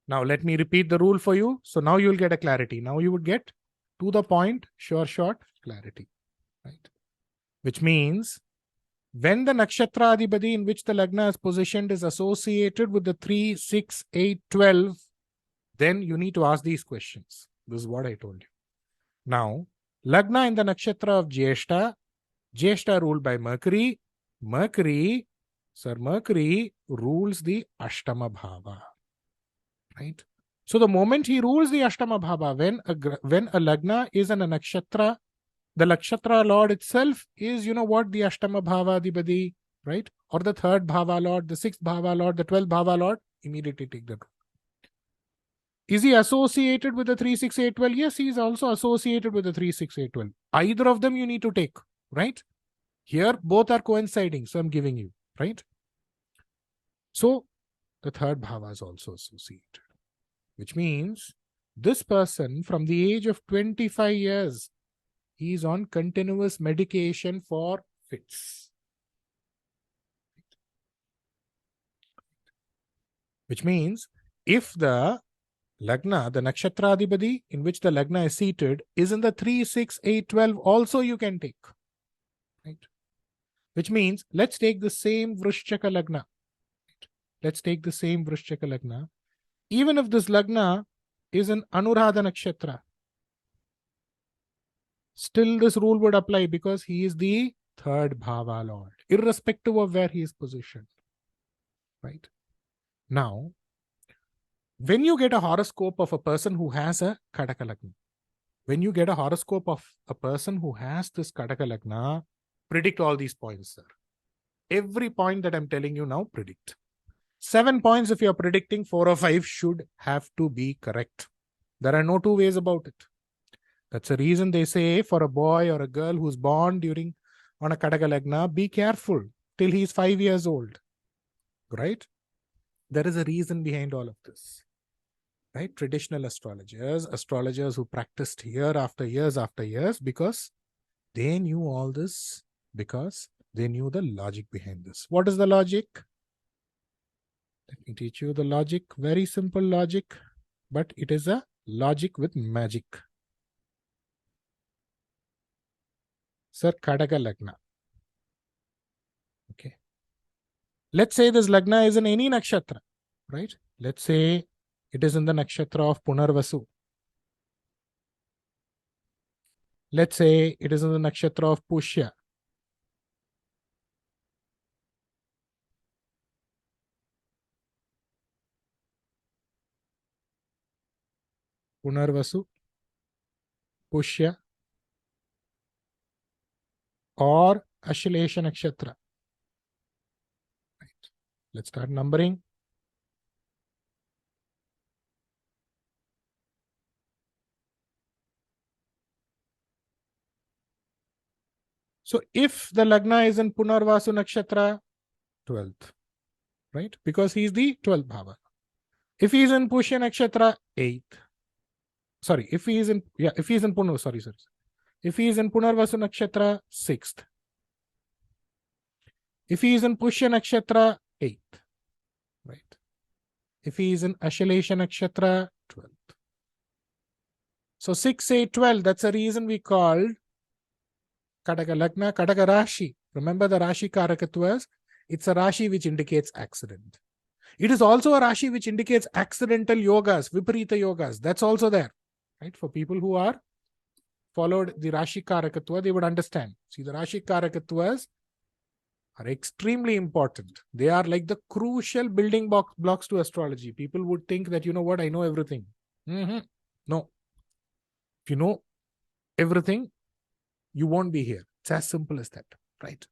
Now let me repeat the rule for you. So now you'll get a clarity. Now you would get to the point, sure short clarity. Right? Which means when the nakshatra adhipati in which the lagna is positioned is associated with the 3, 6, 8, 12, then you need to ask these questions. This is what I told you. Now, lagna in the nakshatra of Jyeshta, Jyeshta ruled by Mercury. Mercury rules the Ashtama Bhava. Right? So the moment he rules the Ashtama Bhava, when a Lagna is in a nakshatra, the nakshatra lord itself is, what, the Ashtama Bhava Adhipati, right? Or the third Bhava lord, the sixth Bhava lord, the 12th Bhava lord, immediately take the rule. Is he associated with the 3, 6, 8, 12? Yes, he is also associated with the 3, 6, 8, 12. Either of them you need to take, right? Here, both are coinciding, so I'm giving you, right? So, the third bhava is also associated, which means this person from the age of 25 years, he is on continuous medication for fits. Which means, if the Lagna, the Nakshatra Adhipati in which the Lagna is seated, is in the 3, 6, 8, 12, also you can take. Right? Which means, let's take the same Vrishchaka Lagna. Let's take the same Vrishchaka Lagna. Even if this Lagna is an Anuradha Nakshatra, still this rule would apply because he is the third Bhava Lord, irrespective of where he is positioned. Right? Now, when you get a horoscope of a person who has a Kadaka Lagna, when you get a horoscope of a person who has this Kadaka Lagna, predict all these points, sir. Every point that I'm telling you now, predict. 7 points, if you're predicting, 4 or 5 should have to be correct. There are no two ways about it. That's the reason they say for a boy or a girl who's born on a Kadaka Lagna, be careful till he's 5 years old. Right? There is a reason behind all of this. Right? Traditional astrologers who practiced year after years after years, because they knew all this, because they knew the logic behind this. What is the logic? Let me teach you the logic. Very simple logic, but it is a logic with magic. Sir, Kadaka Lagna. Okay. Let's say this Lagna is in any nakshatra, right? Let's say it is in the nakshatra of Punarvasu. Let's say it is in the nakshatra of Pushya. Punarvasu, Pushya, or Ashlesha Nakshatra. Right. Let's start numbering. So if the Lagna is in Punarvasu Nakshatra, 12th, right? Because he is the 12th Bhava. If he is in Pushya Nakshatra, 8th. Sorry, if he is in Punarvasu Nakshatra, 6th. If he is in Pushya Nakshatra, 8th. Right? If he is in Ashlesha Nakshatra, 12th. So 6, 8, 12, that's the reason we called Kadaka Lagna, Kadaka Rashi. Remember the Rashi KARAKATHWAS? It's a Rashi which indicates accident. It is also a Rashi which indicates accidental yogas, Viparita yogas. That's also there. Right? For people who are followed the Rashi KARAKATHWA, they would understand. See, the Rashi KARAKATHWAs are extremely important. They are like the crucial building blocks to astrology. People would think that, I know everything. No. If you know everything, you won't be here. It's as simple as that, right?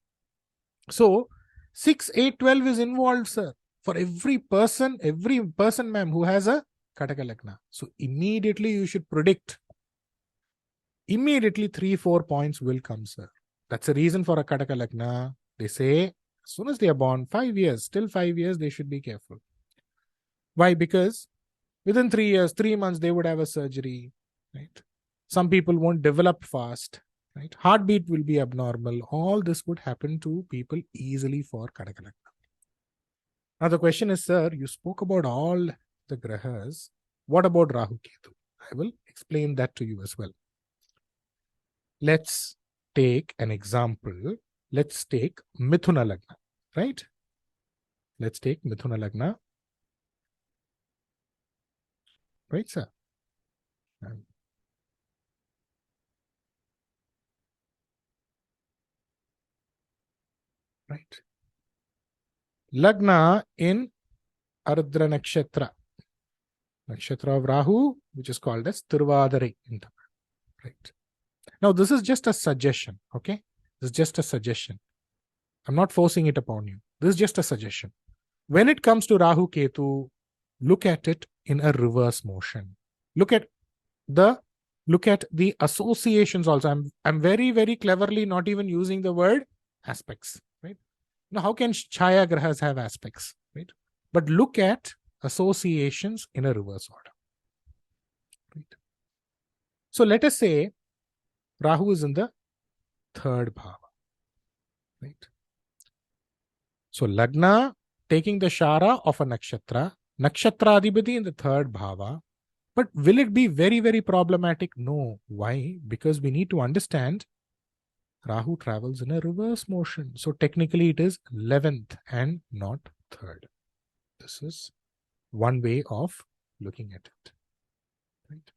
So, 6, 8, 12 is involved, sir. For every person, ma'am, who has a Kadaka Lagna. So, immediately you should predict. Immediately 3, 4 points will come, sir. That's the reason for a Kadaka Lagna. They say, as soon as they are born, 5 years, still 5 years, they should be careful. Why? Because within 3 years, 3 months, they would have a surgery, right? Some people won't develop fast, right? Heartbeat will be abnormal. All this would happen to people easily for Kadaka Lagna. Now the question is, sir, you spoke about all the grahas. What about Rahu Ketu? I will explain that to you as well. Let's take an example. Let's take Mithuna Lagna, right? Let's take Mithuna Lagna. Right, sir? Right. Lagna in Ardra Nakshatra. Nakshatra of Rahu, which is called as Tiruvadari in Tamil. Right. Now, this is just a suggestion, okay? This is just a suggestion. I'm not forcing it upon you. This is just a suggestion. When it comes to Rahu Ketu, look at it in a reverse motion. Look at the associations also. I'm very, very cleverly not even using the word aspects, right? Now, how can Chaya Grahas have aspects, right? But look at associations in a reverse order. Right? So let us say Rahu is in the third bhava, right? So Lagna taking the Shara of a nakshatra, nakshatra adhipati in the third bhava. But will it be very, very problematic? No. Why? Because we need to understand Rahu travels in a reverse motion. So technically it is 11th and not 3rd. This is one way of looking at it. Right?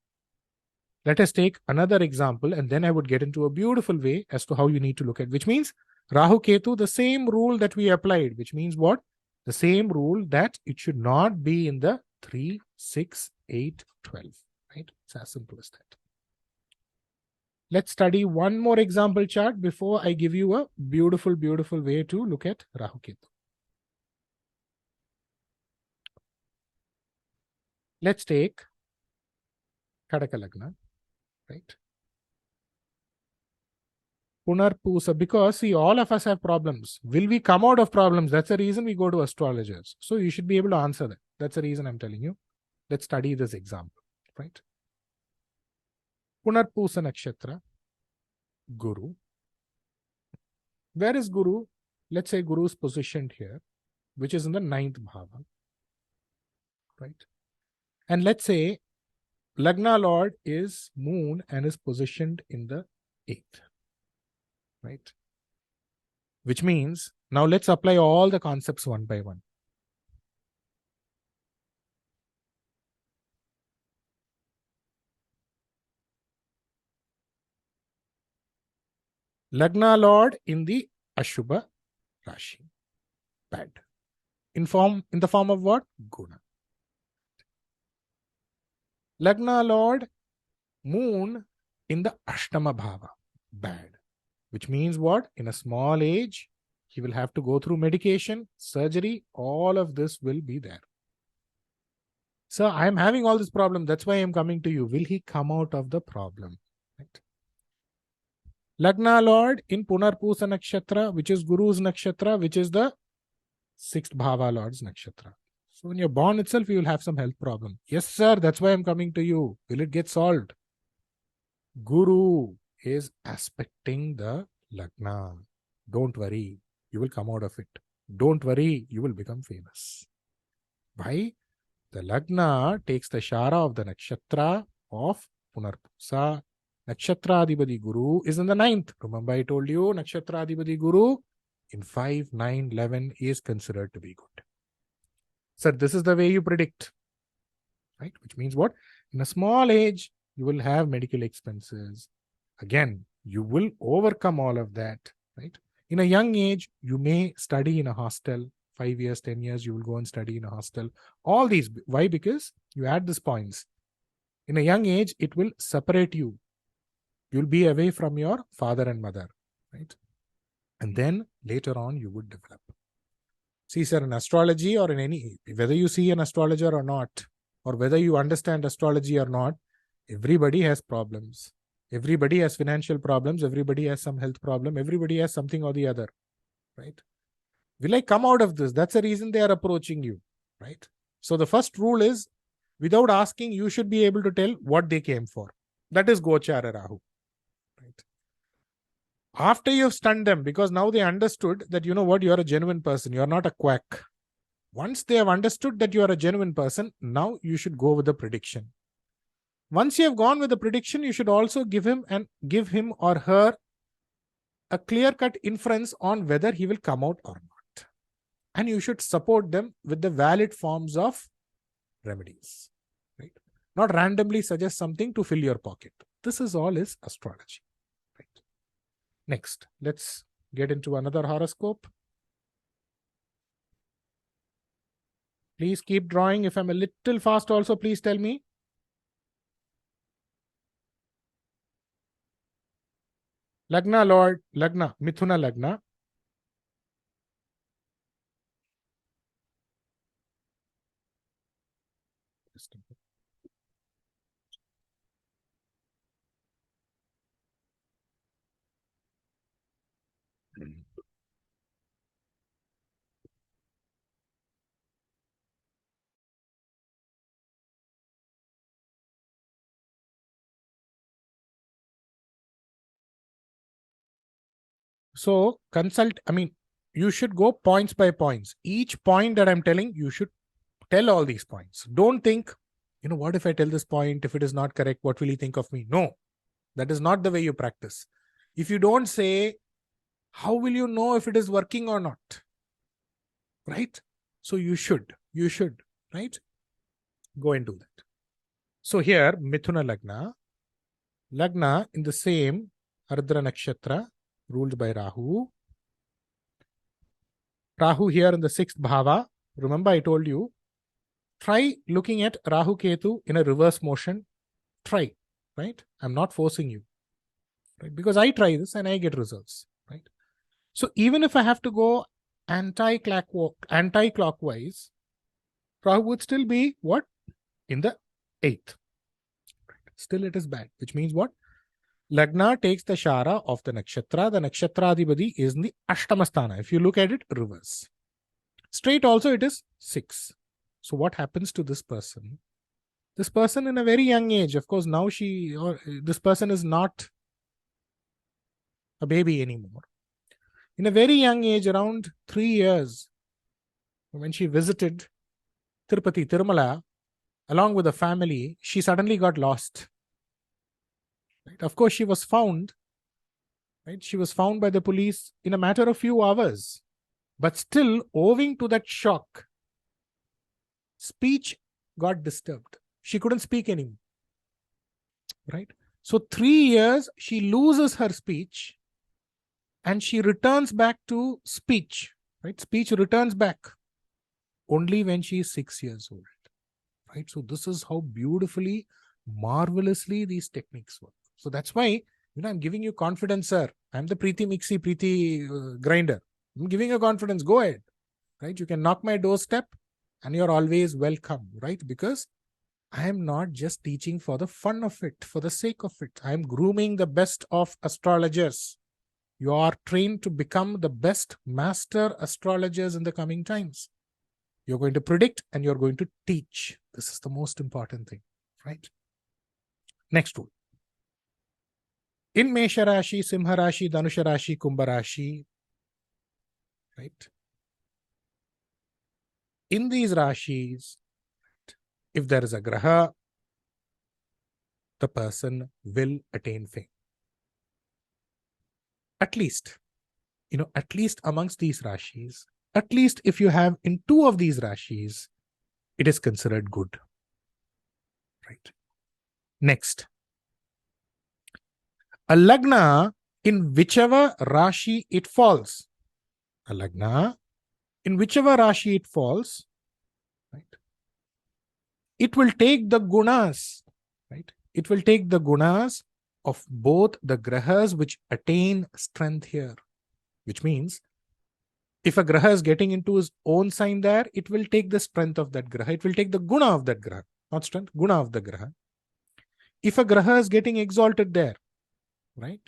Let us take another example and then I would get into a beautiful way as to how you need to look at it, which means Rahu Ketu, the same rule that we applied, which means what? The same rule that it should not be in the 3, 6, 8, 12. Right? It's as simple as that. Let's study one more example chart before I give you a beautiful, beautiful way to look at Rahu Ketu. Let's take Kadaka Lagna, right? Punarpusa, because see, all of us have problems. Will we come out of problems? That's the reason we go to astrologers. So you should be able to answer that. That's the reason I'm telling you. Let's study this example, right? Punarpusa Nakshatra, Guru. Where is Guru? Let's say Guru is positioned here, which is in the 9th bhava, right? And let's say Lagna Lord is Moon and is positioned in the 8th, right? Which means, now let's apply all the concepts one by one. Lagna Lord in the Ashubha Rashi, bad. In the form of what? Guna. Lagna Lord, Moon in the Ashtama Bhava, bad. Which means what? In a small age, he will have to go through medication, surgery, all of this will be there. So I'm having all this problem. That's why I'm coming to you. Will he come out of the problem? Right? Lagna Lord in Punarpusa Nakshatra, which is Guru's Nakshatra, which is the 6th Bhava Lord's Nakshatra. So when you're born itself, you will have some health problem. Yes, sir, that's why I'm coming to you. Will it get solved? Guru is aspecting the Lagna. Don't worry, you will come out of it. Don't worry, you will become famous. Why? The Lagna takes the Shara of the Nakshatra of Punarpusa. Nakshatra Adhipati Guru is in the 9th. Remember I told you Nakshatra Adhipati Guru in 5, 9, 11 is considered to be good. Sir, this is the way you predict. Right? Which means what? In a small age, you will have medical expenses. Again, you will overcome all of that. Right? In a young age, you may study in a hostel. 5 years, 10 years, you will go and study in a hostel. All these. Why? Because you add these points. In a young age, it will separate you. You'll be away from your father and mother. Right? And then later on, you would develop. See, sir, in astrology or in any, whether you see an astrologer or not, or whether you understand astrology or not, everybody has problems. Everybody has financial problems. Everybody has some health problem. Everybody has something or the other, right? Will I come out of this? That's the reason they are approaching you, right? So the first rule is, without asking, you should be able to tell what they came for. That is GOCHARA Rahu, right? After you've stunned them, because now they understood that, you know what, you're a genuine person. You're not a quack. Once they have understood that you are a genuine person, now you should go with the prediction. Once you have gone with the prediction, you should also give him or her a clear-cut inference on whether he will come out or not. And you should support them with the valid forms of remedies. Right? Not randomly suggest something to fill your pocket. This is all is astrology. Right? Next, let's get into another horoscope. Please keep drawing. If I'm a little fast also, please tell me. Lagna, Lord. Lagna. Mithuna Lagna. So you should go points by points. Each point that I'm telling, you should tell all these points. Don't think, what if I tell this point? If it is not correct, what will he think of me? No, that is not the way you practice. If you don't say, how will you know if it is working or not? Right? So you should, right? Go and do that. So here, Mithuna Lagna. Lagna in the same Ardra Nakshatra, ruled by Rahu. Rahu here in the 6th bhava. Remember, I told you, try looking at Rahu Ketu in a reverse motion. Try, right? I'm not forcing you, right? Because I try this and I get results, right? So even if I have to go anti-clockwise, Rahu would still be what? In the 8th. Still it is bad, which means what? Lagna takes the Shara of the Nakshatra. The Nakshatra Adhipati is in the Ashtamasthana. If you look at it, reverse. Straight also it is 6. So what happens to this person? This person in a very young age, of course, now this person is not a baby anymore. In a very young age, around 3 years, when she visited Tirupati, Tirumala, along with the family, she suddenly got lost. Right? Of course, she was found. Right? She was found by the police in a matter of few hours. But still, owing to that shock, speech got disturbed. She couldn't speak anymore. Right? So 3 years, she loses her speech and she returns back to speech. Right? Speech returns back only when she is 6 years old. Right? So this is how beautifully, marvelously these techniques work. So that's why, I'm giving you confidence, sir. I'm the Preeti Mixie, Preeti grinder. I'm giving you confidence. Go ahead. Right? You can knock my doorstep and you're always welcome. Right? Because I am not just teaching for the fun of it, for the sake of it. I am grooming the best of astrologers. You are trained to become the best master astrologers in the coming times. You're going to predict and you're going to teach. This is the most important thing, right? Next rule. In Mesha Rashi, Simha Rashi, Dhanusha Rashi, Kumbha Rashi, right? In these Rashis, if there is a Graha, the person will attain fame. At least amongst these Rashis, at least if you have in 2 of these Rashis, it is considered good. Right. Next. A Lagna in whichever Rashi it falls. A Lagna in whichever Rashi it falls, right? It will take the gunas, right? It will take the gunas of both the grahas which attain strength here. Which means, if a graha is getting into his own sign there, it will take the strength of that graha. It will take the guna of that graha. Not strength, guna of the graha. If a graha is getting exalted there, right,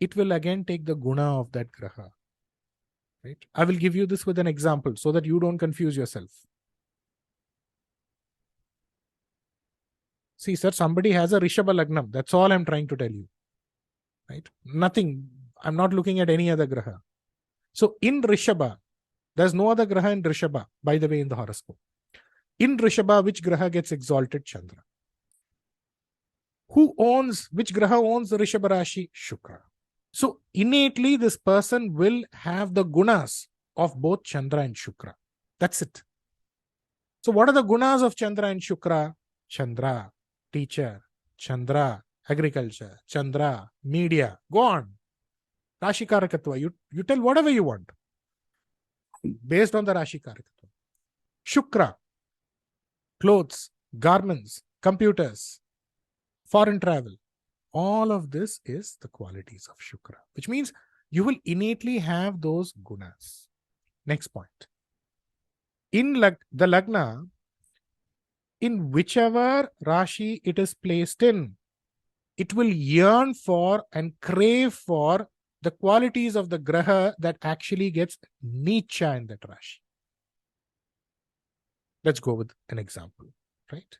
it will again take the guna of that graha. Right? I will give you this with an example so that you don't confuse yourself. See, sir, somebody has a Rishabha Lagnam. That's all I'm trying to tell you. Right? Nothing. I'm not looking at any other graha. So in Rishabha, there's no other graha in Rishabha, by the way, in the horoscope. In Rishabha, which graha gets exalted? Chandra. Which graha owns the Rishabha Rashi? Shukra. So innately, this person will have the gunas of both Chandra and Shukra. That's it. So what are the gunas of Chandra and Shukra? Chandra, teacher. Chandra, agriculture. Chandra, media. Go on. Rashi Karakatwa. You tell whatever you want based on the Rashi Karakatwa. Shukra, clothes, garments, computers, foreign travel. All of this is the qualities of Shukra, which means you will innately have those gunas. Next point. In the Lagna, in whichever Rashi it is placed in, it will yearn for and crave for the qualities of the Graha that actually gets Neecha in that Rashi. Let's go with an example, right?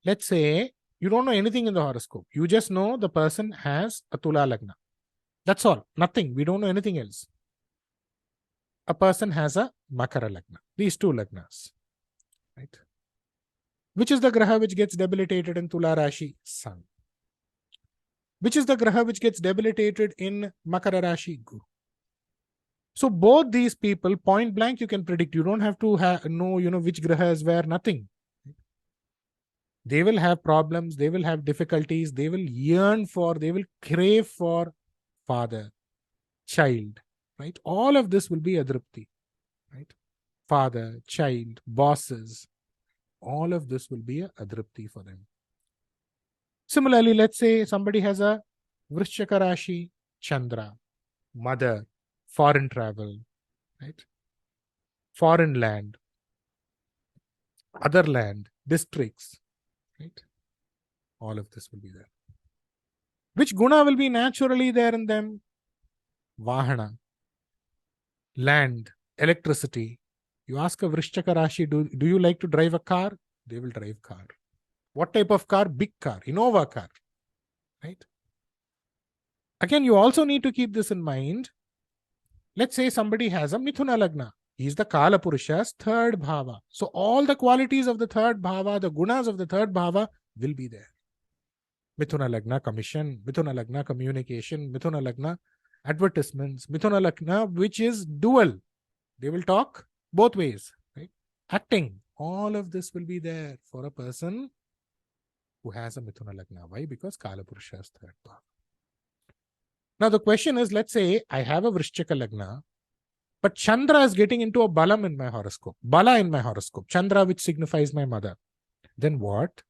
Let's say you don't know anything in the horoscope. You just know the person has a Tula Lagna. That's all. Nothing. We don't know anything else. A person has a Makara Lagna. These two Lagnas, right? Which is the Graha which gets debilitated in Tula Rashi? Sun. Which is the Graha which gets debilitated in Makara Rashi? Guru. So both these people, point blank, you can predict. You don't have to know, which Graha is where, nothing. They will have problems, they will have difficulties, they will yearn for, they will crave for father, child, right? All of this will be adripti, right? Father, child, bosses, all of this will be a adripti for them. Similarly, let's say somebody has a Vrishchaka Rashi, Chandra, mother, foreign travel, right? Foreign land, other land, districts, right? All of this will be there. Which guna will be naturally there in them? Vahana, land, electricity. You ask a Vrishchaka Rashi, do you like to drive a car? They will drive car. What type of car? Big car, Innova car, right? Again, you also need to keep this in mind. Let's say somebody has a Mithuna Lagna. He is the Kala Purusha's third bhava. So all the qualities of the third bhava, the gunas of the third bhava will be there. Mithuna Lagna commission, Mithuna Lagna communication, Mithuna Lagna advertisements, Mithuna Lagna which is dual. They will talk both ways, right? Acting. All of this will be there for a person who has a Mithuna Lagna. Why? Because Kala Purusha's third bhava. Now the question is, let's say I have a Vrishchaka Lagna, but Chandra is getting into a Balam in my horoscope. Bala in my horoscope. Chandra, which signifies my mother. Then what?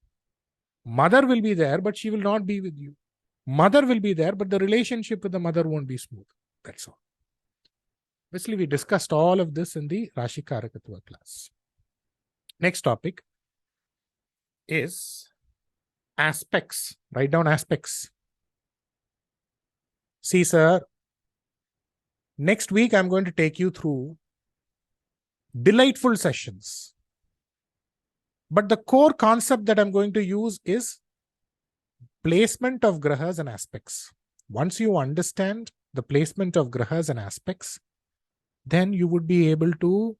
Mother will be there, but she will not be with you. Mother will be there, but the relationship with the mother won't be smooth. That's all. Obviously, we discussed all of this in the Rashi KARAKATHWA class. Next topic is aspects. Write down aspects. See, sir, next week I'm going to take you through delightful sessions. But the core concept that I'm going to use is placement of grahas and aspects. Once you understand the placement of grahas and aspects, then you would be able to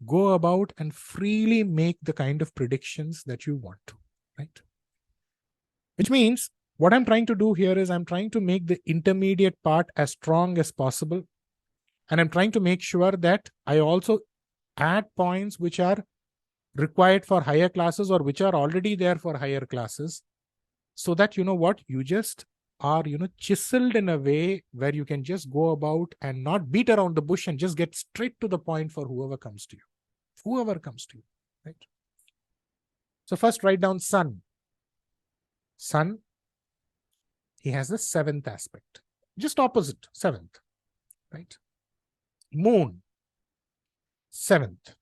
go about and freely make the kind of predictions that you want to, right? Which means what I'm trying to do here is I'm trying to make the intermediate part as strong as possible. And I'm trying to make sure that I also add points which are required for higher classes or which are already there for higher classes, so that you just are chiseled in a way where you can just go about and not beat around the bush and just get straight to the point for whoever comes to you, right? So first write down sun. He has the seventh aspect, just opposite seventh, right? Moon, seventh.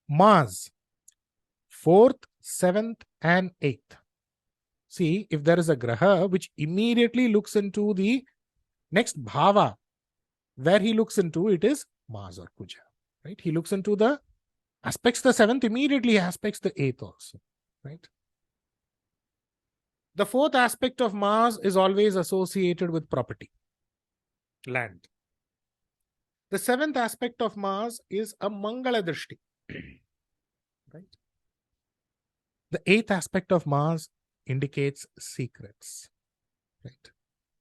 Mars, fourth, seventh, and eighth. See, if there is a graha which immediately looks into the next bhava, where he looks into, it is Mars or Kuja, right? He looks into the aspects the seventh, immediately aspects the eighth also, right? The fourth aspect of Mars is always associated with property, land. The seventh aspect of Mars is a Mangala Drishti, right? The eighth aspect of Mars indicates secrets, right?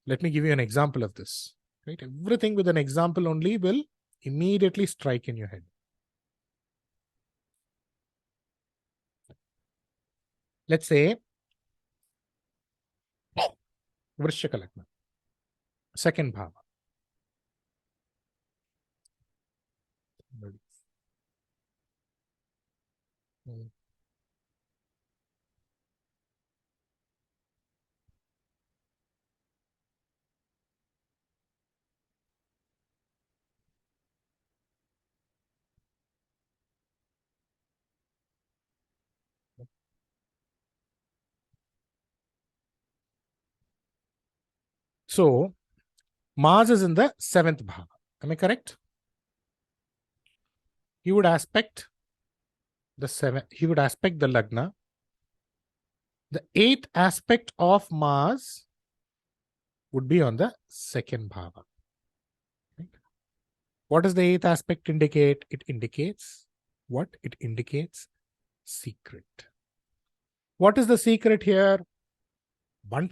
Let me give you an example of this, right? Everything with an example only will immediately strike in your head. Let's say Vrishchaka Lagna, second bhava. Hmm. So, Mars is in the 7th bhava. Am I correct? He would aspect the Lagna. The 8th aspect of Mars would be on the 2nd bhava. Right? What does the 8th aspect indicate? It indicates what? It indicates secret. What is the secret here?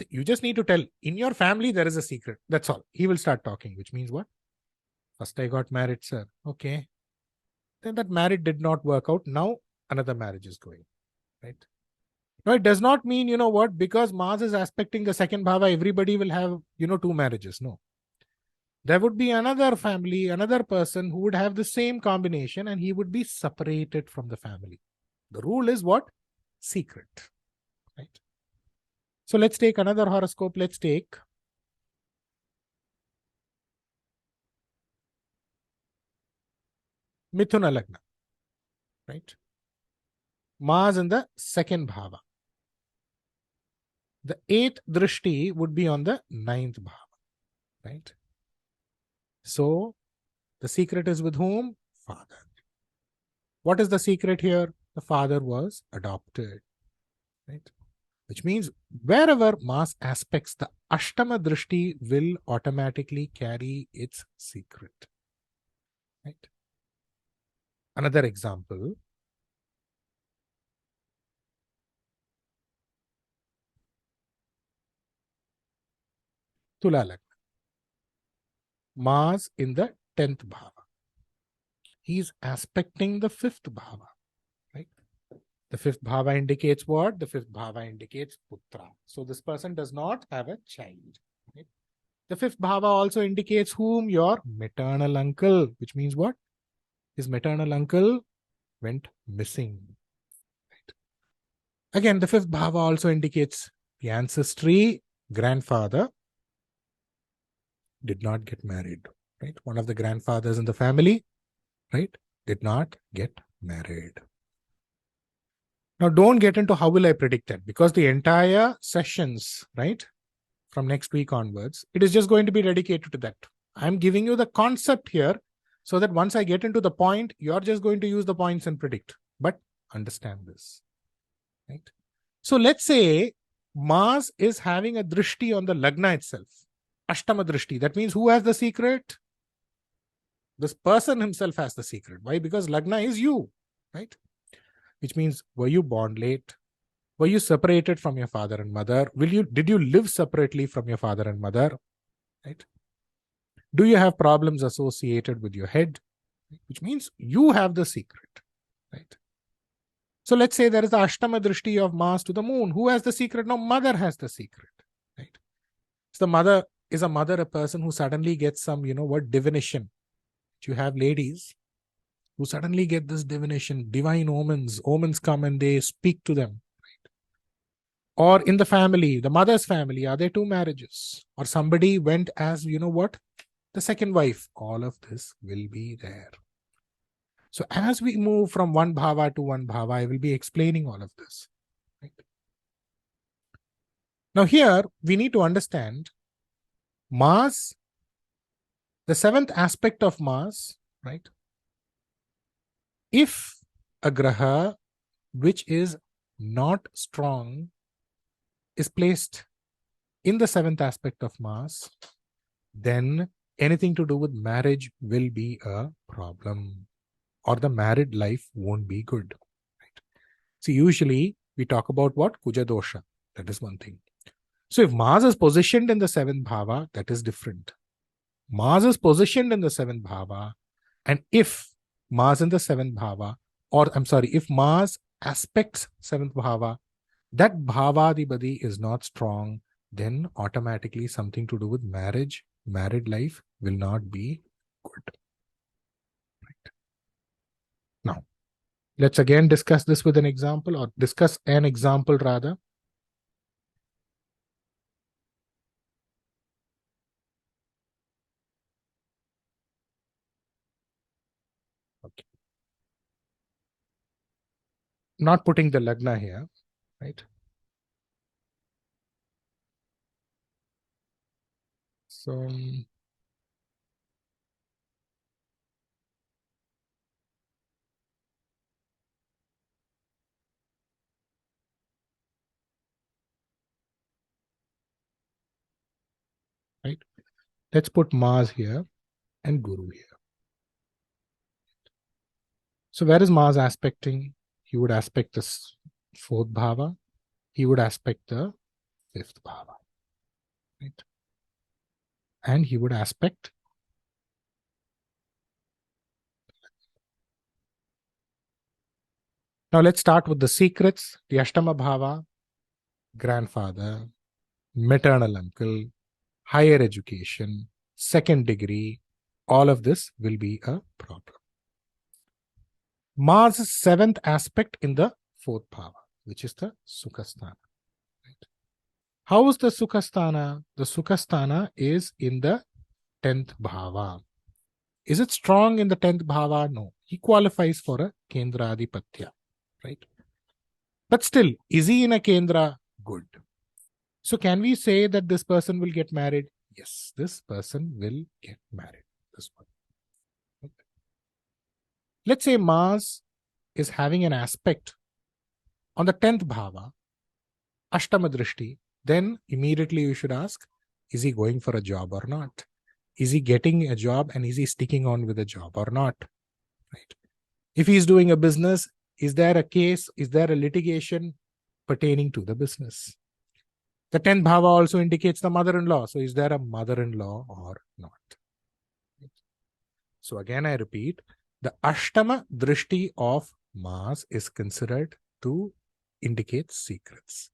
You just need to tell, in your family there is a secret. That's all. He will start talking, which means what? First I got married, sir. Okay. Then that marriage did not work out. Now another marriage is going. Right? Now it does not mean, you know what, because Mars is aspecting the 2nd bhava, everybody will have, 2 marriages. No. There would be another family, another person who would have the same combination and he would be separated from the family. The rule is what? Secret. Right? So let's take another horoscope. Let's take Mithuna Lagna. Right? Mars in the 2nd bhava. The 8th drishti would be on the 9th bhava. Right? So the secret is with whom? Father. What is the secret here? The father was adopted. Right? Which means wherever Mars aspects, the Ashtama drishti will automatically carry its secret. Right? Another example. Tula Lagna. Mars in the 10th bhava. He is aspecting the 5th bhava. Right? The 5th bhava indicates what? The 5th bhava indicates putra. So this person does not have a child. Right? The 5th bhava also indicates whom? Your maternal uncle. Which means what? His maternal uncle went missing. Right? Again, the 5th bhava also indicates the ancestry. Grandfather did not get married. Right? One of the grandfathers in the family, right, did not get married. Now, don't get into how will I predict that, because the entire sessions, right, from next week onwards, it is just going to be dedicated to that. I'm giving you the concept here so that once I get into the point, you're just going to use the points and predict. But understand this. Right? So let's say Mars is having a drishti on the Lagna itself. Ashtama drishti. That means who has the secret? This person himself has the secret. Why? Because Lagna is you. Right? Which means, were you born late? Were you separated from your father and mother? Did you live separately from your father and mother? Right? Do you have problems associated with your head? Which means you have the secret. Right? So let's say there is the Ashtama drishti of Mars to the moon. Who has the secret? No, mother has the secret. Right? So the mother is a person who suddenly gets some, divination. You have ladies who suddenly get this divination, divine omens. Omens come and they speak to them. Right? Or in the family, the mother's family, are there 2 marriages? Or somebody went as, the second wife. All of this will be there. So as we move from one bhava to one bhava, I will be explaining all of this. Right? Now here, we need to understand Mars, the 7th aspect of Mars, right? If a graha which is not strong is placed in the 7th aspect of Mars, then anything to do with marriage will be a problem, or the married life won't be good. Right? So usually we talk about what? Kuja dosha. That is one thing. So if Mars is positioned in the 7th bhava, that is different. Mars is positioned in the 7th bhava, and if Mars in the 7th bhava, if Mars aspects 7th bhava, that bhavadibadi is not strong, then automatically something to do with marriage, married life will not be good. Right. Now, Let's again discuss this with an example, or discuss an example rather. Okay. Not putting the Lagna here, right? So right, let's put Mars here and Guru here. So where is Mars aspecting? He would aspect the fourth bhava. He would aspect the fifth bhava, right? And he would aspect. Now let's start with the secrets. The Ashtama bhava, grandfather, maternal uncle, higher education, second degree, all of this will be a problem. Mars' seventh aspect in the fourth bhava, which is the Sukhasthana. Right? How is the Sukhasthana? The Sukhasthana is in the 10th bhava. Is it strong in the 10th bhava? No. He qualifies for a Kendradipatya, right? But still, is he in a Kendra? Good. So can we say that this person will get married? Yes, this person will get married. This one. Okay. Let's say Mars is having an aspect on the 10th bhava, Ashtama Drishti, then immediately you should ask, is he going for a job or not? Is he getting a job and is he sticking on with a job or not? Right. If he is doing a business, is there a case, is there a litigation pertaining to the business? The 10th bhava also indicates the mother-in-law. So is there a mother-in-law or not? So again, I repeat, the Ashtama Drishti of Mars is considered to indicate secrets.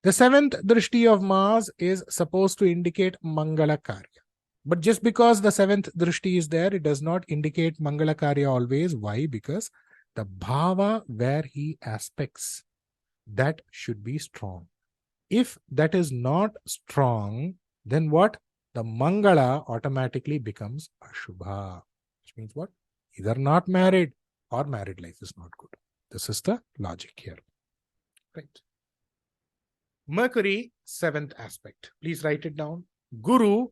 The 7th Drishti of Mars is supposed to indicate Mangala Karya. But just because the 7th Drishti is there, it does not indicate Mangala Karya always. Why? Because the bhava where he aspects, that should be strong. If that is not strong, then what? The Mangala automatically becomes Ashubha. Which means what? Either not married or married life is not good. This is the logic here. Right. Mercury, 7th aspect. Please write it down. Guru,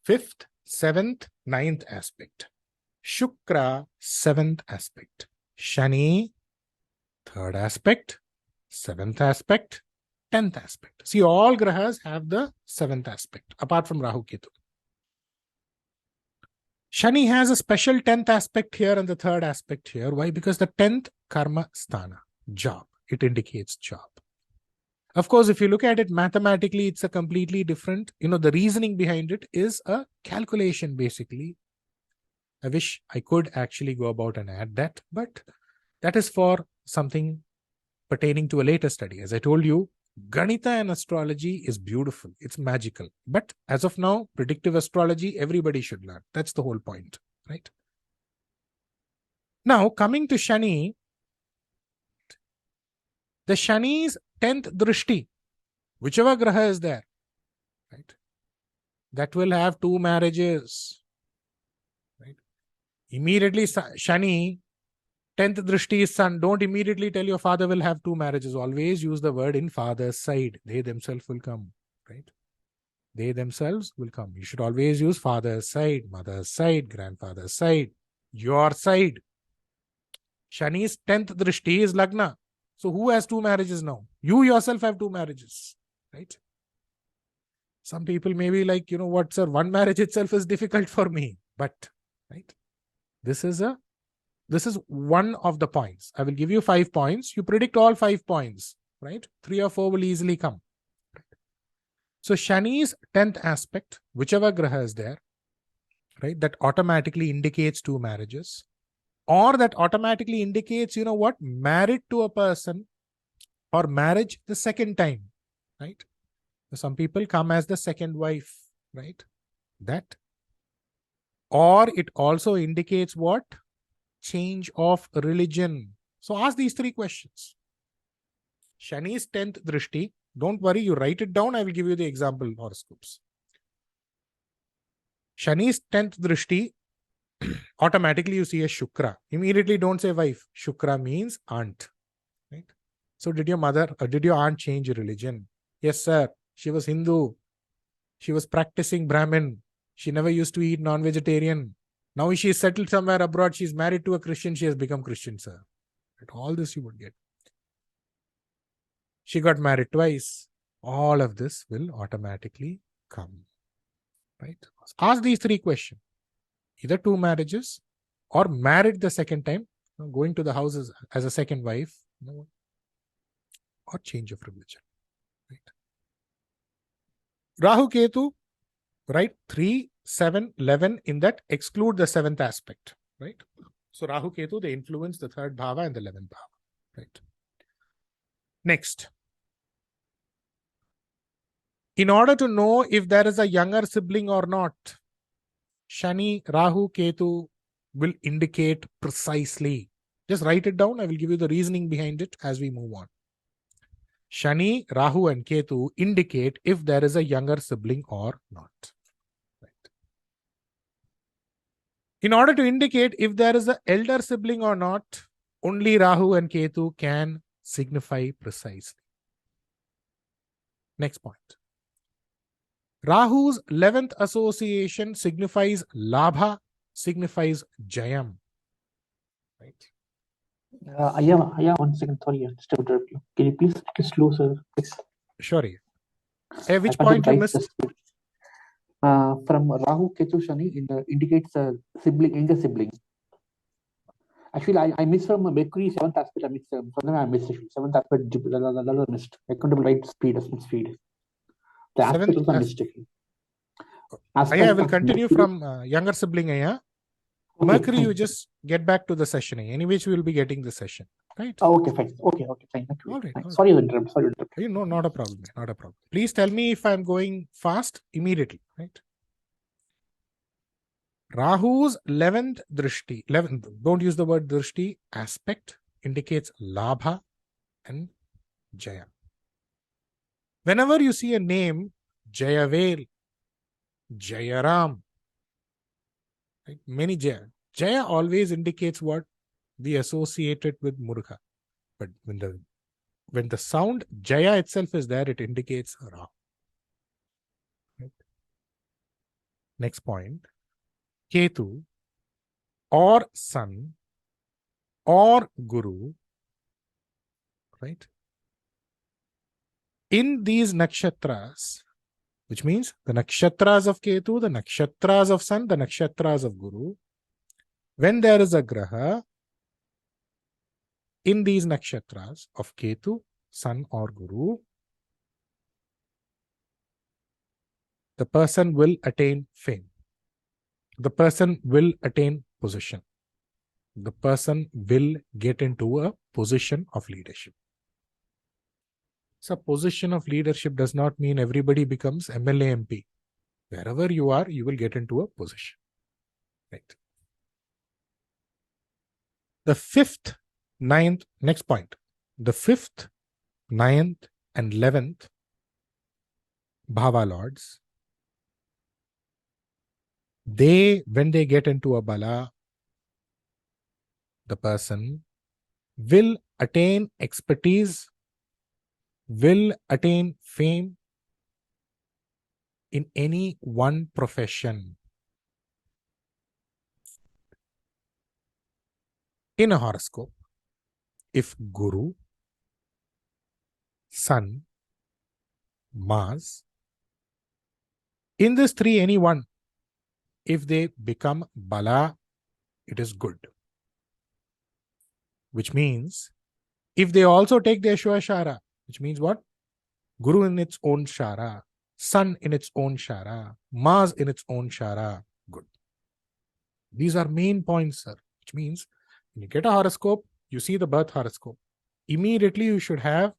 5th, 7th, 9th aspect. Shukra, 7th aspect. Shani, 3rd aspect. 7th aspect. 10th aspect. See, all grahas have the 7th aspect, apart from Rahu Ketu. Shani has a special 10th aspect here and the 3rd aspect here. Why? Because the 10th karma sthana, job. It indicates job. Of course, if you look at it mathematically, it's a completely different, the reasoning behind it is a calculation, basically. I wish I could actually go about and add that, but that is for something pertaining to a later study. As I told you, Ganita and astrology is beautiful. It's magical. But as of now, predictive astrology, everybody should learn. That's the whole point, right? Now, coming to Shani, the Shani's 10th Drishti, whichever graha is there, right? That will have 2 marriages, right? Immediately, Shani, 10th Drishti is son. Don't immediately tell your father will have 2 marriages. Always use the word in father's side. They themselves will come, right? They themselves will come. You should always use father's side, mother's side, grandfather's side, your side. Shani's 10th Drishti is Lagna. So who has 2 marriages now? You yourself have 2 marriages, right? Some people may be like, what, sir, 1 marriage itself is difficult for me. But, right? This is one of the points. I will give you 5 points. You predict all 5 points, right? 3 or 4 will easily come. So Shani's 10th aspect, whichever graha is there, right, that automatically indicates 2 marriages, or that automatically indicates, married to a person or marriage the second time, right? So some people come as the second wife, right? That. Or it also indicates what? Change of religion. So ask these three questions. Shani's 10th drishti. Don't worry, you write it down. I will give you the example horoscopes. Shani's 10th drishti, automatically you see a Shukra. Immediately don't say wife. Shukra means aunt. Right? So did your mother or did your aunt change religion? Yes, sir. She was Hindu. She was practicing Brahmin. She never used to eat non-vegetarian. Now she is settled somewhere abroad. She is married to a Christian. She has become Christian, sir. Right? All this you would get. She got married twice. All of this will automatically come. Right? Ask these three questions. Either 2 marriages or married the second time, going to the house as a second wife, or change of religion. Right? Rahu Ketu, right? 3, 7, 11, in that exclude the 7th aspect. Right? So Rahu Ketu, they influence the 3rd bhava and the 11th bhava. Right? Next. In order to know if there is a younger sibling or not, Shani, Rahu, Ketu will indicate precisely. Just write it down. I will give you the reasoning behind it as we move on. Shani, Rahu and Ketu indicate if there is a younger sibling or not. Right. In order to indicate if there is an elder sibling or not, only Rahu and Ketu can signify precisely. Next point. Rahu's 11th association signifies Labha, signifies Jayam. Right? Aya, 1 second. Sorry, just to interrupt you. Can you please take it slow, sir? Please. Sure. Which point you missed? From Rahu Ketu Shani indicates a sibling, younger sibling. Actually, I missed from VAKRI 7th aspect. I missed from them. I missed 7th aspect. Missed. Accountable right speed, speed. The aspect also missed. I will continue from younger sibling. Okay, Mercury, fine. You just get back to the session. Anyway, we will be getting the session. Right? Oh, okay, fine. Okay, fine. All right. Sorry to interrupt. No, not a problem. Not a problem. Please tell me if I'm going fast immediately. Right? Rahu's 11th drishti, 11th, don't use the word drishti, aspect indicates Labha and Jaya. Whenever you see a name, Jayavel, Jayaram, right? Many Jaya. Jaya always indicates what? We associate it with Muruga. But when the sound Jaya itself is there, it indicates Rahu. Right? Next point. Ketu or Sun or Guru, right? In these nakshatras, which means the nakshatras of Ketu, the nakshatras of Sun, the nakshatras of Guru, when there is a graha in these nakshatras of Ketu, Sun or Guru, the person will attain fame. The person will attain position. The person will get into a position of leadership. So position of leadership does not mean everybody becomes MLA MP. Wherever you are, you will get into a position. Right. The 5th, 9th, next point. The 5th, 9th and 11th Bhava Lords, when they get into a bala, the person will attain expertise, will attain fame in any one profession. In a horoscope, if Guru, Sun, Mars, in this 3, any one, if they become Bala, it is good. Which means, if they also take their Shara, which means what? Guru in its own Shara, Sun in its own Shara, Mars in its own Shara, good. These are main points, sir. Which means, when you get a horoscope, you see the birth horoscope. Immediately you should have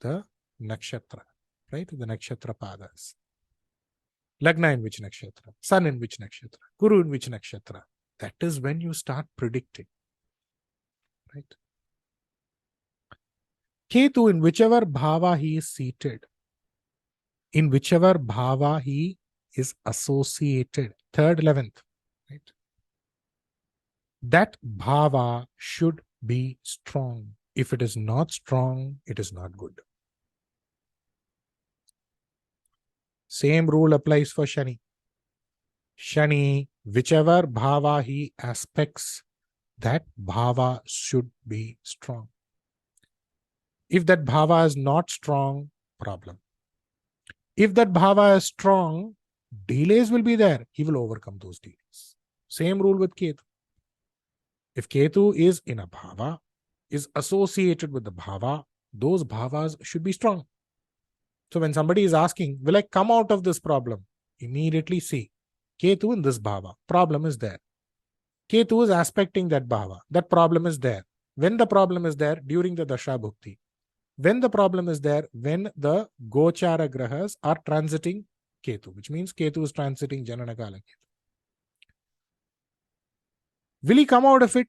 the nakshatra, right? The nakshatra padas. Lagna in which nakshatra, Sun in which nakshatra, Guru in which nakshatra. That is when you start predicting. Right? Ketu, in whichever bhava he is seated, in whichever bhava he is associated, 3rd, 11th, right? That bhava should be strong. If it is not strong, it is not good. Same rule applies for Shani. Shani, whichever bhava he aspects, that bhava should be strong. If that bhava is not strong, problem. If that bhava is strong, delays will be there. He will overcome those delays. Same rule with Ketu. If Ketu is in a bhava, is associated with the bhava, those bhavas should be strong. So when somebody is asking, will I come out of this problem? Immediately see, Ketu in this bhava, problem is there. Ketu is aspecting that bhava, that problem is there. When the problem is there? During the Dasha Bhukti. When the problem is there? When the GOCHARA grahas are transiting Ketu, which means Ketu is transiting Jananakala Ketu. Will he come out of it?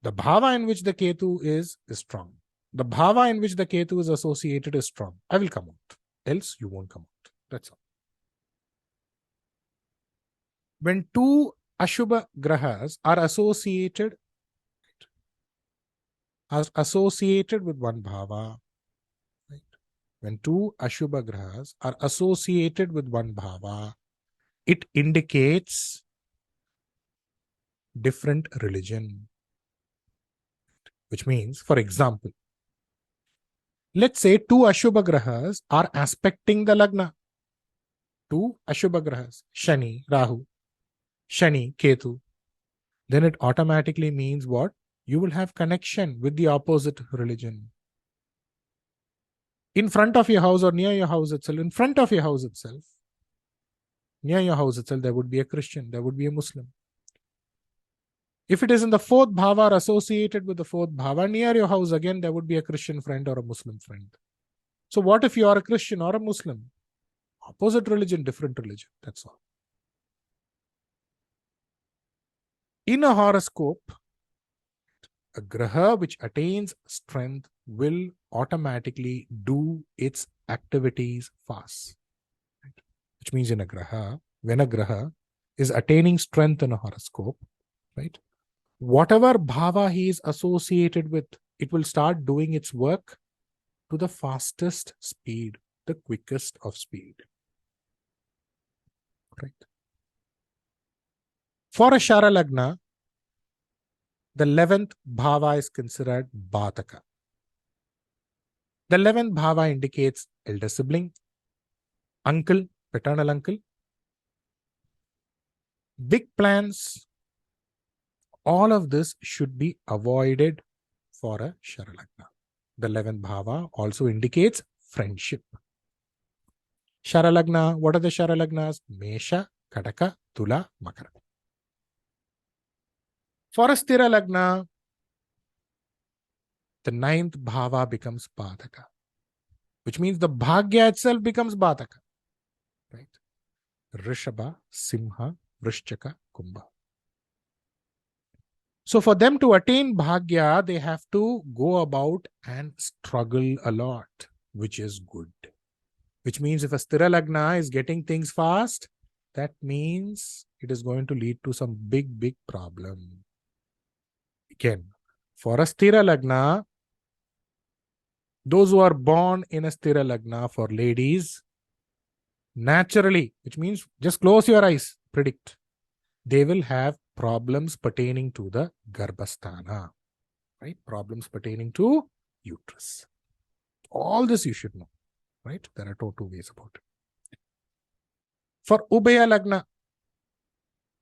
The bhava in which the Ketu is strong. The bhava in which the Ketu is associated is strong. I will come out. Else you won't come out. That's all. When two Ashubha grahas are associated with one bhava, right? When two Ashubha grahas are associated with one bhava, it indicates different religion. Which means, for example, let's say two Ashubha grahas are aspecting the Lagna. Two Ashubha grahas, Shani, Rahu, Shani, Ketu. Then it automatically means what? You will have connection with the opposite religion. In front of your house or near your house itself, in front of your house itself, near your house itself, there would be a Christian, there would be a Muslim. If it is in the 4th bhava or associated with the 4th bhava, near your house again, there would be a Christian friend or a Muslim friend. So what if you are a Christian or a Muslim? Opposite religion, different religion, that's all. In a horoscope, a graha which attains strength will automatically do its activities fast. Right? Which means in a graha, when a graha is attaining strength in a horoscope, right? Whatever bhava he is associated with, it will start doing its work to the fastest speed, the quickest of speed. Right? For a Shara Lagna, the 11th bhava is considered BADHAKA. The 11th bhava indicates elder sibling, uncle, paternal uncle, big plans. All of this should be avoided for a Shara Lagna. The 11th bhava also indicates friendship. Shara Lagna, what are the Shara Lagnas? Mesha, Kadaka, Tula, Makara. For a Sthira Lagna, the 9th bhava becomes Badhaka, which means the Bhagya itself becomes Badhaka. Right? Rishabha, Simha, Vrishchaka, Kumbha. So for them to attain Bhagya, they have to go about and struggle a lot, which is good. Which means if a Sthira Lagna is getting things fast, that means it is going to lead to some big problem. Again, for a Sthira Lagna, those who are born in a Sthira Lagna, for ladies, naturally, which means just close your eyes, predict, they will have problems pertaining to the Garbhasthana, right? Problems pertaining to uterus. All this you should know, right? There are two ways about it. For Ubhaya Lagna,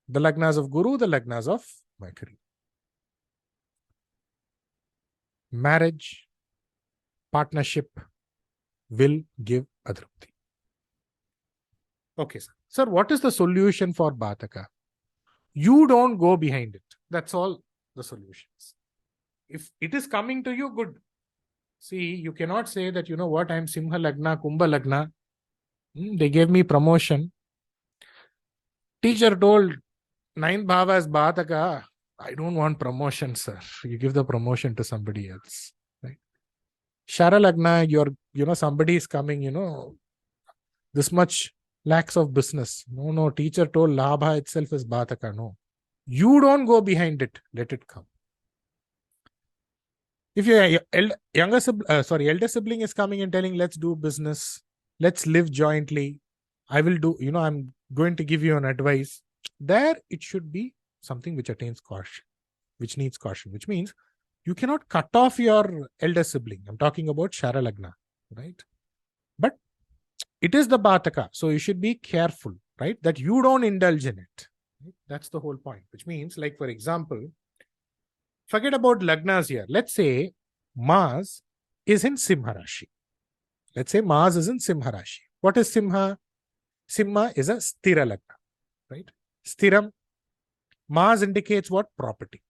the Lagnas of Guru, the Lagnas of Mercury. Marriage, partnership will give adrupti. Okay, sir. Sir, what is the solution for Badhaka? You don't go behind it. That's all the solutions. If it is coming to you, good. See, you cannot say that, you know what, I'm Simha Lagna, Kumbha Lagna. They gave me promotion. Teacher told 9th bhava is Badhaka. I don't want promotion, sir. You give the promotion to somebody else. Right? Shara Lagna, somebody is coming, this much lakhs of business. No, teacher told Labha itself is BADHAKA. No. You don't go behind it. Let it come. If your elder sibling is coming and telling, let's do business, let's live jointly, I will do, I'm going to give you an advice. There, it should be something which attains caution, which needs caution, which means you cannot cut off your elder sibling. I'm talking about Shara Lagna, right? But it is the BADHAKA, so you should be careful, right? That you don't indulge in it. Right? That's the whole point, which means, like, for example, forget about Lagnas here. Let's say Mars is in Simha Rashi. Let's say Mars is in Simha Rashi. What is Simha? Simha is a Stira Lagna, right? Stiram. Mars indicates what? Property.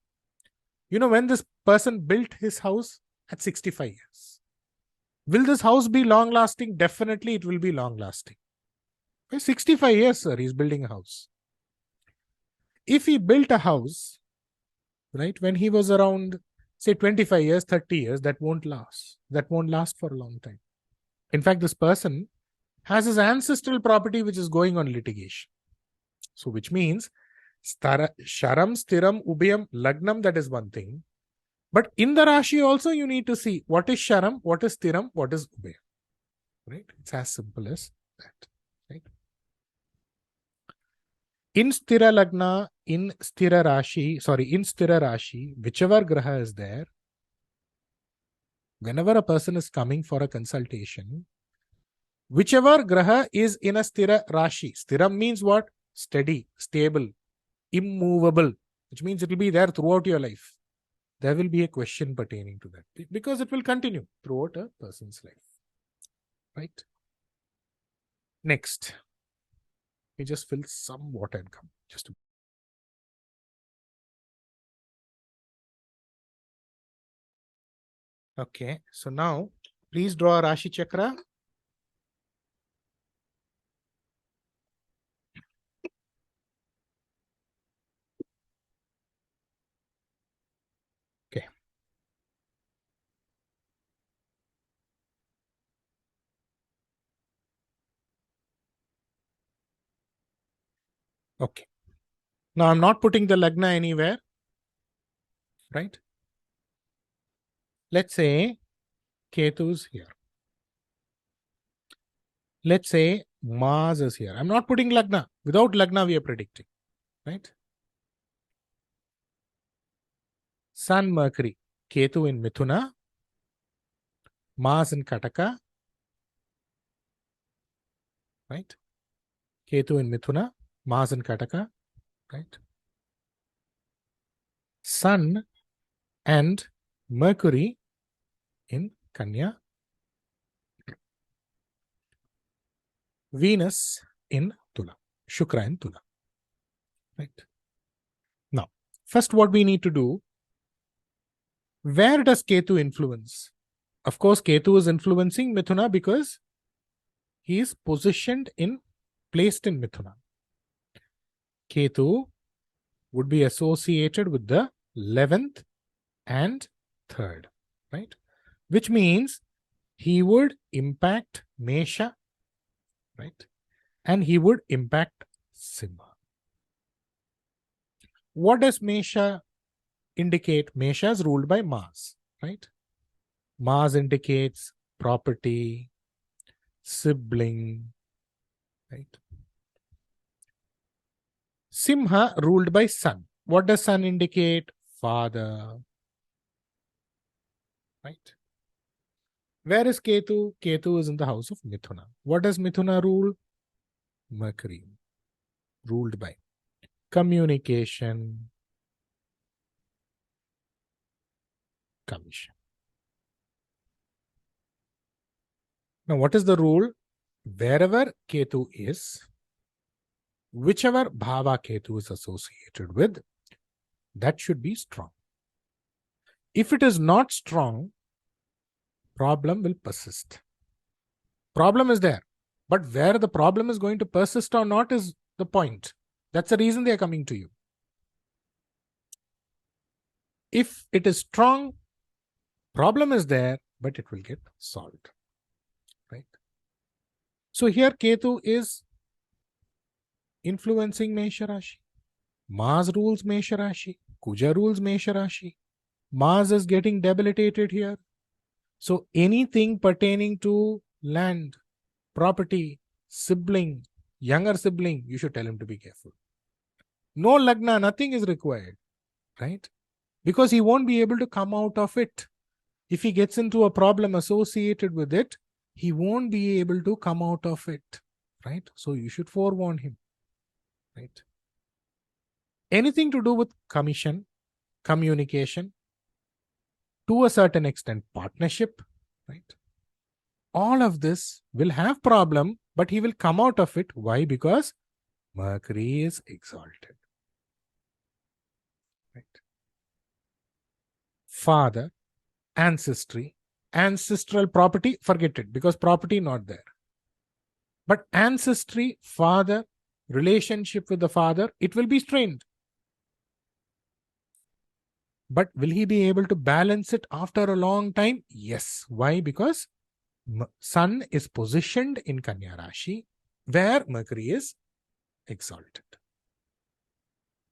When this person built his house at 65 years, will this house be long lasting? Definitely it will be long lasting. 65 years, sir, he's building a house. If he built a house, right, when he was around, say, 25 years, 30 years, that won't last. That won't last for a long time. In fact, this person has his ancestral property which is going on litigation. So, which means Sharam, Stiram, Ubhayam, Lagnam, that is one thing. But in the Rashi also, you need to see what is Sharam, what is Stiram, what is Ubhayam. Right? It's as simple as that. Right? In Stira Lagna, in Stira Rashi, whichever Graha is there, whenever a person is coming for a consultation, whichever Graha is in a Stira Rashi, Stiram means what? Steady, stable, immovable, which means it will be there throughout your life. There will be a question pertaining to that because it will continue throughout a person's life. Right? Next. We just fill some water and come. Okay. So now, please draw a Rashi Chakra. Okay. Okay. Now, I'm not putting the Lagna anywhere. Right? Let's say Ketu's here. Let's say Mars is here. I'm not putting Lagna. Without Lagna, we are predicting. Right? Sun, Mercury, Ketu in Mithuna, Mars in Kataka. Right? Ketu in Mithuna, Mars in Kataka. Right? Sun and Mercury in Kanya. Venus in Tula. Shukra in Tula. Right? Now, first what we need to do, where does Ketu influence? Of course, Ketu is influencing Mithuna because he is placed in Mithuna. Ketu would be associated with the 11th and 3rd, right? Which means he would impact Mesha, right? And he would impact Simha. What does Mesha indicate? Mesha is ruled by Mars, right? Mars indicates property, sibling, right? Simha ruled by Sun. What does Sun indicate? Father, right? Where is Ketu? Ketu is in the house of Mithuna. What does Mithuna rule? Mercury, ruled by communication, commission. Now, what is the rule? Wherever Ketu is, whichever Bhava Ketu is associated with, that should be strong. If it is not strong, problem will persist. Problem is there, but where the problem is going to persist or not is the point. That's the reason they are coming to you. If it is strong, problem is there, but it will get solved, right? So here Ketu is influencing Mesha Rashi. Mars rules Mesha Rashi. Kuja rules Mesha Rashi. Mars is getting debilitated here. So anything pertaining to land, property, sibling, younger sibling, you should tell him to be careful. No Lagna, nothing is required, right? Because he won't be able to come out of it. If he gets into a problem associated with it, he won't be able to come out of it, right? So you should forewarn him, right? Anything to do with commission, communication, to a certain extent, partnership, right? All of this will have problem, but he will come out of it. Why? Because Mercury is exalted, right? Father, ancestry, ancestral property, forget it, because property not there. But ancestry, father, relationship with the father, it will be strained. But will he be able to balance it after a long time? Yes. Why? Because Sun is positioned in Kanya Rashi, where Mercury is exalted.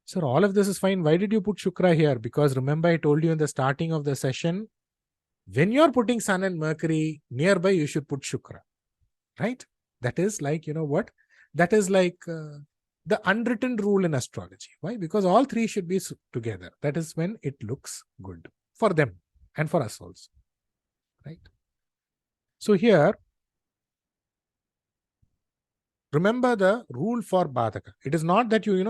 Sir, all of this is fine. Why did you put Shukra here? Because remember, I told you in the starting of the session, when you're putting Sun and Mercury nearby, you should put Shukra, right? That is like, you know what? That is like the unwritten rule in astrology. Why? Because all three should be together. That is when it looks good for them and for us also, right? So here, remember the rule for Badhaka. It is not that you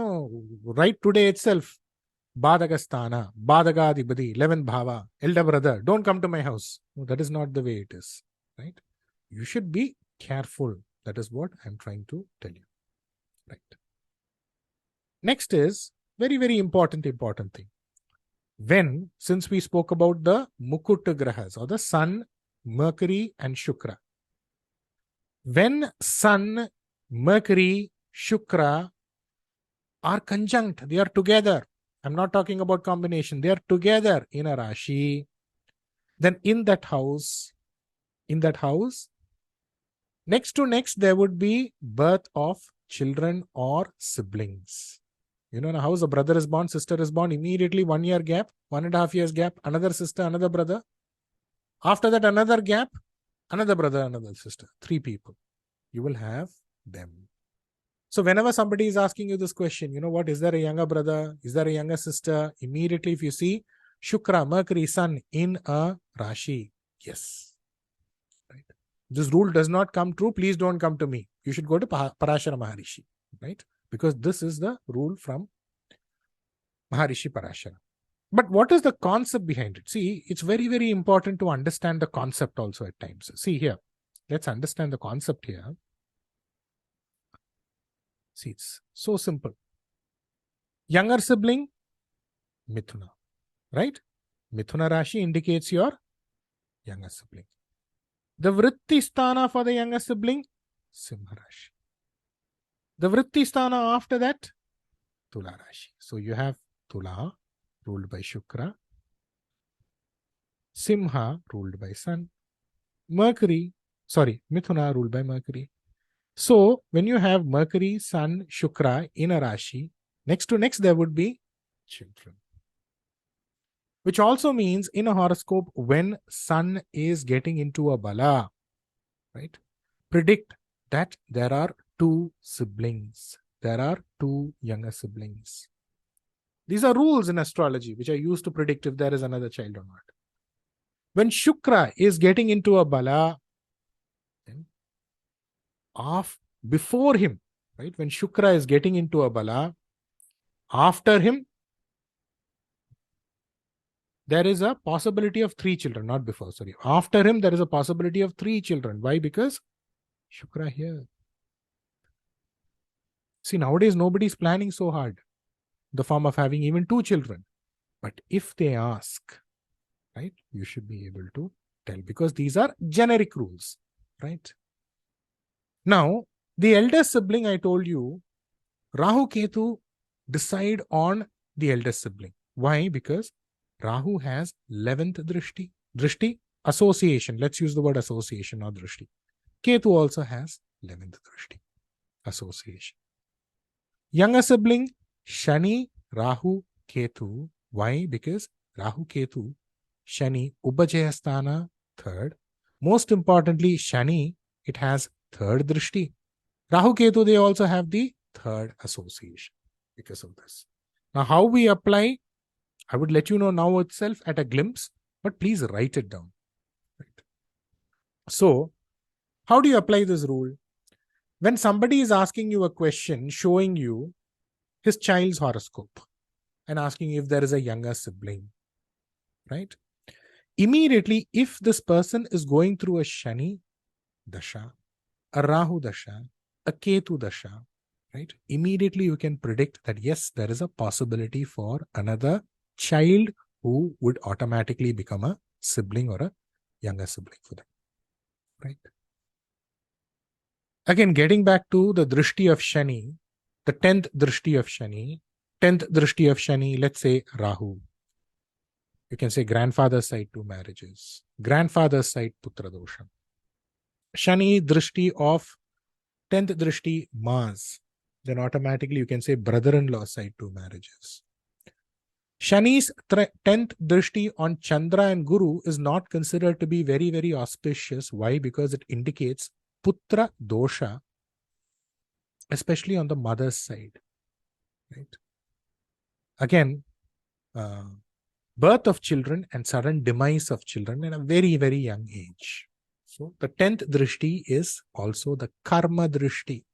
write today itself, Badhaka Sthana, Badhaka Adhipati, 11th Bhava, elder brother, don't come to my house. No, that is not the way it is, right? You should be careful. That is what I'm trying to tell you, right? Next is very, very important thing. When, since we spoke about the Mukut Grahas or the Sun, Mercury and Shukra, when Sun, Mercury, Shukra are conjunct, they are together. I'm not talking about combination. They are together in a Rashi. Then in that house, next to next, there would be birth of children or siblings. In a house, a brother is born, sister is born, immediately 1 year gap, 1.5 years gap, another sister, another brother. After that, another gap, another brother, another sister. 3 people. You will have them. So whenever somebody is asking you this question, what, is there a younger brother? Is there a younger sister? Immediately if you see Shukra, Mercury, Sun in a Rashi, yes. Right. This rule does not come true. Please don't come to me. You should go to Parashara Maharishi, right? Because this is the rule from Maharishi Parashara. But what is the concept behind it? See, it's very, very important to understand the concept also at times. See here, let's understand the concept here. See, it's so simple. Younger sibling, Mithuna, right? Mithuna Rashi indicates your younger sibling. The Vritti Sthana for the younger sibling, Simha Rashi. The Vritti Sthana after that, Tula Rashi. So you have Tula ruled by Shukra, Simha ruled by Sun, Mithuna ruled by Mercury. So when you have Mercury, Sun, Shukra in a Rashi, next to next there would be children. Which also means in a horoscope, when Sun is getting into a Bala, right? Predict that there are 2 siblings. There are 2 younger siblings. These are rules in astrology which are used to predict if there is another child or not. When Shukra is getting into a Bala, then before him, right? When Shukra is getting into a Bala, after him, there is a possibility of 3 children, not before, sorry. After him, there is a possibility of 3 children. Why? Because Shukra here. See, nowadays, nobody is planning so hard, the form of having even 2 children. But if they ask, right, you should be able to tell, because these are generic rules, right? Now, the eldest sibling, I told you, Rahu Ketu decide on the eldest sibling. Why? Because Rahu has 11th drishti association. Let's use the word association or drishti. Ketu also has 11th drishti, association. Younger sibling, Shani, Rahu, Ketu. Why? Because Rahu, Ketu, Shani, Ubhajayasthana, third. Most importantly, Shani, it has third drishti. Rahu, Ketu, they also have the third association because of this. Now, how we apply, I would let you know now itself at a glimpse, but please write it down. Right. So, how do you apply this rule? When somebody is asking you a question, showing you his child's horoscope and asking if there is a younger sibling, right? Immediately, if this person is going through a Shani Dasha, a Rahu Dasha, a Ketu Dasha, right? Immediately you can predict that yes, there is a possibility for another child who would automatically become a sibling or a younger sibling for them, right? Again, getting back to the drishti of Shani, the 10th drishti of Shani, 10th drishti of Shani, let's say Rahu. You can say grandfather's side 2 marriages, grandfather's side putra dosha. Shani drishti of 10th drishti Mars, then automatically you can say brother-in-law side 2 marriages. Shani's 10th drishti on Chandra and Guru is not considered to be very, very auspicious. Why? Because it indicates putra dosha, especially on the mother's side. Right? Again, birth of children and sudden demise of children in a very, very young age. So the 10th drishti is also the karma drishti.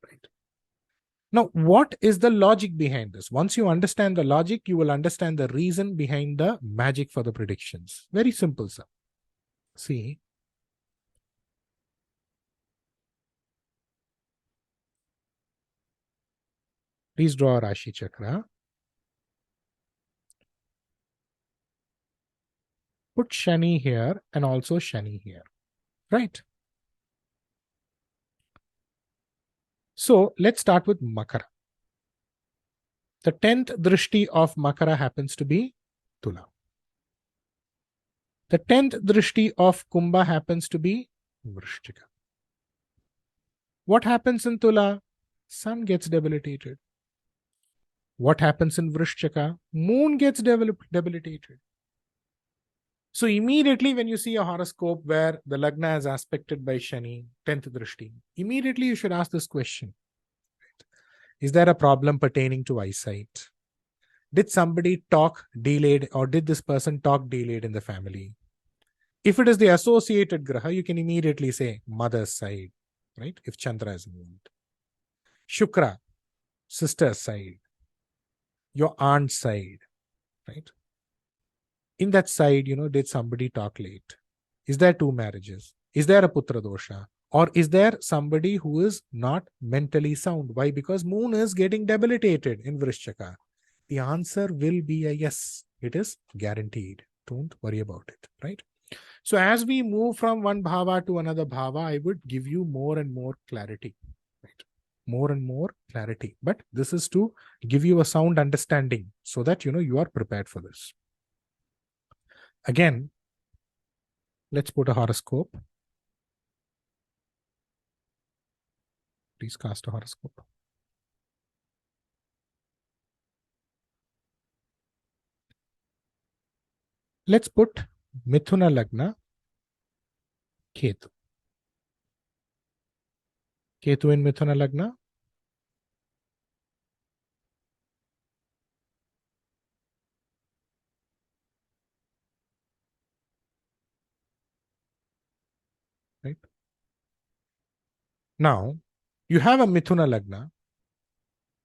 Right? Now, what is the logic behind this? Once you understand the logic, you will understand the reason behind the magic for the predictions. Very simple, sir. See, please draw a Rashi chakra. Put Shani here and also Shani here. Right? So, let's start with Makara. The 10th drishti of Makara happens to be Tula. The 10th drishti of Kumbha happens to be Vrishchika. What happens in Tula? Sun gets debilitated. What happens in Vrishchika? Moon gets debilitated. So immediately when you see a horoscope where the Lagna is aspected by Shani, 10th drishti, immediately you should ask this question. Is there a problem pertaining to eyesight? Did somebody talk delayed, or did this person talk delayed in the family? If it is the associated graha, you can immediately say mother's side, right? If Chandra is involved. Shukra, sister's side. Your aunt's side, right? In that side, did somebody talk late? Is there 2 marriages? Is there a putra dosha? Or is there somebody who is not mentally sound? Why? Because moon is getting debilitated in Vrishchaka. The answer will be a yes. It is guaranteed. Don't worry about it, right? So as we move from one bhava to another bhava, I would give you more and more clarity, right? More and more clarity. But this is to give you a sound understanding so that, you are prepared for this. Again, let's put a horoscope. Please cast a horoscope. Let's put Mithuna Lagna, Ketu. Ketu in Mithuna Lagna. Right? Now, you have a Mithuna Lagna.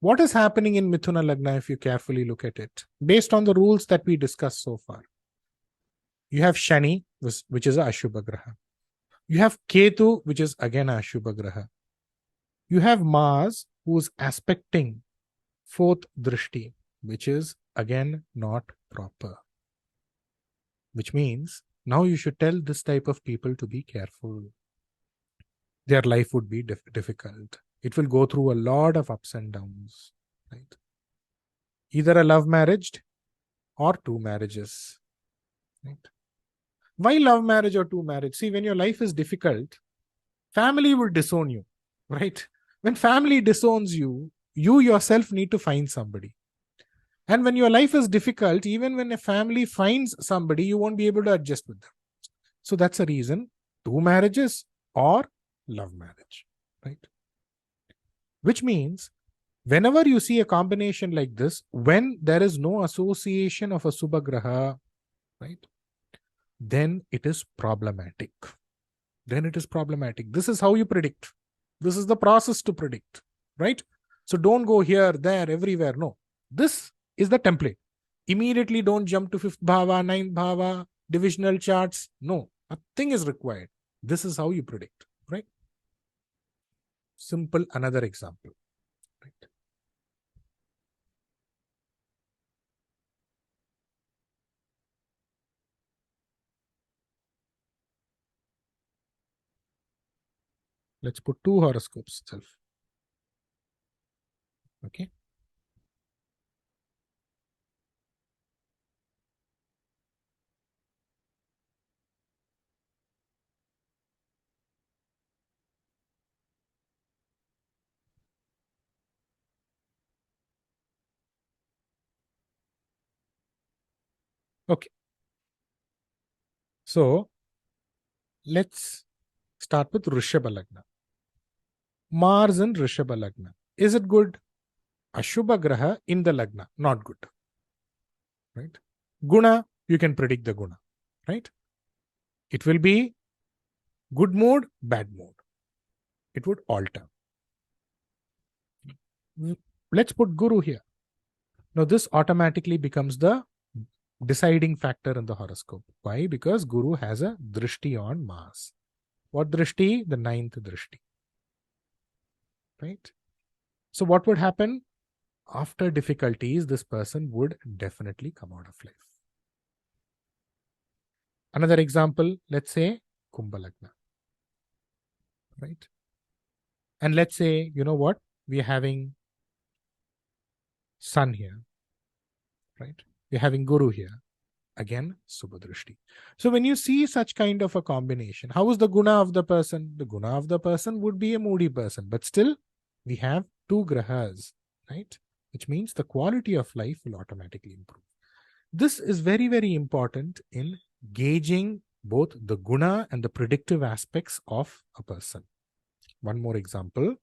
What is happening in Mithuna Lagna if you carefully look at it? Based on the rules that we discussed so far. You have Shani, which is a Ashubha Graha. You have Ketu, which is again a Ashubha Graha. You have Mars, who is aspecting 4th Drishti, which is again not proper. Which means now you should tell this type of people to be careful. Their life would be difficult. It will go through a lot of ups and downs, right? Either a love marriage or 2 marriages, right? Why love marriage or two marriage? See, when your life is difficult, family will disown you, right? When family disowns you, you yourself need to find somebody. And when your life is difficult, even when a family finds somebody, you won't be able to adjust with them. So that's a reason, two marriages or love marriage, right? Which means whenever you see a combination like this, when there is no association of a Subhagraha, right, then it is problematic. Then it is problematic. This is how you predict. This is the process to predict, right? So don't go here, there, everywhere. No. This is the template. Immediately don't jump to 5th bhava, 9th bhava, divisional charts. No. Nothing is required. This is how you predict, right? Simple another example, right? Let's put two horoscopes itself. Okay. Okay. So let's start with Rishabha Lagna. Mars in Rishabha Lagna. Is it good? Ashubha Graha in the Lagna. Not good. Right? Guna, you can predict the Guna. Right? It will be good mood, bad mood. It would alter. Let's put Guru here. Now this automatically becomes the deciding factor in the horoscope. Why? Because Guru has a drishti on Mars. What drishti? The 9th drishti. Right? So what would happen? After difficulties, this person would definitely come out of life. Another example, let's say Kumbha Lagna. Right? And let's say, you know what? We are having Sun here. Right? We're having Guru here. Again, Subhadrishti. So when you see such kind of a combination, how is the guna of the person? The guna of the person would be a moody person, but still we have two grahas, right? Which means the quality of life will automatically improve. This is very, very important in gauging both the guna and the predictive aspects of a person. One more example.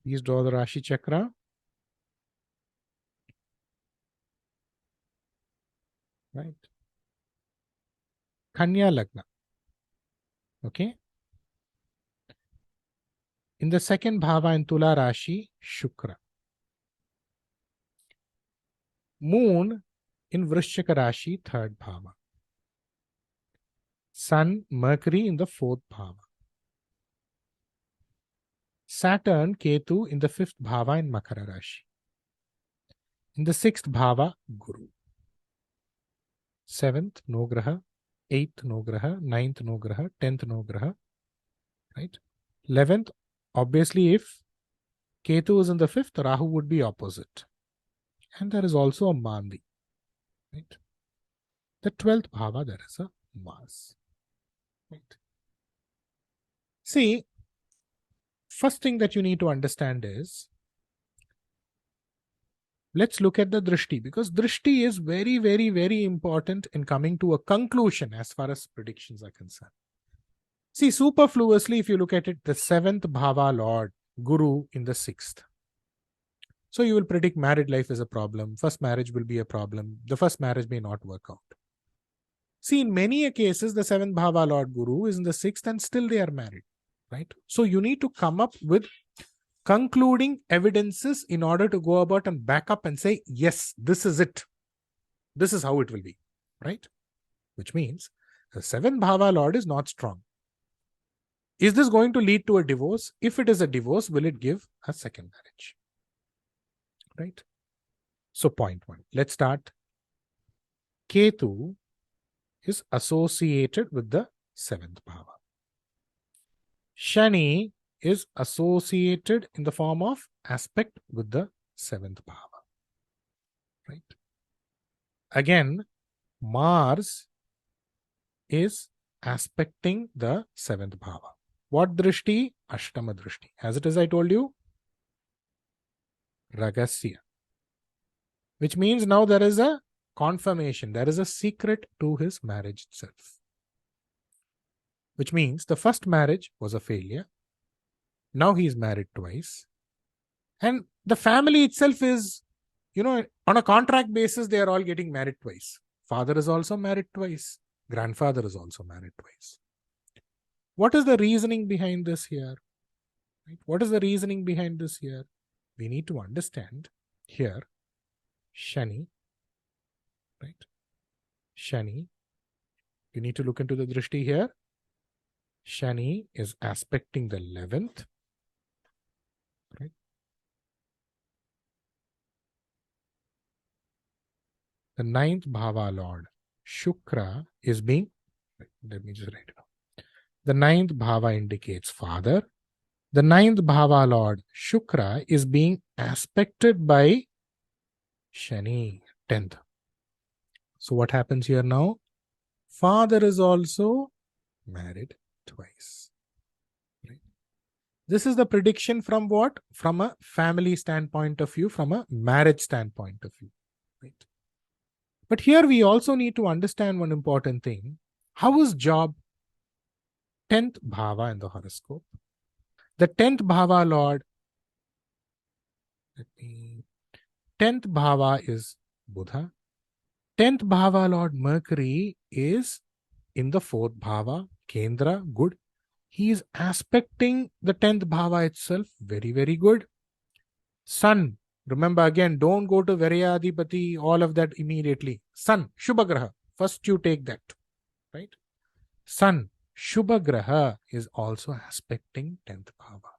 Please draw the Rashi Chakra. Right. Kanya Lagna. Okay. In the second bhava in Tula Rashi, Shukra. Moon in Vrishchika Rashi, third bhava. Sun, Mercury in the fourth bhava. Saturn, Ketu in the fifth bhava in Makara Rashi. In the sixth bhava, Guru. Seventh, no graha. Eighth, no graha. Ninth, no graha. 10th, no graha. Right? 11th, obviously, if Ketu is in the fifth, Rahu would be opposite. And there is also a MAANDI. Right? The 12th bhava, there is a Mars. Right? See, first thing that you need to understand is, let's look at the drishti, because drishti is very, very, very important in coming to a conclusion as far as predictions are concerned. See, superfluously, if you look at it, the 7th bhava lord, Guru in the 6th. So you will predict married life is a problem. First marriage will be a problem. The first marriage may not work out. See, in many cases, the 7th Bhava Lord Guru is in the 6th and still they are married, right? So you need to come up with concluding evidences in order to go about and back up and say, yes, this is it. This is how it will be, right? Which means the 7th Bhava Lord is not strong. Is this going to lead to a divorce? If it is a divorce, will it give a second marriage? Right? So point 1. Let's start. Ketu is associated with the 7th Bhava. Shani is associated in the form of aspect with the 7th Bhava. Right? Again, Mars is aspecting the 7th Bhava. What drishti? Ashtama drishti. As it is, I told you, Ragasya. Which means now there is a confirmation, there is a secret to his marriage itself. Which means the first marriage was a failure. Now he is married twice. And the family itself is, on a contract basis, they are all getting married twice. Father is also married twice. Grandfather is also married twice. What is the reasoning behind this here? Right? What is the reasoning behind this here? We need to understand here, Shani, right? Shani, you need to look into the drishti here. Shani is aspecting the 11th, right? The 9th Bhava Lord, Shukra, is being, let me just write it down. The 9th Bhava indicates father. The 9th Bhava Lord, Shukra, is being aspected by Shani, 10th. So what happens here now? Father is also married twice. Right? This is the prediction from what? From a family standpoint of view, from a marriage standpoint of view. Right? But here we also need to understand one important thing. How is job? 10th Bhava in the horoscope. The 10th Bhava Lord, 10th Bhava is Buddha. 10th Bhava Lord Mercury is in the 4th Bhava, Kendra, good. He is aspecting the 10th Bhava itself, very, very good. Sun, remember again, don't go to Varyadhipati, all of that immediately. Sun, Shubha Graha, first you take that, right? Sun, Shubha Graha is also aspecting 10th Bhava,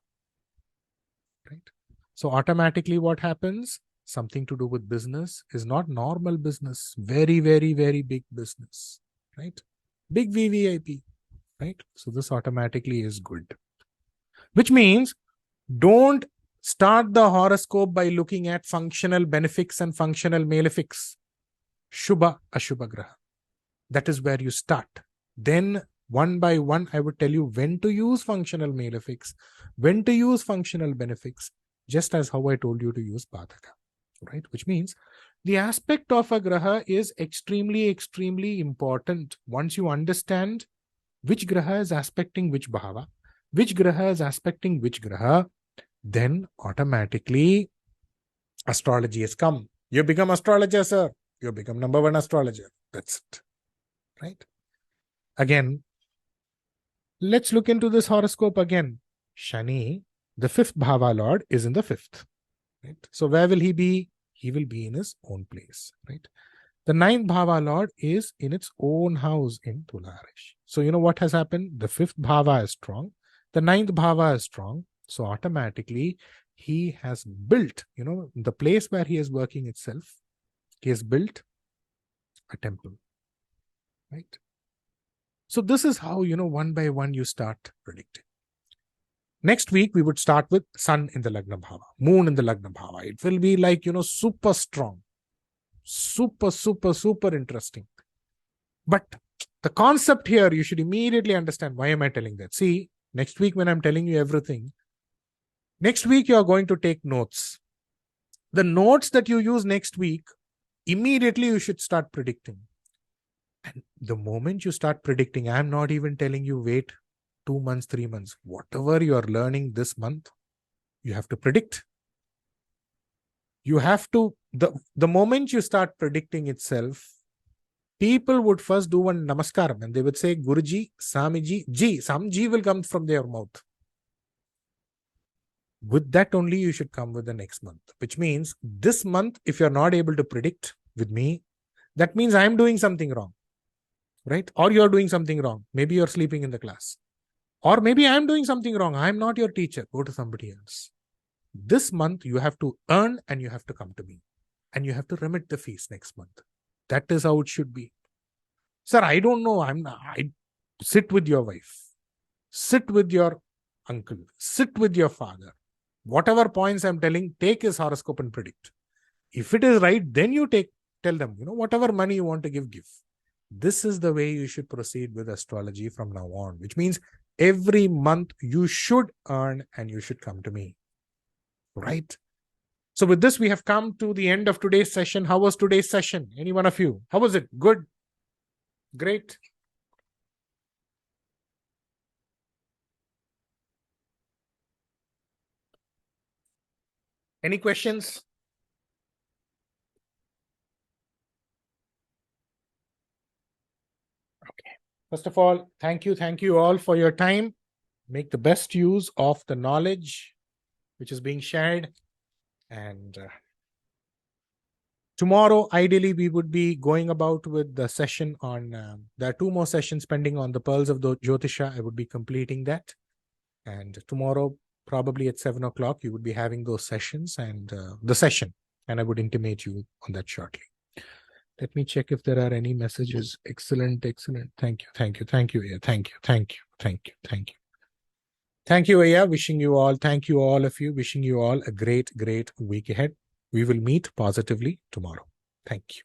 right? So automatically what happens? Something to do with business is not normal business, very, very, very big business, right? Big VVIP, right? So this automatically is good. Which means don't start the horoscope by looking at functional benefics and functional malefics. Shubha, Ashubha Graha. That is where you start. Then one by one, I would tell you when to use functional malefics, when to use functional benefics, just as how I told you to use BADHAKA, right? Which means the aspect of a Graha is extremely, extremely important. Once you understand which Graha is aspecting which Bhava, which Graha is aspecting which Graha, then automatically astrology has come. You become astrologer, sir. You become number 1 astrologer. That's it, right? Again, let's look into this horoscope again. Shani, the 5th Bhava Lord, is in the 5th. Right? So where will he be? He will be in his own place. Right? The 9th Bhava Lord is in its own house in Tularish. So you know what has happened? The 5th Bhava is strong. The 9th Bhava is strong. So automatically he has built, the place where he is working itself, he has built a temple. Right? So this is how, one by one you start predicting. Next week, we would start with Sun in the Lagna Bhava, Moon in the Lagna Bhava. It will be like, super strong, super, super, super interesting. But the concept here, you should immediately understand, why am I telling that? See, next week when I'm telling you everything, next week you are going to take notes. The notes that you use next week, immediately you should start predicting. And the moment you start predicting, I'm not even telling you wait 2 months, 3 months. Whatever you are learning this month, you have to predict. You have to, the moment you start predicting itself, people would first do one namaskaram and they would say, Guruji, Samiji, Ji, some Ji will come from their mouth. With that only you should come with the next month, which means this month, if you're not able to predict with me, that means I'm doing something wrong, right? Or you're doing something wrong. Maybe you're sleeping in the class. Or maybe I'm doing something wrong. I'm not your teacher. Go to somebody else. This month you have to earn and you have to come to me. And you have to remit the fees next month. That is how it should be. Sir, I don't know. I sit with your wife. Sit with your uncle. Sit with your father. Whatever points I'm telling, take his horoscope and predict. If it is right, then you tell them, whatever money you want to give. This is the way you should proceed with astrology from now on, which means every month you should earn and you should come to me. Right? So with this, we have come to the end of today's session. How was today's session? Any one of you? How was it? Good? Great? Any questions? Okay. First of all, thank you all for your time. Make the best use of the knowledge which is being shared. And tomorrow, ideally, we would be going about with the session on, there are 2 more sessions pending on the pearls of the Jyotisha. I would be completing that. And tomorrow, probably at 7 o'clock, you would be having those sessions and the session. And I would intimate you on that shortly. Let me check if there are any messages. Excellent. Thank you. Yeah, thank you. Thank you, Aya. Wishing you all, thank you all of you. Wishing you all a great week ahead. We will meet positively tomorrow. Thank you.